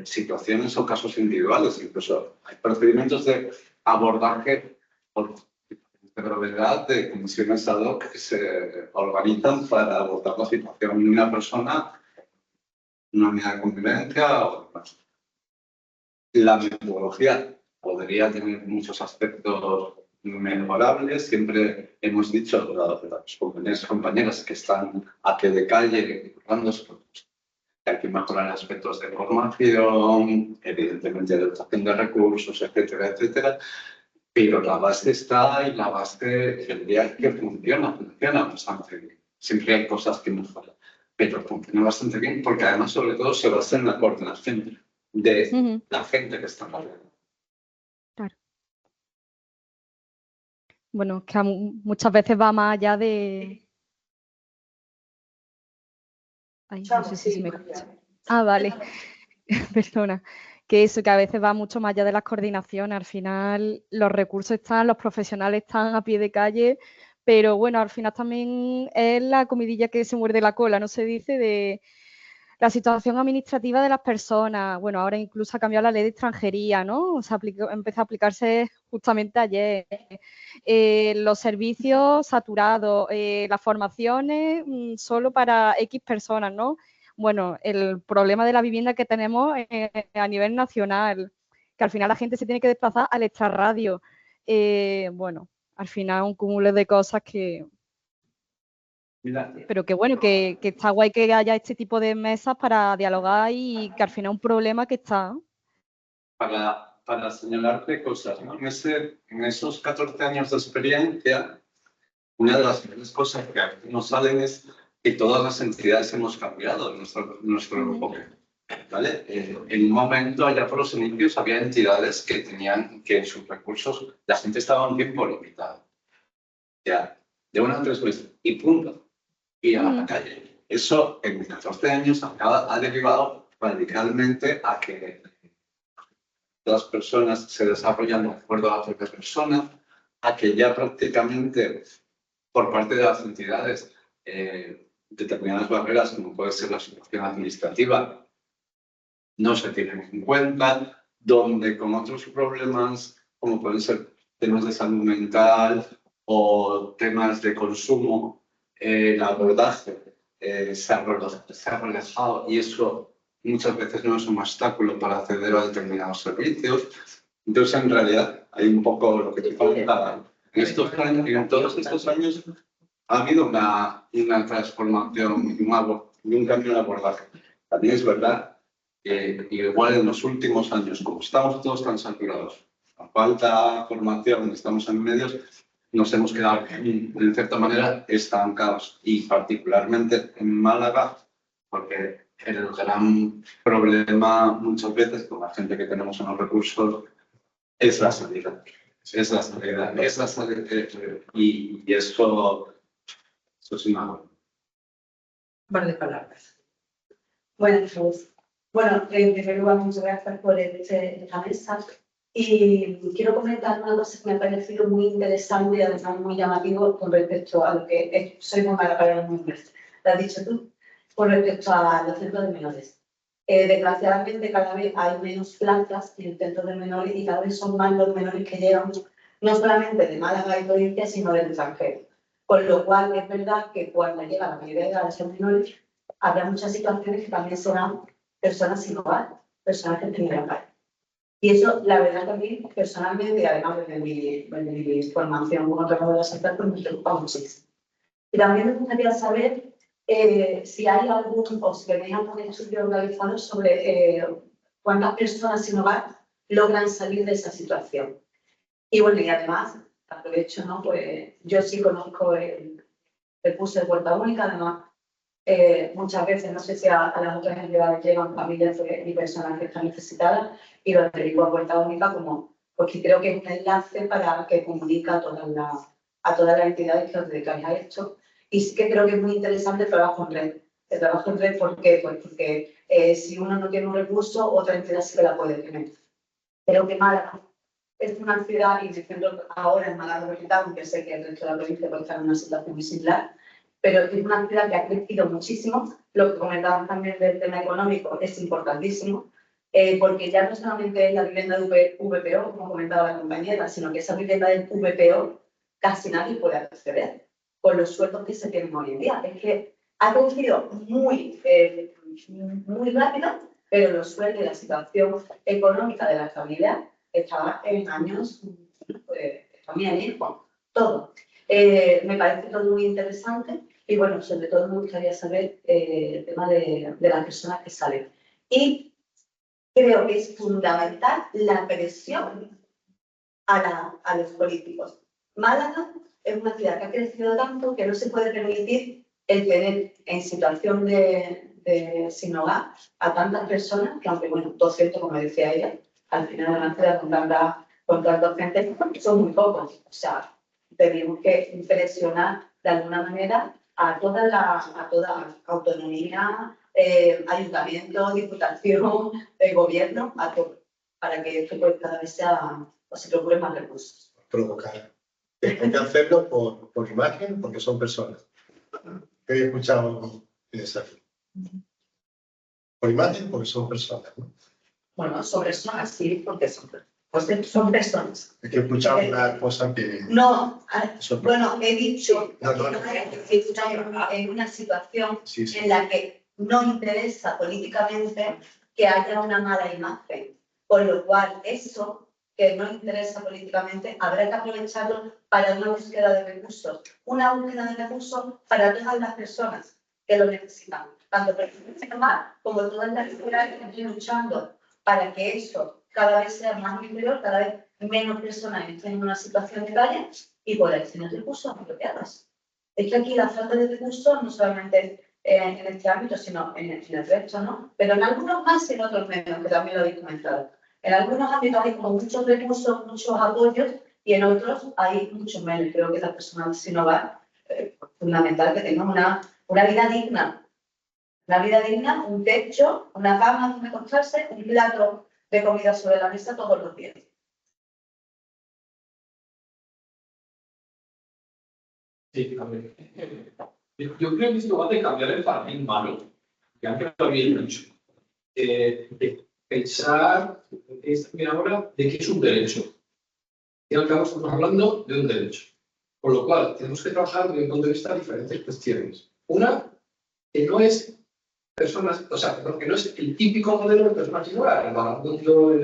situaciones o casos individuales. Incluso hay procedimientos de abordaje por de gravedad de comisiones ad hoc que se organizan para abordar la situación de una persona, una unidad de convivencia o demás. La metodología podría tener muchos aspectos mejorables. Siempre hemos dicho a las compañeras que están a pie de calle currándose que hay que mejorar aspectos de formación, evidentemente de dotación de recursos, etcétera, etcétera. Pero la base está y la base tendría que funciona bastante bien. Siempre hay cosas que mejoran, pero funciona bastante bien porque además sobre todo se basa en la coordinación de la gente que está hablando. Claro. Bueno, que muchas veces va más allá de... Ay, no sé si se me escucha. Ah, vale. Perdona. Que eso, que a veces va mucho más allá de las coordinaciones. Al final los recursos están, los profesionales están a pie de calle, pero bueno, al final también es la comidilla que se muerde la cola, ¿no? Se dice de la situación administrativa de las personas. Bueno, ahora incluso ha cambiado la ley de extranjería, ¿no? Empezó a aplicarse justamente ayer. Los servicios saturados, las formaciones solo para X personas, ¿no? Bueno, el problema de la vivienda que tenemos a nivel nacional, que al final la gente se tiene que desplazar al extrarradio. Bueno, al final un cúmulo de cosas que... Pero que bueno, que está guay que haya este tipo de mesas para dialogar y que al final es un problema que está... Para señalarte cosas, ¿no? En esos 14 años de experiencia, una de las grandes cosas que nos salen es que todas las entidades hemos cambiado en nuestro grupo. ¿Vale? En un momento, allá por los inicios, había entidades que tenían que en sus recursos la gente estaba un tiempo limitado. Ya, de 1 a 3 meses y punto. Y a la calle. Eso en 14 años ha derivado radicalmente a que las personas se desarrollan de acuerdo a la propia persona, a que ya prácticamente por parte de las entidades determinadas barreras, como puede ser la situación administrativa, no se tienen en cuenta, donde con otros problemas, como pueden ser temas de salud mental o temas de consumo, el abordaje se ha relajado y eso muchas veces no es un obstáculo para acceder a determinados servicios. Entonces, en realidad, hay un poco lo que te falta. En todos estos años ha habido una transformación y un cambio en el abordaje. También es verdad que igual en los últimos años, como estamos todos tan saturados, a falta formación, estamos en medios, nos hemos quedado, en cierta manera, estancados. Y particularmente en Málaga, porque el gran problema muchas veces con la gente que tenemos en los recursos es la salida. Es la salida. Y eso es una... Par de palabras. Bueno, pues, en primer lugar, muchas gracias por esta mesa. Y quiero comentar una cosa que me ha parecido muy interesante y además muy llamativo con respecto a lo que soy muy mala para los nombres. Lo has dicho tú, con respecto a los centros de menores. Desgraciadamente, cada vez hay menos plazas en el centro de menores y cada vez son más los menores que llegan, no solamente de Málaga y provincia, sino del extranjero. Con lo cual, es verdad que cuando llega la mayoría de edad de esos menores, habrá muchas situaciones que también serán personas sin hogar, personas que tengan hogar. Y eso, la verdad, también personalmente, además de mi formación como trabajadora social, pues me preocupa muchísimo. Y también me gustaría saber si hay algún, o si tenéis algún estudio realizado sobre cuántas personas sin hogar logran salir de esa situación. Y bueno, y además, aprovecho, ¿no? Pues yo sí conozco el curso de puerta única, además, muchas veces, no sé si a las otras entidades llegan familias y personas que están necesitadas y lo derivo a puerta única porque creo que es un enlace para que comunica a todas las entidades que os dedicáis a esto y sí que creo que es muy interesante el trabajo en red, El trabajo en red, ¿por qué? Pues porque si uno no tiene un recurso, otra entidad sí que la puede tener. Pero que Málaga es una ciudad, y diciendo ahora en Málaga capital, aunque sé que el resto de la provincia puede estar en una situación muy similar, pero es una ciudad que ha crecido muchísimo. Lo que comentaban también del tema económico es importantísimo, porque ya no solamente es la vivienda de VPO, como comentaba la compañera, sino que esa vivienda del VPO casi nadie puede acceder con los sueldos que se tienen hoy en día. Es que ha crecido muy rápido, pero los sueldos y la situación económica de la familia estaba en años, también hijo, todo. Me parece todo muy interesante y bueno, sobre todo me gustaría saber el tema de las personas que salen. Y creo que es fundamental la presión a los políticos. Málaga es una ciudad que ha crecido tanto que no se puede permitir el tener en situación de sin hogar a tantas personas, que aunque bueno, 200, como decía ella, al final de una ciudad con tantos gente son muy pocos. O sea, tenemos que presionar de alguna manera a toda autonomía, ayuntamiento, diputación, gobierno, a todo, para que esto pues, cada vez sea, o se procure más recursos. Provocar. Hay que hacerlo por imagen, porque son personas. He escuchado en esa. Por imagen, porque son personas, ¿no? Bueno, son personas, sí, porque son personas. Es que he escuchado una cosa que... No, Eso- bueno, he dicho No, que estamos en una situación Sí, sí. en la que no interesa políticamente que haya una mala imagen, con lo cual eso que no interesa políticamente habrá que aprovecharlo para una búsqueda de recursos, para todas las personas que lo necesitan, tanto personas como todas las personas que estén luchando para que eso cada vez sea más inferior, cada vez menos personas estén en una situación de calle y por ahí tener recursos apropiados. Es que aquí la falta de recursos no solamente en este ámbito, sino en el resto, ¿no? Pero en algunos más y en otros menos, que también lo habéis comentado. En algunos ámbitos hay como muchos recursos, muchos apoyos, y en otros hay muchos menos. Creo que las personas sin hogar es fundamental que tengan una vida digna. Una vida digna, un techo, una cama donde acostarse, un plato de comida sobre la mesa todos los días. Sí, a ver. Yo creo que esto va a cambiar el paradigma, ¿no? Que antes lo había dicho. De pensar también ahora de que es un derecho. Y al cabo estamos hablando de un derecho. Con lo cual, tenemos que trabajar desde el punto de vista de diferentes cuestiones. Una, que no es personas, o sea, que no es el típico modelo de personas sin hogar, el vagabundo,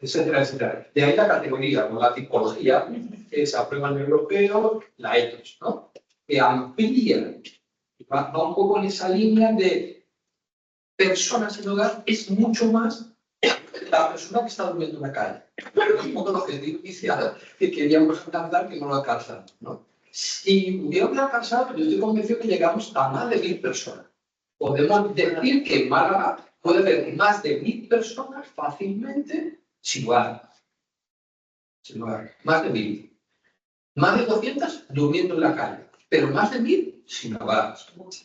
etcétera, etcétera. De ahí la categoría, o la tipología, que se aprueba en el europeo, la ethos, ¿no? Que amplía, va un poco en esa línea de personas sin hogar, es mucho más la persona que está durmiendo en la calle. Pero es un poco el objetivo inicial que queríamos alcanzar, que no lo alcanzamos, ¿no? Si hubiéramos alcanzado, yo estoy convencido que llegamos a más de 1000 personas. Podemos decir que en Málaga puede haber más de 1000 personas fácilmente sin hogar. Sin hogar. Más de 1000. Más de 200 durmiendo en la calle. Pero más de 1000 sin hogar.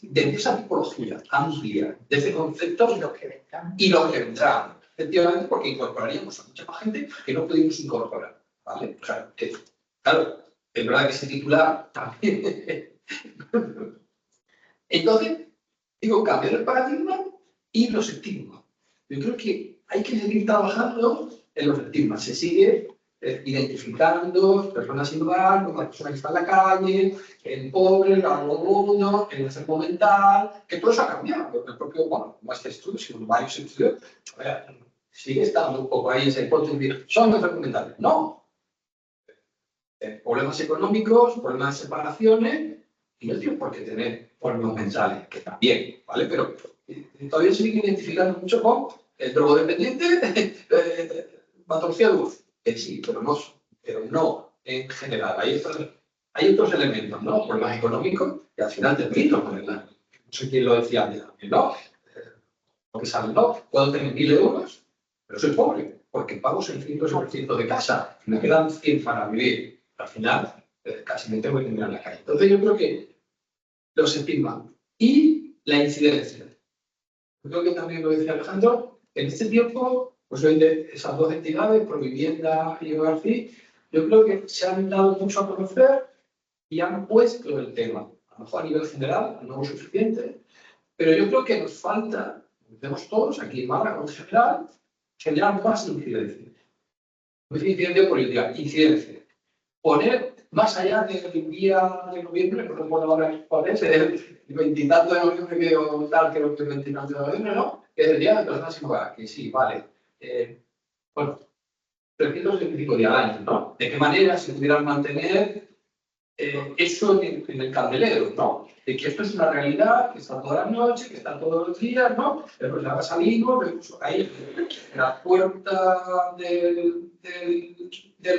De esa tipología amplia, de ese concepto y lo que vendrá. Efectivamente, porque incorporaríamos a mucha más gente que no pudimos incorporar. ¿Vale? O sea, claro, es verdad que ese titular también. Entonces, digo, cambiar el paradigma y los estigmas. Yo creo que hay que seguir trabajando en los estigmas. Se sigue identificando personas sin hogar, como las personas que están en la calle, el pobre, el vagabundo, el enfermo mental, que todo eso ha cambiado. El propio, bueno, no este estudio, sino varios estudios, sigue estando un poco ahí esa hipótesis de decir, son enfermos mentales. No. Problemas económicos, problemas de separaciones, y no tienen por qué tener problemas mentales, que también, ¿vale? Pero todavía se sigue identificando mucho con el drogodependiente, patología de luz. Que sí, pero no en general. Hay otros elementos, ¿no? Problemas económicos, que al final terminan con el no sé quién lo decía antes también, ¿no? Lo que sale, ¿no? Puedo tener 1000 euros, pero soy pobre, porque pago 600% de casa, me quedan 100 para vivir. Al final, casi me tengo que terminar en la calle. Entonces yo creo que los estigmas. Y la incidencia. Yo creo que también lo decía Alejandro, en este tiempo, pues esas dos entidades, Provivienda y Hogarcí, yo creo que se han dado mucho a conocer y han puesto el tema. A lo mejor a nivel general no es suficiente, pero yo creo que nos falta, vemos todos aquí en Málaga en general, generar más incidencia. No es incidencia política, incidencia. Poner más allá del día de noviembre, por ejemplo, ahora cuál es, el 20 y tanto de noviembre que tal, creo que el 20 y tanto de noviembre, ¿no? Que es el día de personas sin hogar, que sí, vale. Bueno, 365 días al año, ¿no? ¿De qué manera se pudieran mantener eso en el candelero, ¿no? De que esto es una realidad, que está toda la noche, que está todos los días, ¿no? Pero ya salimos, vemos ahí en la puerta del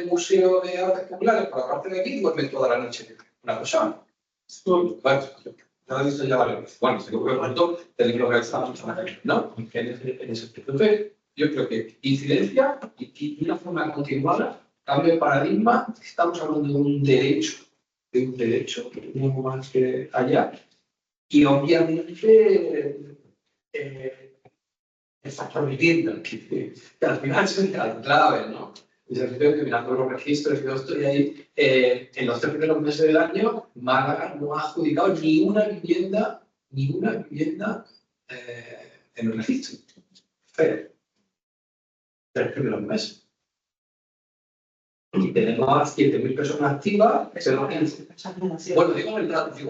Museo de Artes Populares, por la parte de aquí, duermen toda la noche una persona. Bueno, ya lo he visto ya varias veces. Bueno, se lo pronto, tenéis que estar ¿no? En ese aspecto. Entonces, yo creo que incidencia y una forma continuada, cambio de paradigma, estamos hablando de un derecho, no más que allá, y obviamente el factor vivienda, que al final es la clave, ¿no? Y se que mirando los registros, yo estoy ahí, en los 3 primeros meses del año, Málaga no ha adjudicado ni una vivienda en el registro. Pero, 3 primeros meses. Y tenemos 7.000 personas activas, pero 15. Bueno, digo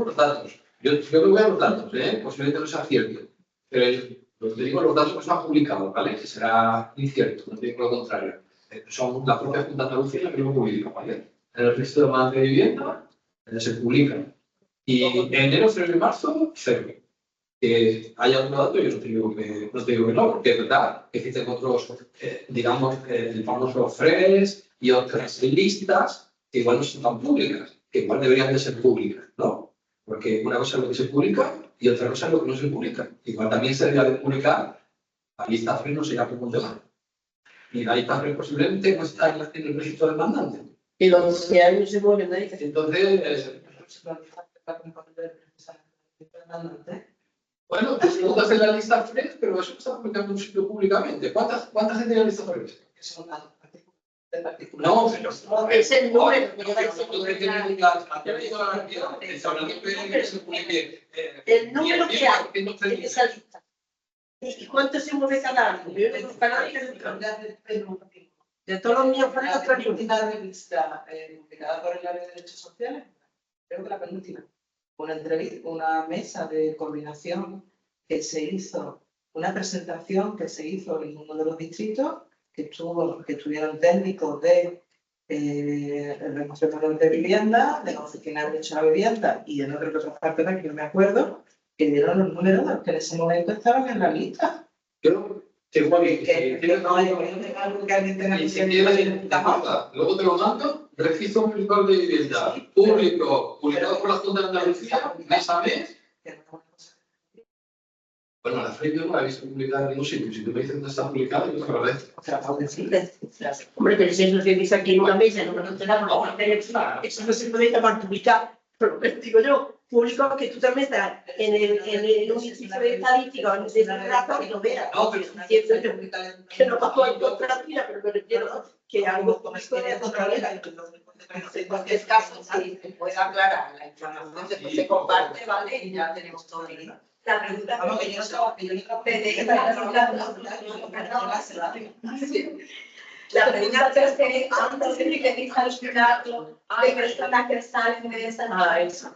los datos. Yo me voy a los datos, posiblemente no sea cierto. Pero lo que digo, los datos que se han publicado, ¿vale? Que será incierto, no digo lo contrario. Son la propia Junta de Andalucía la que lo publica, ¿vale? En el registro de demanda de vivienda se publica. Y en enero, febrero y marzo, cero. Que haya otro dato, yo no te digo que no, porque es verdad que existen otros, digamos, el famoso FRES y otras listas que igual no son tan públicas, que igual deberían de ser públicas, ¿no? Porque una cosa es lo que se publica y otra cosa es lo que no se publica. Igual también se debería de publicar la lista FRES, no sería como un debate. Y la lista FRES posiblemente no está en el registro demandante. Y los que hay no se mueven de ahí. Entonces, bueno, tú preguntas en la lista FRES, pero eso está publicado en un sitio públicamente. ¿Cuánta gente tiene la lista FRES? No, pero es el número. El número que hay en esa lista. ¿Y cuánto se mueve cada año? De todos los míos fueron otra última revista publicada por el área de derechos sociales, creo que la penúltima, una mesa de coordinación que se hizo, una presentación que se hizo en uno de los distritos, que estuvieron técnicos de el Registro de Vivienda, de la Oficina de Derecho a la Vivienda y de otras partes de aquí, no me acuerdo, que dieron los números que en ese momento estaban en la lista. Yo te voy a decir, luego te lo mando, registro municipal de vivienda, público, publicado por la Junta de Andalucía, mes a mes. Bueno, la FRES yo no la he visto publicada en ningún sitio. Si tú me dices que está publicada, yo te lo agradezco. Hombre, pero si eso se dice aquí en una mesa, no nos enteramos. Eso no se puede llamar publicar. Pero digo yo, público que tú te metas en un índice de estadística o en un rato y lo veas. No, pero que no pasó en contra tira, pero me refiero que algo público de otra manera. En cualquier caso, si se puede aclarar la información, después se comparte, ¿vale? Y ya tenemos todo ahí. La pregunta Vamos, que yo no La pregunta es antes de que diga al final de personas que salen de esa. Eso.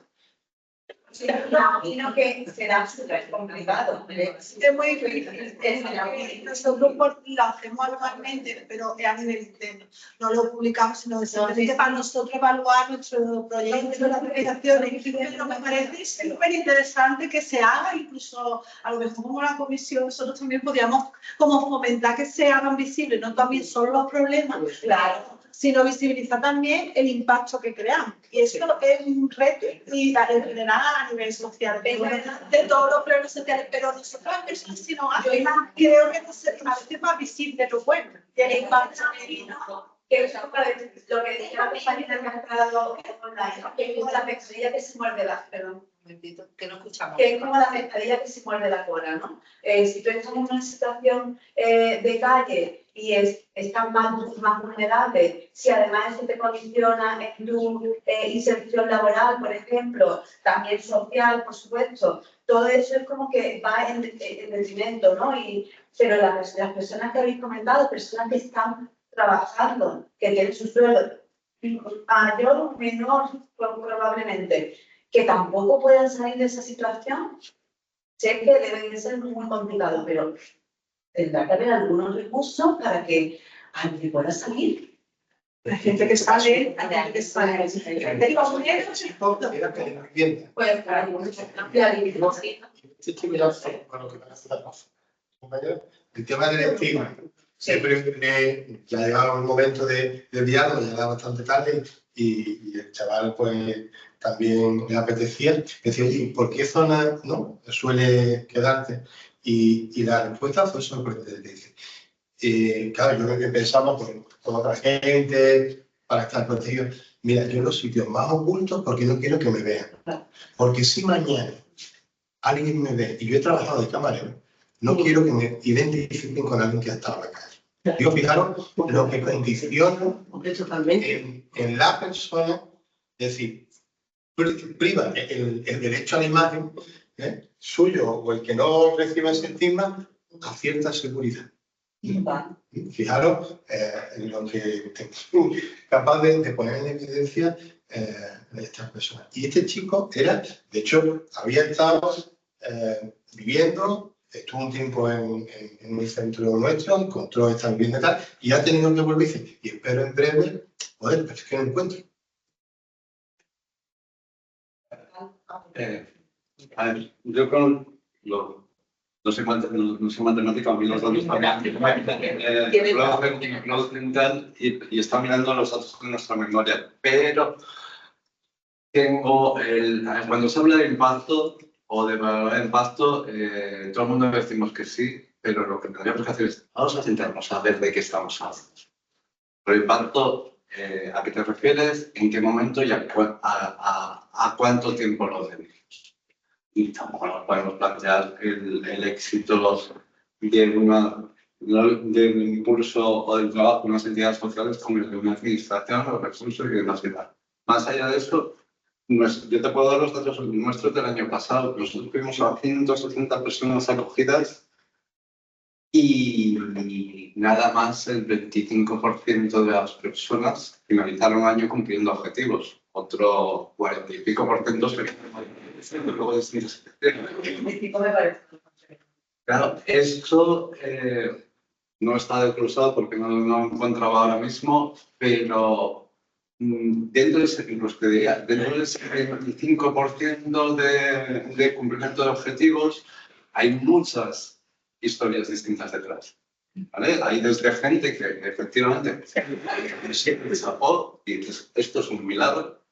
Imagino que será súper complicado. Es muy difícil. Nosotros lo hacemos anualmente, pero es a nivel interno. No lo publicamos, sino simplemente para nosotros evaluar nuestro proyecto, las aplicaciones. Pero me parece súper interesante que se haga, incluso a lo mejor como la comisión, nosotros también podríamos como fomentar que se hagan visibles, no también solo los problemas, claro, sino visibilizar también el impacto que creamos. Y eso es un reto y en general a nivel social, de todos los problemas sociales, pero nosotros las personas si no hacen, creo que no se parece más visible lo bueno, el impacto que Que es como lo que decía la compañera que ha entrado online, que es como la pescadilla que se muerde la, perdón, un momentito, que no escuchamos. Que es como la pescadilla que se muerde la cola, ¿no? Si tú estás en una situación de calle y estás más vulnerable, si además eso te condiciona en tu inserción laboral, por ejemplo, también social, por supuesto, todo eso es como que va en detrimento, ¿no? Pero las personas que habéis comentado, personas que están trabajando, que tienen su sueldo mayor o menor probablemente, que tampoco puedan salir de esa situación, sé que debe de ser muy complicado, pero tendrá que haber algunos recursos para que alguien pueda salir. Hay gente que sale, hay gente que sale. De los mujeres, Pues para el tema del estigma. Siempre ya llegaba un momento de diálogo, ya era bastante tarde y el chaval pues también le apetecía. Decía, oye, ¿por qué zona no suele quedarte? Y la respuesta fue sorprendente. Dice, claro, yo pensaba con otra gente, para estar contigo. Mira, yo en los sitios más ocultos porque no quiero que me vean. Porque si mañana alguien me ve, y yo he trabajado de camarero, no quiero que me identifiquen con alguien que ha estado en la calle. Digo, fijaros lo que condiciona en la persona, es decir, priva el derecho a la imagen suyo o el que no reciba ese estigma a cierta seguridad. Fijaros en lo que capaz de poner en evidencia de estas personas. Y este chico era, de hecho, había estado viviendo, estuvo un tiempo en un centro nuestro, encontró esta vivienda y tal, y ha tenido que volverse. Y espero en breve poder, pero es que no encuentro. A ver, yo con no sé matemática, a mí los datos también y está mirando los datos de nuestra memoria, pero tengo cuando se habla de impacto o de valor de impacto, todo el mundo decimos que sí, pero lo que tendríamos que hacer es vamos a centrarnos a ver de qué estamos hablando. Por impacto, ¿a qué te refieres? ¿En qué momento y a cuánto tiempo lo dedicamos? Y tampoco nos podemos plantear el éxito de un impulso o del trabajo de unas entidades sociales como el de una administración, los recursos y demás. Más allá de eso, yo te puedo dar los datos nuestros del año pasado. Nosotros tuvimos a 170 personas acogidas y nada más el 25% de las personas finalizaron el año cumpliendo objetivos. Otro 40 y pico por ciento luego distintas. Claro, esto no está desglosado porque no lo encontraba ahora mismo, pero dentro del 25% de cumplimiento de objetivos hay muchas historias distintas detrás. ¿Vale? Hay desde gente que efectivamente se escapó y dices, esto es un milagro,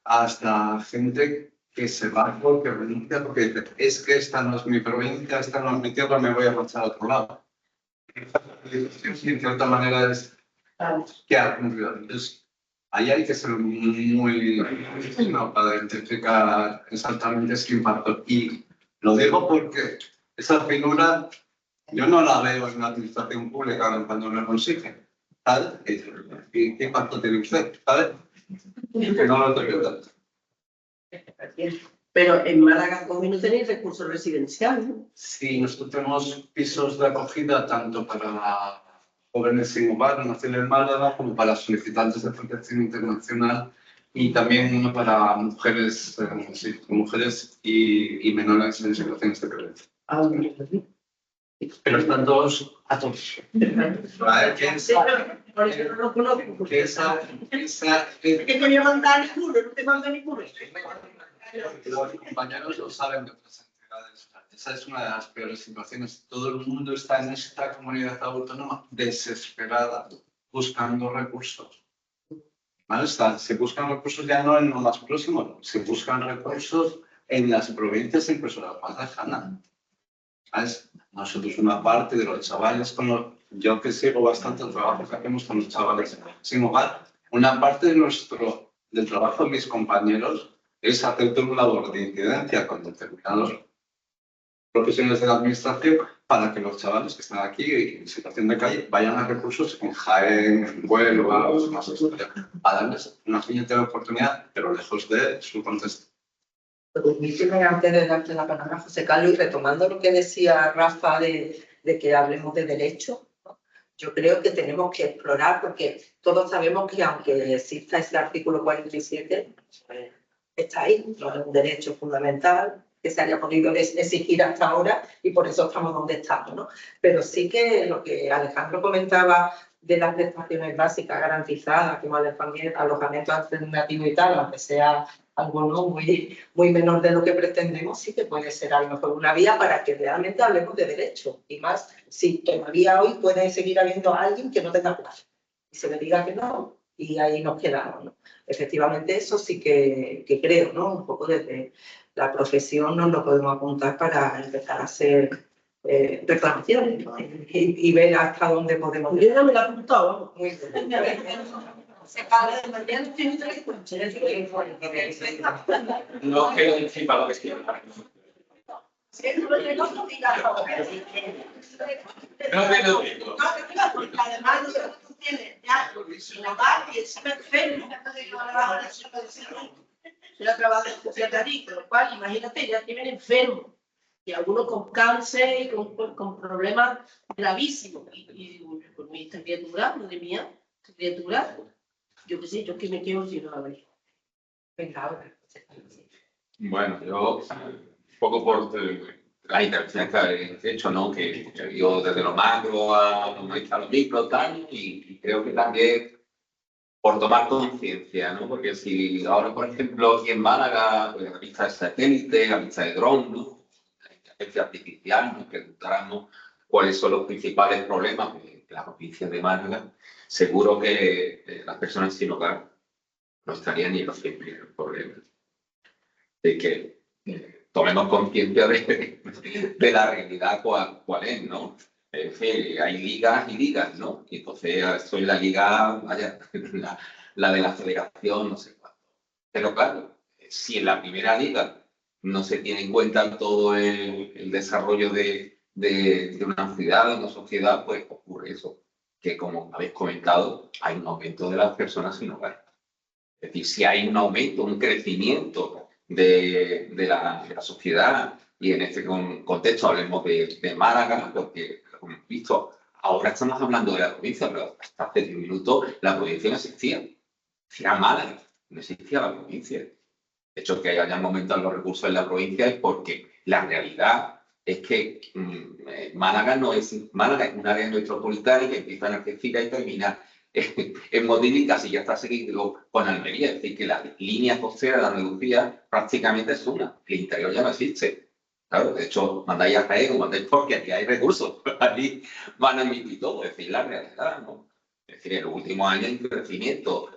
hasta gente que se va porque renuncia, porque dice, es que esta no es mi provincia, esta no es mi tierra, me voy a marchar a otro lado. Y en cierta manera es que ha cumplido. Entonces, ahí hay que ser muy fino para identificar exactamente ese impacto. Y lo digo porque esa finura yo no la veo en la administración pública cuando me consigue. ¿Sabes? ¿Qué impacto tiene usted? ¿Sabes? Que no lo estoy viendo. Pero en Málaga no tenéis recursos residenciales, ¿no? Sí, nosotros tenemos pisos de acogida tanto para jóvenes sin hogar nacidos en Málaga como para solicitantes de protección internacional y también uno para mujeres, mujeres y menores en situaciones de violencia. Pero están todos a todos. Por eso no lo conozco. Que quería mandar ninguno, no te mando ninguno. Los compañeros lo saben de otras entidades. Esa es una de las peores situaciones. Todo el mundo está en esta comunidad autónoma desesperada buscando recursos. ¿Vale? Se buscan recursos ya no en lo más próximo, se buscan recursos en las provincias, incluso las más lejanas. ¿Sabes? Nosotros una parte de los chavales con yo que sigo bastante el trabajo que hacemos con los chavales sin hogar, una parte del trabajo de mis compañeros es hacer toda una labor de incidencia con determinados profesionales de la administración para que los chavales que están aquí en situación de calle vayan a recursos en Jaén, en Huelva o más historia, a darles una puñetera oportunidad, pero lejos de su contexto. Permíteme, antes de darte la palabra, José Carlos, y retomando lo que decía Rafa de que hablemos de derecho, ¿no? Yo creo que tenemos que explorar, porque todos sabemos que aunque exista ese artículo 47, está ahí, no es un derecho fundamental que se haya podido exigir hasta ahora y por eso estamos donde estamos, ¿no? Pero sí que lo que Alejandro comentaba de las prestaciones básicas garantizadas, como alojamiento alternativo y tal, aunque sea algo no muy menor de lo que pretendemos, sí que puede ser a lo mejor una vía para que realmente hablemos de derecho. Y más si todavía hoy puede seguir habiendo alguien que no tenga plazo y se le diga que no, y ahí nos quedamos, ¿no? Efectivamente, eso sí que creo, ¿no? Un poco desde la profesión nos lo podemos apuntar para empezar a hacer reclamaciones, ¿no? Y ver hasta dónde podemos Yo ya me la he apuntado, vamos. Muy bien. No quiero decir para lo que estoy. No me lo digo. Porque además nosotros tienes ya sin hogar y encima enfermo. Yo he trabajado en societaría, con lo cual, imagínate, ya tienen enfermos. Y algunos con cáncer y con problemas gravísimos. Y con mi esta criatura, madre mía, esta criatura, yo qué sé, yo que me quiero si no a ver. Venga, ahora. Bueno, yo, un poco por la intervención que habéis hecho, ¿no? Que yo desde lo macro a lo micro, tal, y creo que también por tomar conciencia, ¿no? Porque si ahora, por ejemplo, aquí en Málaga, pues, la vista de satélite, la vista de dron, ¿no? La inteligencia artificial, nos preguntáramos cuáles son los principales problemas de la provincia de Málaga, seguro que las personas sin hogar no estarían ni en los primeros problemas. De que tomemos conciencia de la realidad cuál es, ¿no? Es decir, hay ligas y ligas, ¿no? Y entonces soy la liga, vaya, la de la federación, no sé cuánto. Pero claro, si en la primera liga no se tiene en cuenta todo el desarrollo de una ciudad, de una sociedad, pues ocurre eso, que como habéis comentado, hay un aumento de las personas sin hogar. Es decir, si hay un aumento, un crecimiento de la sociedad, y en este contexto hablemos de Málaga, porque como hemos visto, ahora estamos hablando de la provincia, pero hasta hace 10 minutos la provincia no existía. Era Málaga, no existía la provincia. De hecho, que hayan aumentado los recursos en la provincia es porque la realidad es que Málaga es un área metropolitana que empieza en Algeciras y termina en Modín y ya está seguido con Almería. Es decir, que la línea costera de Andalucía prácticamente es una. El interior ya no existe. Claro, de hecho, mandáis a Jaén o mandáis porque aquí hay recursos. Allí van a emitir todo. Es decir, la realidad, ¿no? Es decir, en los últimos años hay un crecimiento.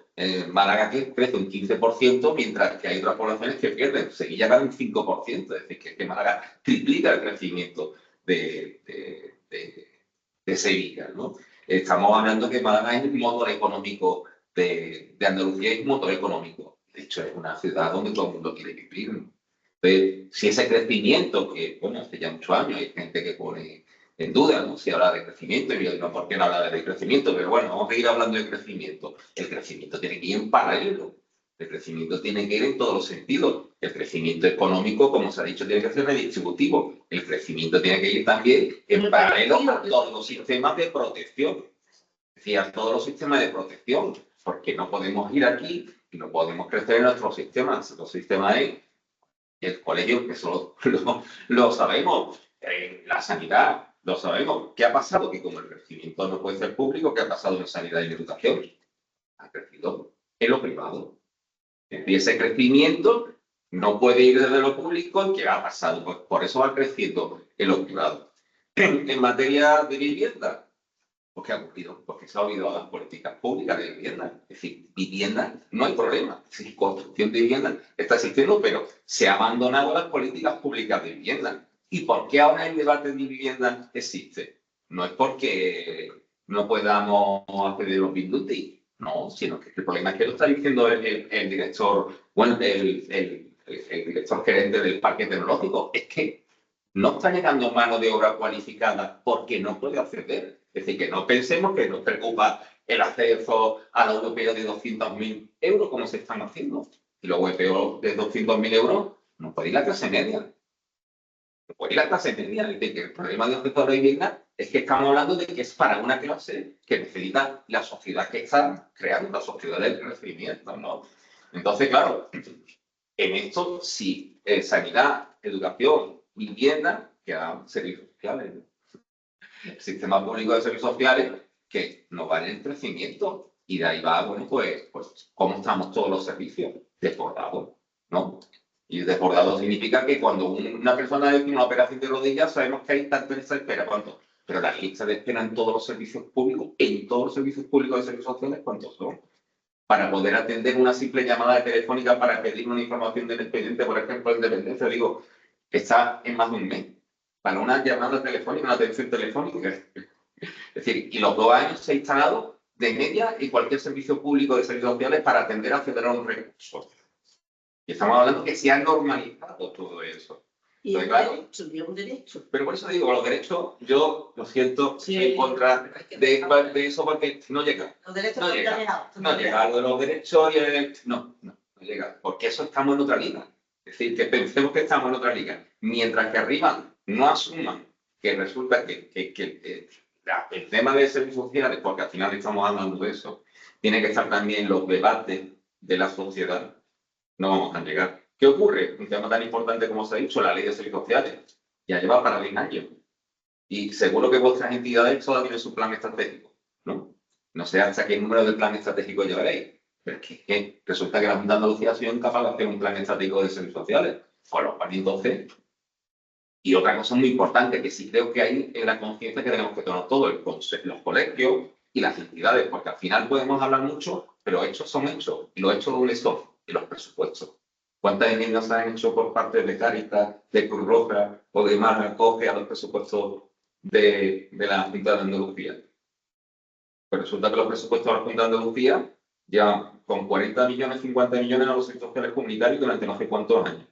Málaga crece un 15%, mientras que hay otras poblaciones que pierden. Sevilla gana un 5%. Es decir, que Málaga triplica el crecimiento de Sevilla, ¿no? Estamos hablando que Málaga es un motor económico de Andalucía, es un motor económico. De hecho, es una ciudad donde todo el mundo quiere vivir, ¿no? Entonces, si ese crecimiento, que bueno, hace ya muchos años hay gente que pone en duda, ¿no? Si habla de crecimiento, y yo no por qué no habla de crecimiento, pero bueno, vamos a seguir hablando de crecimiento. El crecimiento tiene que ir en paralelo. El crecimiento tiene que ir en todos los sentidos. El crecimiento económico, como se ha dicho, tiene que ser redistributivo. El crecimiento tiene que ir también en paralelo a todos los sistemas de protección. Es decir, a todos los sistemas de protección. Porque no podemos ir aquí y no podemos crecer en nuestros sistemas. Los sistemas es el colegio, que eso lo sabemos. La sanidad, lo sabemos. ¿Qué ha pasado? Que como el crecimiento no puede ser público, ¿qué ha pasado en sanidad y en educación? Ha crecido en lo privado. Y ese crecimiento no puede ir desde lo público. ¿Qué ha pasado? Pues por eso va creciendo en lo privado. En materia de vivienda, pues ¿qué ha ocurrido? Porque se ha olvidado las políticas públicas de vivienda. Es decir, vivienda no hay problema. Es decir, construcción de vivienda está existiendo, pero se han abandonado las políticas públicas de vivienda. ¿Y por qué ahora el debate de vivienda existe? No es porque no podamos acceder a los Big Duty. No, sino que el problema es que lo está diciendo el director, bueno, el director gerente del parque tecnológico. Es que no está llegando mano de obra cualificada porque no puede acceder. Es decir, que no pensemos que nos preocupa el acceso a la VPO de 200.000 euros, como se están haciendo. Y la VPO de 200.000 euros no puede ir la clase media. No puede ir la clase media. Es decir, que el problema de acceso a la vivienda es que estamos hablando de que es para una clase que necesita la sociedad que está creando, la sociedad del crecimiento, ¿no? Entonces, claro, en esto sí, sanidad, educación, vivienda, que dan servicios sociales, ¿no? El sistema público de servicios sociales que no va en el crecimiento y de ahí va, bueno, pues cómo estamos todos los servicios desbordados, ¿no? Y desbordado significa que cuando una persona tiene una operación de rodillas sabemos que hay tanto lista de espera, ¿cuánto? Pero las listas de espera en todos los servicios públicos, de servicios sociales, ¿cuántos son? Para poder atender una simple llamada telefónica para pedir una información del expediente, por ejemplo, en dependencia, digo, está en más de un mes. Para una llamada telefónica, una atención telefónica. Es decir, y los 2 años se ha instalado de media en cualquier servicio público de servicios sociales para atender a acceder a un recurso. Y estamos hablando que se ha normalizado todo eso. Y el derecho, y un derecho. Pero por eso digo, los derechos, yo lo siento, en contra de eso porque no llega. Los derechos no llega. Lo de los derechos y no llega. Porque eso estamos en otra liga. Es decir, que pensemos que estamos en otra liga. Mientras que arriba no asuman que resulta que el tema de servicios sociales, porque al final estamos hablando de eso, tiene que estar también en los debates de la sociedad, no vamos a llegar. ¿Qué ocurre? Un tema tan importante como se ha dicho, la ley de servicios sociales, ya lleva para 10 años. Y seguro que vuestras entidades todas tienen su plan estratégico, ¿no? No sé hasta qué número del plan estratégico llevaréis, pero es que resulta que la Junta de Andalucía ha sido incapaz de hacer un plan estratégico de servicios sociales. Con los cuales entonces. Y otra cosa muy importante, que sí creo que hay en la conciencia que tenemos que tomar todo, los colegios y las entidades, porque al final podemos hablar mucho, pero hechos son hechos, y los hechos dobles son, y los presupuestos. ¿Cuántas enmiendas se han hecho por parte de Cáritas, de Cruz Roja o de Málaga Coge a los presupuestos de la Junta de Andalucía? Pues resulta que los presupuestos de la Junta de Andalucía llevan con 40 millones, 50 millones a los sectores sociales comunitarios durante no sé cuántos años.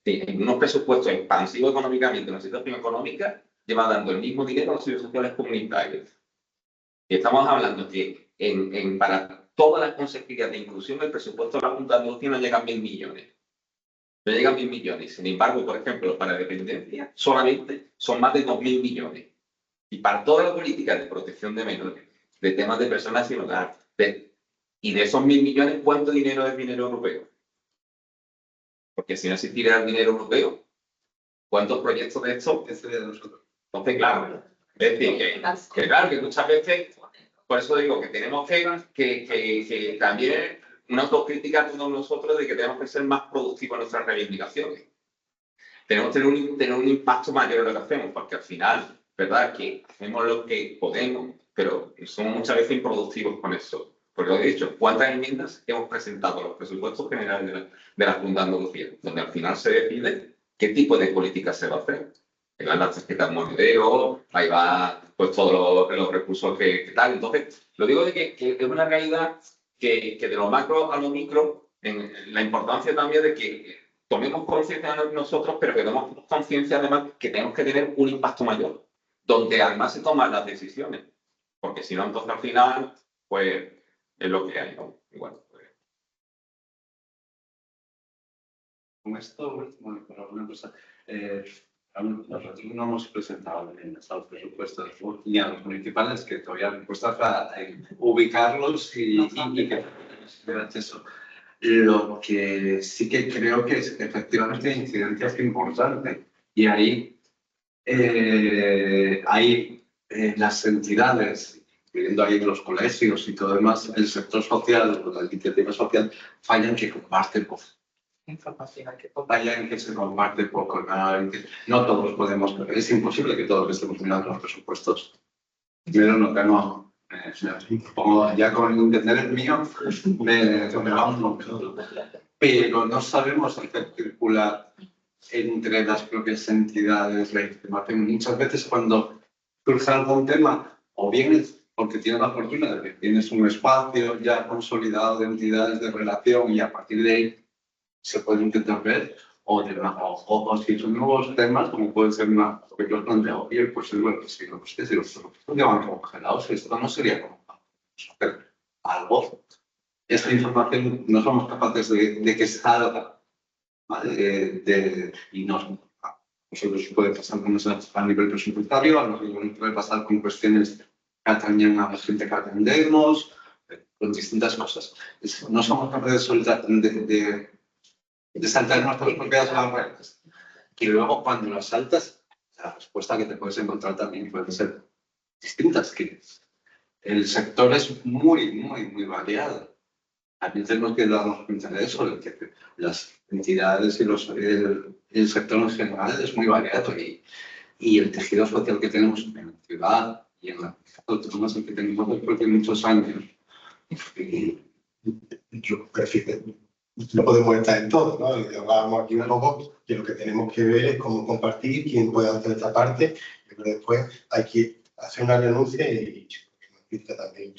Sí, en unos presupuestos expansivos económicamente, una situación económica, lleva dando el mismo dinero a los servicios sociales comunitarios. Y estamos hablando que para todas las consejerías de inclusión, el presupuesto de la Junta de Andalucía no llega a 1.000 millones. No llega a 1.000 millones. Sin embargo, por ejemplo, para dependencia, solamente son más de 2.000 millones. Y para toda la política de protección de menores, de temas de personas sin hogar, y de esos 1.000 millones, ¿cuánto dinero es dinero europeo? Porque si no existiera el dinero europeo, ¿cuántos proyectos de estos sería de nosotros? Entonces, claro, es decir, que claro, que muchas veces, por eso digo que tenemos que también una autocrítica a todos nosotros de que tenemos que ser más productivos en nuestras reivindicaciones. Tenemos que tener un impacto mayor en lo que hacemos, porque al final, ¿verdad? Que hacemos lo que podemos, pero somos muchas veces improductivos con eso. Porque lo he dicho, ¿cuántas enmiendas hemos presentado a los presupuestos generales de la Junta de Andalucía? Donde al final se decide qué tipo de política se va a hacer. Ahí van las tarjetas monedero, ahí va pues todos los recursos que tal. Entonces, lo digo de que es una realidad que de lo macro a lo micro, en la importancia también de que tomemos conciencia nosotros, pero que tomemos conciencia además que tenemos que tener un impacto mayor, donde además se toman las decisiones. Porque si no, entonces al final, pues es lo que hay, ¿no? Igual. Con esto, bueno, para una cosa, nosotros no hemos presentado en los presupuestos ni a los municipales que todavía me cuesta ubicarlos y que tengan acceso. Lo que sí que creo que es efectivamente incidencia es importante y ahí las entidades, viendo ahí los colegios y todo demás, el sector social, la iniciativa social, fallan que comparten poco. Información que Fallan que se comparte poco. No todos podemos, es imposible que todos estemos mirando los presupuestos. Pero no tengo, pongo ya con entender el mío, me va un montón. Pero no sabemos hacer circular entre las propias entidades la información. Muchas veces cuando surge algún tema, o bien porque tienes la fortuna de que tienes un espacio ya consolidado de entidades de relación y a partir de ahí se puede intentar ver, o si son nuevos temas, como puede ser una que yo he planteado, oye, pues es bueno, si los llevan congelados, esto no sería como hacer algo. Esta información no somos capaces de que salga, ¿vale? Y nosotros puede pasar con nosotros a nivel presupuestario, a nosotros puede pasar con cuestiones que atañen a la gente que atendemos, con distintas cosas. No somos capaces de soltar, de saltar nuestras propias barreras. Y luego cuando las saltas, la respuesta que te puedes encontrar también puede ser distintas. Que el sector es muy variado. También tenemos que darnos cuenta de eso, de que las entidades y el sector en general es muy variado y el tejido social que tenemos en la ciudad y en la autónoma que tenemos después de muchos años. Yo prefiero, no podemos estar en todo, ¿no? Hablábamos aquí un poco de lo que tenemos que ver es cómo compartir, quién puede hacer esta parte, pero después hay que hacer una renuncia y también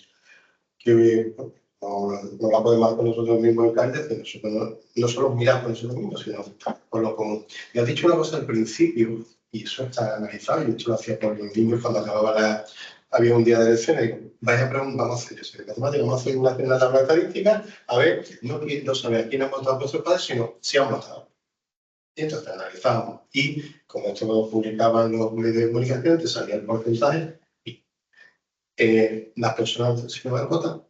que no la podemos hacer con nosotros mismos alcaldes, que nosotros no solo mirar por nosotros mismos, sino por lo común. Y has dicho una cosa al principio, y eso está analizado, y esto lo hacía por los niños cuando había un día de elecciones, y digo, vaya pregunta, vamos a hacer eso, de matemáticas, vamos a hacer una tabla estadística, a ver, no saber a quién han votado vuestros padres, sino si han votado. Y entonces analizamos, y como esto lo publicaban los medios de comunicación, te salía el porcentaje, y las personas si no van a votar,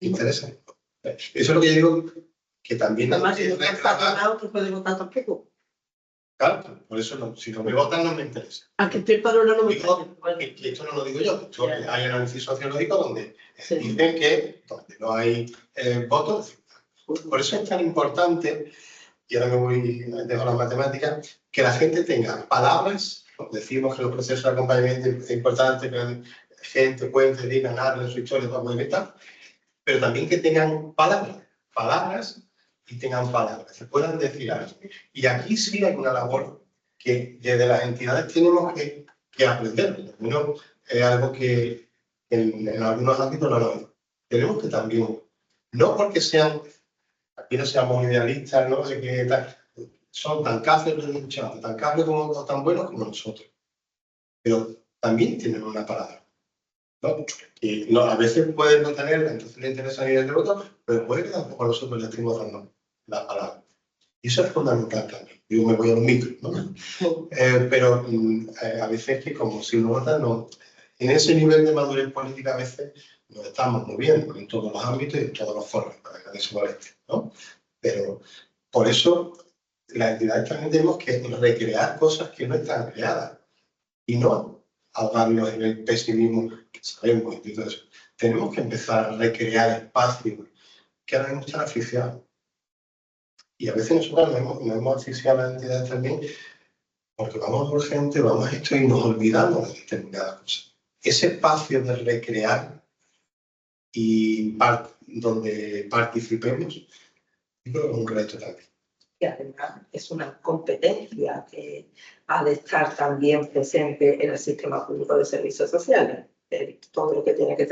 interesa. Eso es lo que yo digo, que también... Además, si no estás padronado, tú puedes votar tampoco. Claro, por eso no, si no me votan no me interesa. A que esté padronado no me Digo, interesa. que esto no lo digo yo, hay análisis sociológico donde Sí. dicen que donde no hay votos, por eso es tan importante, y ahora me voy, dejo las matemáticas, que la gente tenga palabras, decimos que los procesos de acompañamiento es importante, que la gente cuente, diga, narre su historia para poder estar, pero también que tengan palabras y tengan palabras, se puedan decir algo. Y aquí sí hay una labor que desde las entidades tenemos que aprender. ¿No? Es algo que en algunos ámbitos no lo es. Tenemos que también, no porque aquí no seamos idealistas, ¿no? De que son tan capaces tan capaces como tan buenos como nosotros. Pero también tienen una palabra. ¿No? Y no, a veces pueden no tenerla, entonces le interesa ni el voto, pero puede que tampoco a nosotros le estemos dando la palabra. Y eso es fundamental también. Yo me voy a un micro, ¿no? Pero a veces que como si no votan, no. En ese nivel de madurez política a veces nos estamos moviendo en todos los ámbitos y en todos los foros, para que nadie se moleste, ¿no? Pero por eso las entidades también tenemos que recrear cosas que no están creadas y no ahogarnos en el pesimismo que sabemos y todo eso. Tenemos que empezar a recrear espacios que ahora mismo están asfixiados. Y a veces nosotros nos hemos asfixiado a las entidades también porque vamos urgente, vamos a esto y nos olvidamos de determinadas cosas. Ese espacio de recrear y donde participemos, yo creo que es un reto también. Y además es una competencia que ha de estar también presente en el sistema público de servicios sociales. Todo lo que tiene que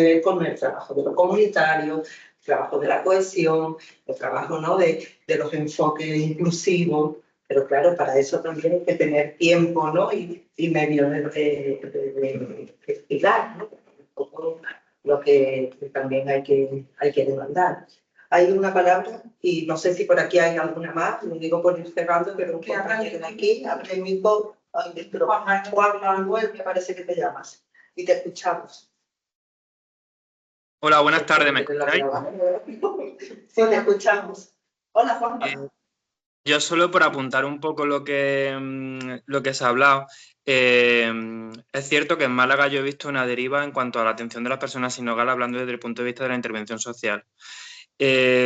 ver con el trabajo de lo comunitario, el trabajo de la cohesión, el trabajo, ¿no? de los enfoques inclusivos. Pero claro, para eso también hay que tener tiempo, ¿no? y medios de explicar, ¿no? Todo lo que también hay que demandar. Hay una palabra, y no sé si por aquí hay alguna más, lo digo por ir cerrando, pero un compañero de aquí, abre el micro, Juan Manuel, me parece que te llamas, y te escuchamos. Hola, buenas tardes, ¿me escucháis? Sí, te escuchamos. Hola, Juan. Yo solo por apuntar un poco lo que se ha hablado, es cierto que en Málaga yo he visto una deriva en cuanto a la atención de las personas sin hogar, hablando desde el punto de vista de la intervención social.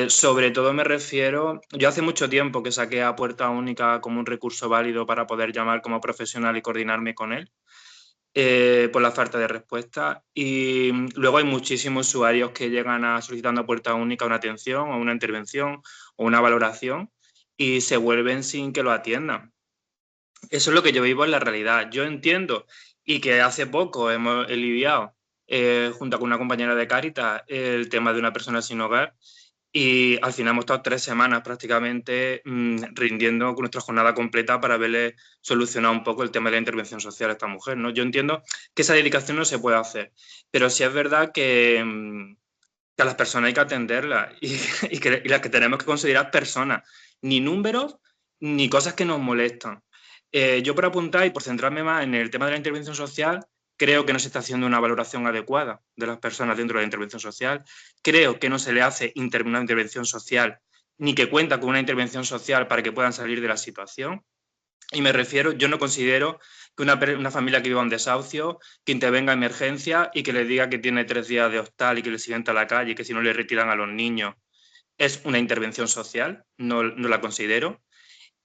Sobre todo me refiero, yo hace mucho tiempo que saqué a Puerta Única como un recurso válido para poder llamar como profesional y coordinarme con él, por la falta de respuesta, y luego hay muchísimos usuarios que llegan solicitando a Puerta Única una atención o una intervención o una valoración y se vuelven sin que lo atiendan. Eso es lo que yo vivo en la realidad. Yo entiendo y que hace poco hemos lidiado junto con una compañera de Cáritas el tema de una persona sin hogar y al final hemos estado 3 semanas prácticamente rindiendo con nuestra jornada completa para verle solucionar un poco el tema de la intervención social a esta mujer, ¿no? Yo entiendo que esa dedicación no se puede hacer, pero sí es verdad que a las personas hay que atenderlas y las que tenemos que considerar personas, ni números ni cosas que nos molestan. Yo por apuntar y por centrarme más en el tema de la intervención social, creo que no se está haciendo una valoración adecuada de las personas dentro de la intervención social. Creo que no se le hace una intervención social ni que cuenta con una intervención social para que puedan salir de la situación. Y me refiero, yo no considero que una familia que viva un desahucio, que intervenga en emergencia y que le diga que tiene 3 días de hostal y que le sienta a la calle y que si no le retiran a los niños es una intervención social, no la considero.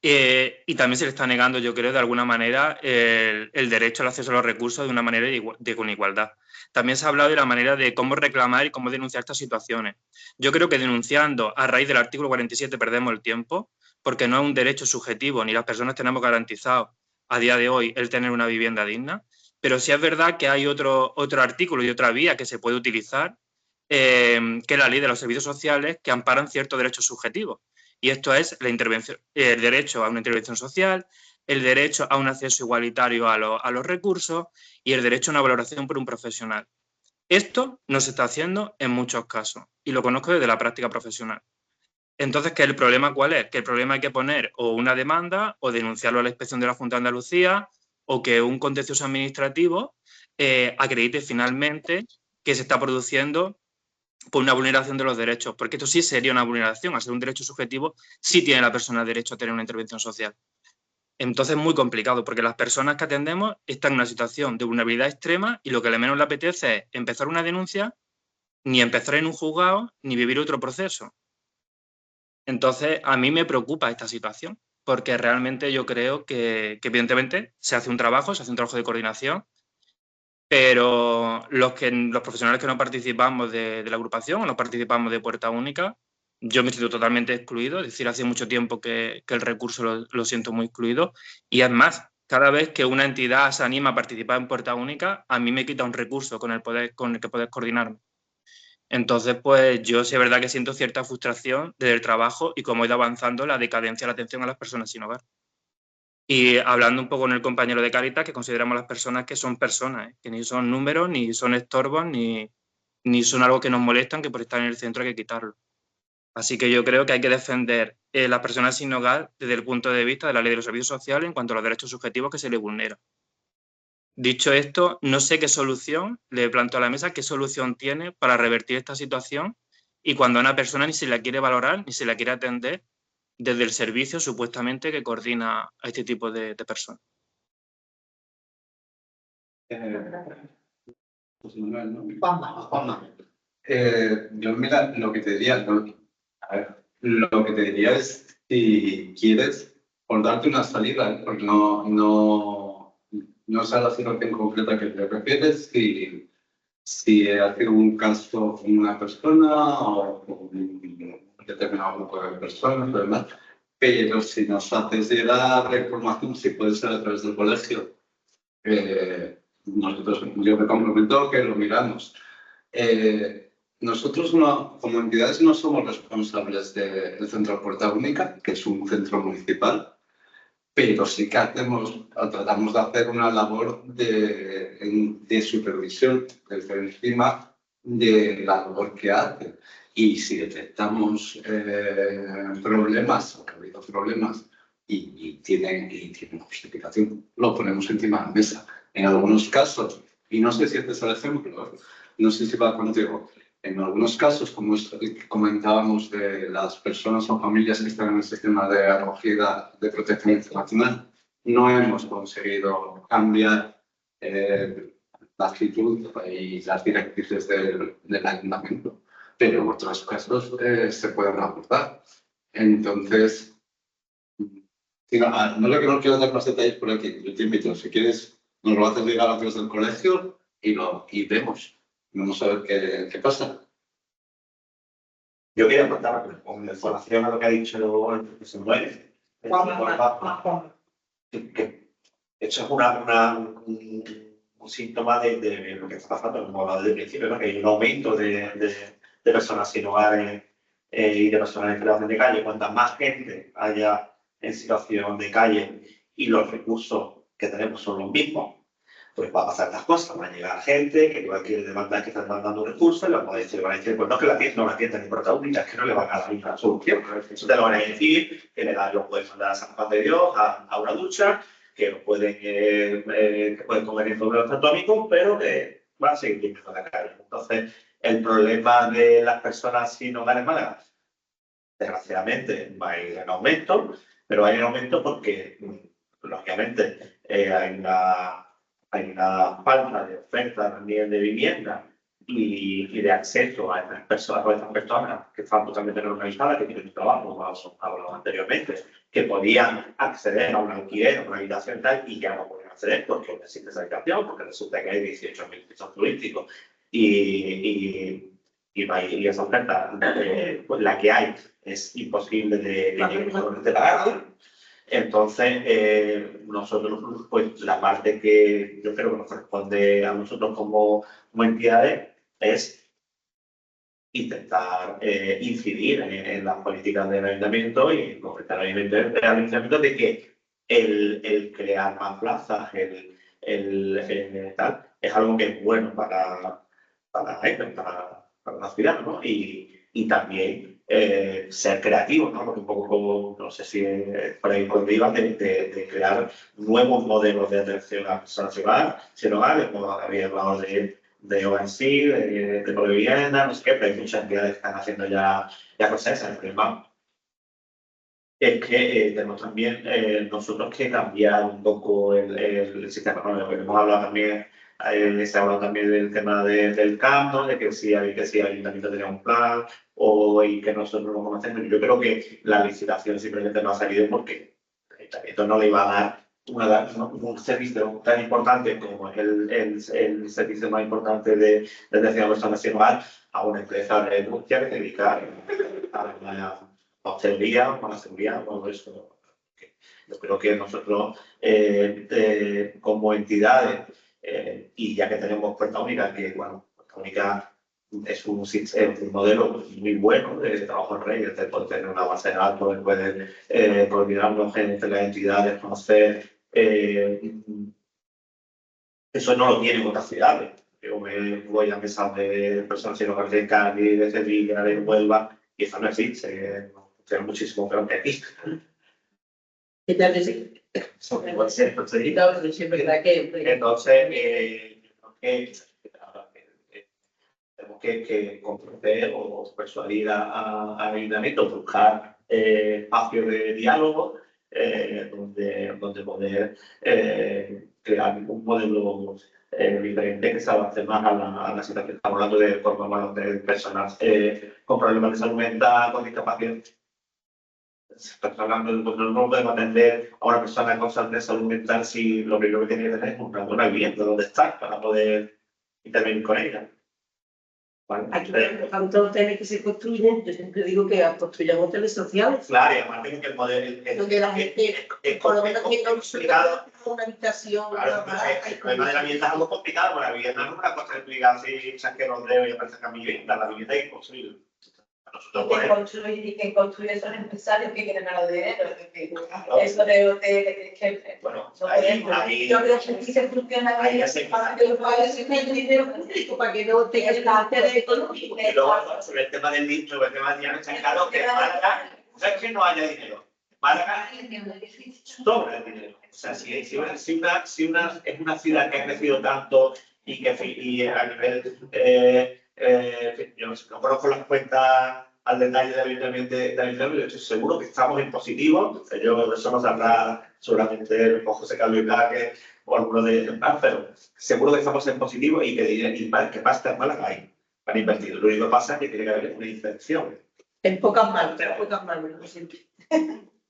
Y también se le está negando, yo creo, de alguna manera el derecho al acceso a los recursos de una manera con igualdad. También se ha hablado de la manera de cómo reclamar y cómo denunciar estas situaciones. Yo creo que denunciando a raíz del artículo 47 perdemos el tiempo, porque no es un derecho subjetivo, ni las personas tenemos garantizado a día de hoy el tener una vivienda digna, pero sí es verdad que hay otro artículo y otra vía que se puede utilizar, que es la ley de los servicios sociales, que amparan ciertos derechos subjetivos. Y esto es el derecho a una intervención social, el derecho a un acceso igualitario a los recursos y el derecho a una valoración por un profesional. Esto no se está haciendo en muchos casos y lo conozco desde la práctica profesional. Entonces, ¿qué es el problema? ¿Cuál es? Que el problema hay que poner o una demanda o denunciarlo a la Inspección de la Junta de Andalucía o que un contencioso administrativo acredite finalmente que se está produciendo por una vulneración de los derechos, porque esto sí sería una vulneración, al ser un derecho subjetivo, sí tiene la persona derecho a tener una intervención social. Entonces es muy complicado, porque las personas que atendemos están en una situación de vulnerabilidad extrema y lo que menos le apetece es empezar una denuncia, ni empezar en un juzgado, ni vivir otro proceso. Entonces a mí me preocupa esta situación, porque realmente yo creo que evidentemente se hace un trabajo de coordinación, pero los profesionales que no participamos de la agrupación o no participamos de Puerta Única, yo me siento totalmente excluido, es decir, hace mucho tiempo que el recurso lo siento muy excluido y es más, cada vez que una entidad se anima a participar en Puerta Única, a mí me quita un recurso con el que poder coordinarme. Entonces, pues yo sí es verdad que siento cierta frustración desde el trabajo y cómo he ido avanzando la decadencia de la atención a las personas sin hogar. Y hablando un poco con el compañero de Cáritas, que consideramos las personas que son personas, que ni son números, ni son estorbos, ni son algo que nos molestan, que por estar en el centro hay que quitarlo. Así que yo creo que hay que defender las personas sin hogar desde el punto de vista de la ley de los servicios sociales en cuanto a los derechos subjetivos que se les vulneran. Dicho esto, no sé qué solución le planteo a la mesa, qué solución tiene para revertir esta situación y cuando a una persona ni se la quiere valorar, ni se la quiere atender, desde el servicio supuestamente que coordina a este tipo de personas. Pues Manuel, ¿no? Juanma. Yo mira, lo que te diría, lo que te diría es si quieres, por darte una salida, porque no sé la situación concreta que te refieres, si ha sido un caso con una persona o con un determinado grupo de personas, ¿verdad? Pero si nos haces llegar la información, si puede ser a través del colegio, yo me comprometo que lo miramos. Nosotros como entidades no somos responsables del Centro Puerta Única, que es un centro municipal, pero sí que tratamos de hacer una labor de supervisión desde encima de la labor que hace. Y si detectamos problemas, o que ha habido problemas, y tienen justificación, lo ponemos encima de la mesa. En algunos casos, y no sé si este es el ejemplo, no sé si va contigo, en algunos casos, como comentábamos de las personas o familias que están en el sistema de acogida de protección internacional, no hemos conseguido cambiar la actitud y las directrices del ayuntamiento, pero en otros casos se pueden abordar. Entonces, no le quiero dar más detalles por aquí, yo te invito, si quieres, nos lo haces llegar a través del colegio y vemos. Vamos a ver qué pasa. Yo quería aportar con información a lo que ha dicho el profesor Núñez. Que esto es un síntoma de lo que está pasando, como hablaba desde el principio, ¿no? Que hay un aumento de personas sin hogar y de personas en situación de calle. Cuanta más gente haya en situación de calle y los recursos que tenemos son los mismos, pues va a pasar estas cosas. Va a llegar gente que igual quiere demandar, que está demandando recursos, y le van a decir, pues no, que la tienda es protagonista, es que no le van a dar una solución. Eso te lo van a decir, que lo puedes mandar a San Juan de Dios, a una ducha, que lo pueden, que pueden comer en todo los atómicos, pero que van a seguir viviendo en la calle. Entonces, el problema de las personas sin hogar en Málaga, desgraciadamente, va a ir en aumento, pero va a ir en aumento porque, lógicamente, hay una falta de oferta también de vivienda y de acceso a estas personas que están totalmente normalizadas, que tienen un trabajo, como hemos hablado anteriormente, que podían acceder a un alquiler, a una habitación tal, y ya no pueden acceder porque no existe esa habitación, porque resulta que hay 18.000 pisos turísticos y esa oferta, pues la que hay, es imposible de pagarla. Entonces, nosotros, pues la parte que yo creo que nos corresponde a nosotros como entidades es intentar incidir en las políticas del ayuntamiento y en concretar al ayuntamiento de que el crear más plazas, tal, es algo que es bueno para la ciudad, ¿no? Y también ser creativos, ¿no? Porque un poco como, no sé si por ahí cuando iba, de crear nuevos modelos de atención a personas sin hogar, como había hablado de ONC, de vivienda, no sé qué, pero hay muchas entidades que están haciendo ya cosas. El problema es que tenemos también nosotros que cambiar un poco el sistema, ¿no? Hemos hablado también, se ha hablado también del tema del camp, ¿no? De que si el ayuntamiento tenía un plan y que nosotros lo conocemos. Yo creo que la licitación simplemente no ha salido porque el ayuntamiento no le iba a dar un servicio tan importante como es el servicio más importante de atención a personas sin hogar a una empresa de industria que se dedica a la hostelería, a la seguridad, todo eso. Yo creo que nosotros, como entidades, y ya que tenemos Puerta Única, que bueno, Puerta Única es un modelo muy bueno de trabajo en red, de poder tener una base de datos, de poder coordinarnos entre las entidades, conocer. Eso no lo tienen otras ciudades. Yo me voy a mesas de personas sin hogar de Cádiz, de Sevilla, de Huelva, y eso no existe. Funciona muchísimo peor que aquí. Entonces, tenemos que convencer o persuadir al ayuntamiento, buscar espacios de diálogo donde poder crear un modelo diferente que se adapte más a la situación. Estamos hablando de formar de personas con problemas de salud mental, con discapacidad. Estamos hablando de que no podemos atender a una persona con de salud mental si lo primero que tiene que tener es una vivienda donde estar para poder intervenir con ella. ¿Vale? Aquí, por tanto, hoteles que se construyen, yo siempre digo que construyan hoteles sociales. Claro, y aparte que el modelo donde la gente, por lo menos, tiene una habitación. Claro, el problema de la vivienda es algo complicado, porque la vivienda no es una cosa explicar así, que rodeo y aparece a mi vivienda, la vivienda hay que construirla. Quien construye son empresarios que quieren ganar dinero. Eso de que bueno, yo creo que aquí se funciona para que los padres se tengan dinero público, para que no tengan el interés económico. Y luego, sobre el tema del dinero, el tema del dinero, está claro que Málaga no es que no haya dinero. Málaga sobra el dinero. O sea, si una es una ciudad que ha crecido tanto y que a nivel yo no conozco las cuentas al detalle del ayuntamiento, estoy seguro que estamos en positivo. Yo eso nos sabrá seguramente José Carlos Iblaque o alguno de ellos más, pero seguro que estamos en positivo y que pasta en Málaga hay para invertir. Lo único que pasa es que tiene que haber una inversión. En pocas manos, no siempre.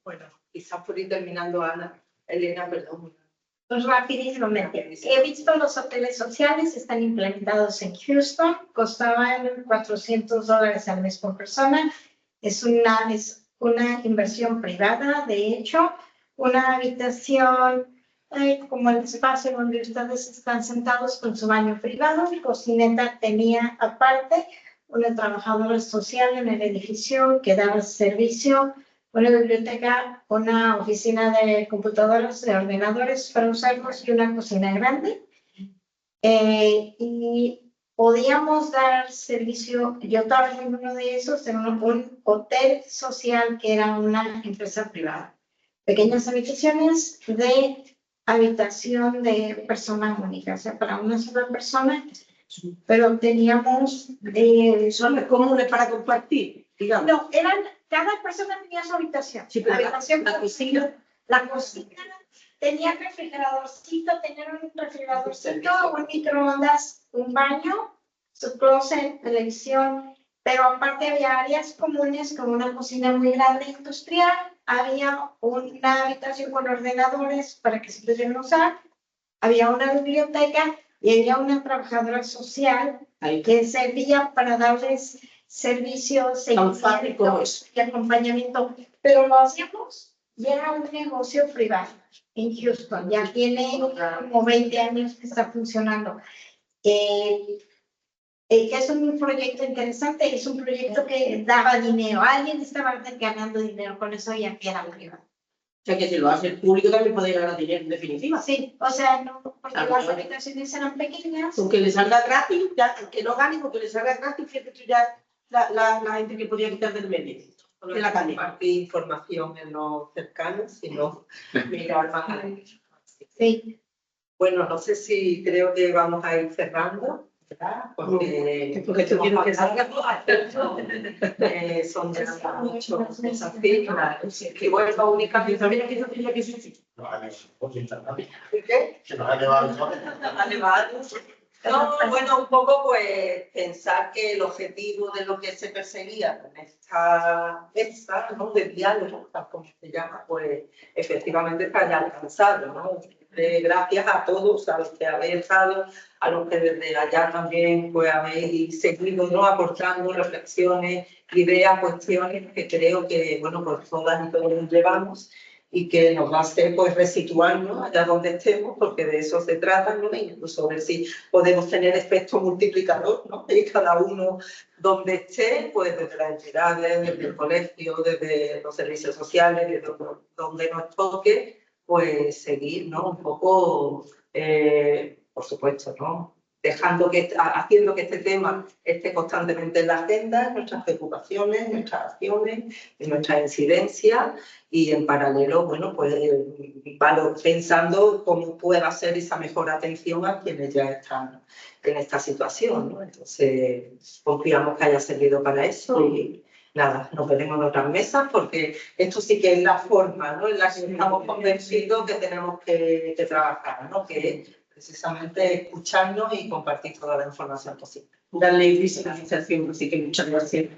Bueno, quizás por ir terminando, Ana, Elena, perdón. Pues rapidísimamente. He visto los hoteles sociales, están implementados en Houston, costaban $400 al mes por persona. Es una inversión privada, de hecho, una habitación como el espacio donde ustedes están sentados con su baño privado. Cocineta tenía aparte una trabajadora social en el edificio que daba servicio, una biblioteca, una oficina de computadoras, de ordenadores para usarlos y una cocina grande. Y podíamos dar servicio, yo trabajé en uno de esos, en un hotel social que era una empresa privada. Pequeñas habitaciones de habitación de personas únicas, o sea, para una sola persona, pero teníamos... Zonas comunes para compartir, digamos. No, cada persona tenía su habitación. Sí, pero habitación la cocina. La cocina tenía refrigeradorcito, un microondas, un baño, su closet, televisión, pero aparte había áreas comunes como una cocina muy grande industrial, había una habitación con ordenadores para que se pudieran usar, había una biblioteca y había una trabajadora social que servía para darles servicios y acompañamiento, pero lo hacíamos ya un negocio privado en Houston, ya tiene como 20 años que está funcionando. Que es un proyecto interesante, es un proyecto que daba dinero, alguien estaba ganando dinero con eso y aquí era privado. O sea que si lo hace el público también puede ganar dinero en definitiva. Sí, o sea, no, porque las habitaciones eran pequeñas. Aunque le salga gratis, ya, que no gane, porque le salga gratis, fíjate tú ya la gente que podía quitar del medio. De la calle. Compartir información en lo cercano, sino mirar más adelante. Sí. Bueno, no sé si creo que vamos a ir cerrando, ¿verdad? Porque tú quieres que salga. Son ya muchos desafíos. Y bueno, únicamente sabía que eso tenía que ser. ¿Qué? Que nos ha llevado. No, bueno, un poco pues pensar que el objetivo de lo que se perseguía con esta mesa, ¿no?, de diálogo, tal como se llama, pues efectivamente está ya alcanzado, ¿no? Gracias a todos, a los que habéis estado, a los que desde allá también pues habéis seguido, ¿no?, aportando reflexiones, ideas, cuestiones que creo que, bueno, pues todas y todos nos llevamos y que nos va a hacer pues resituarnos allá donde estemos, porque de eso se trata, ¿no? Incluso ver si podemos tener efecto multiplicador, ¿no? Y cada uno donde esté, pues desde las entidades, desde el colegio, desde los servicios sociales, desde donde nos toque, pues seguir, ¿no? Un poco, por supuesto, ¿no?, haciendo que este tema esté constantemente en la agenda, nuestras preocupaciones, nuestras acciones, nuestra incidencia, y en paralelo, bueno, pues pensando cómo pueda ser esa mejor atención a quienes ya están en esta situación, ¿no? Entonces, confiamos que haya servido para eso y nada, nos veremos en otras mesas, porque esto sí que es la forma, ¿no?, en la que estamos convencidos que tenemos que trabajar, ¿no?, que es precisamente escucharnos y compartir toda la información posible. Darle visibilización, así que muchas gracias.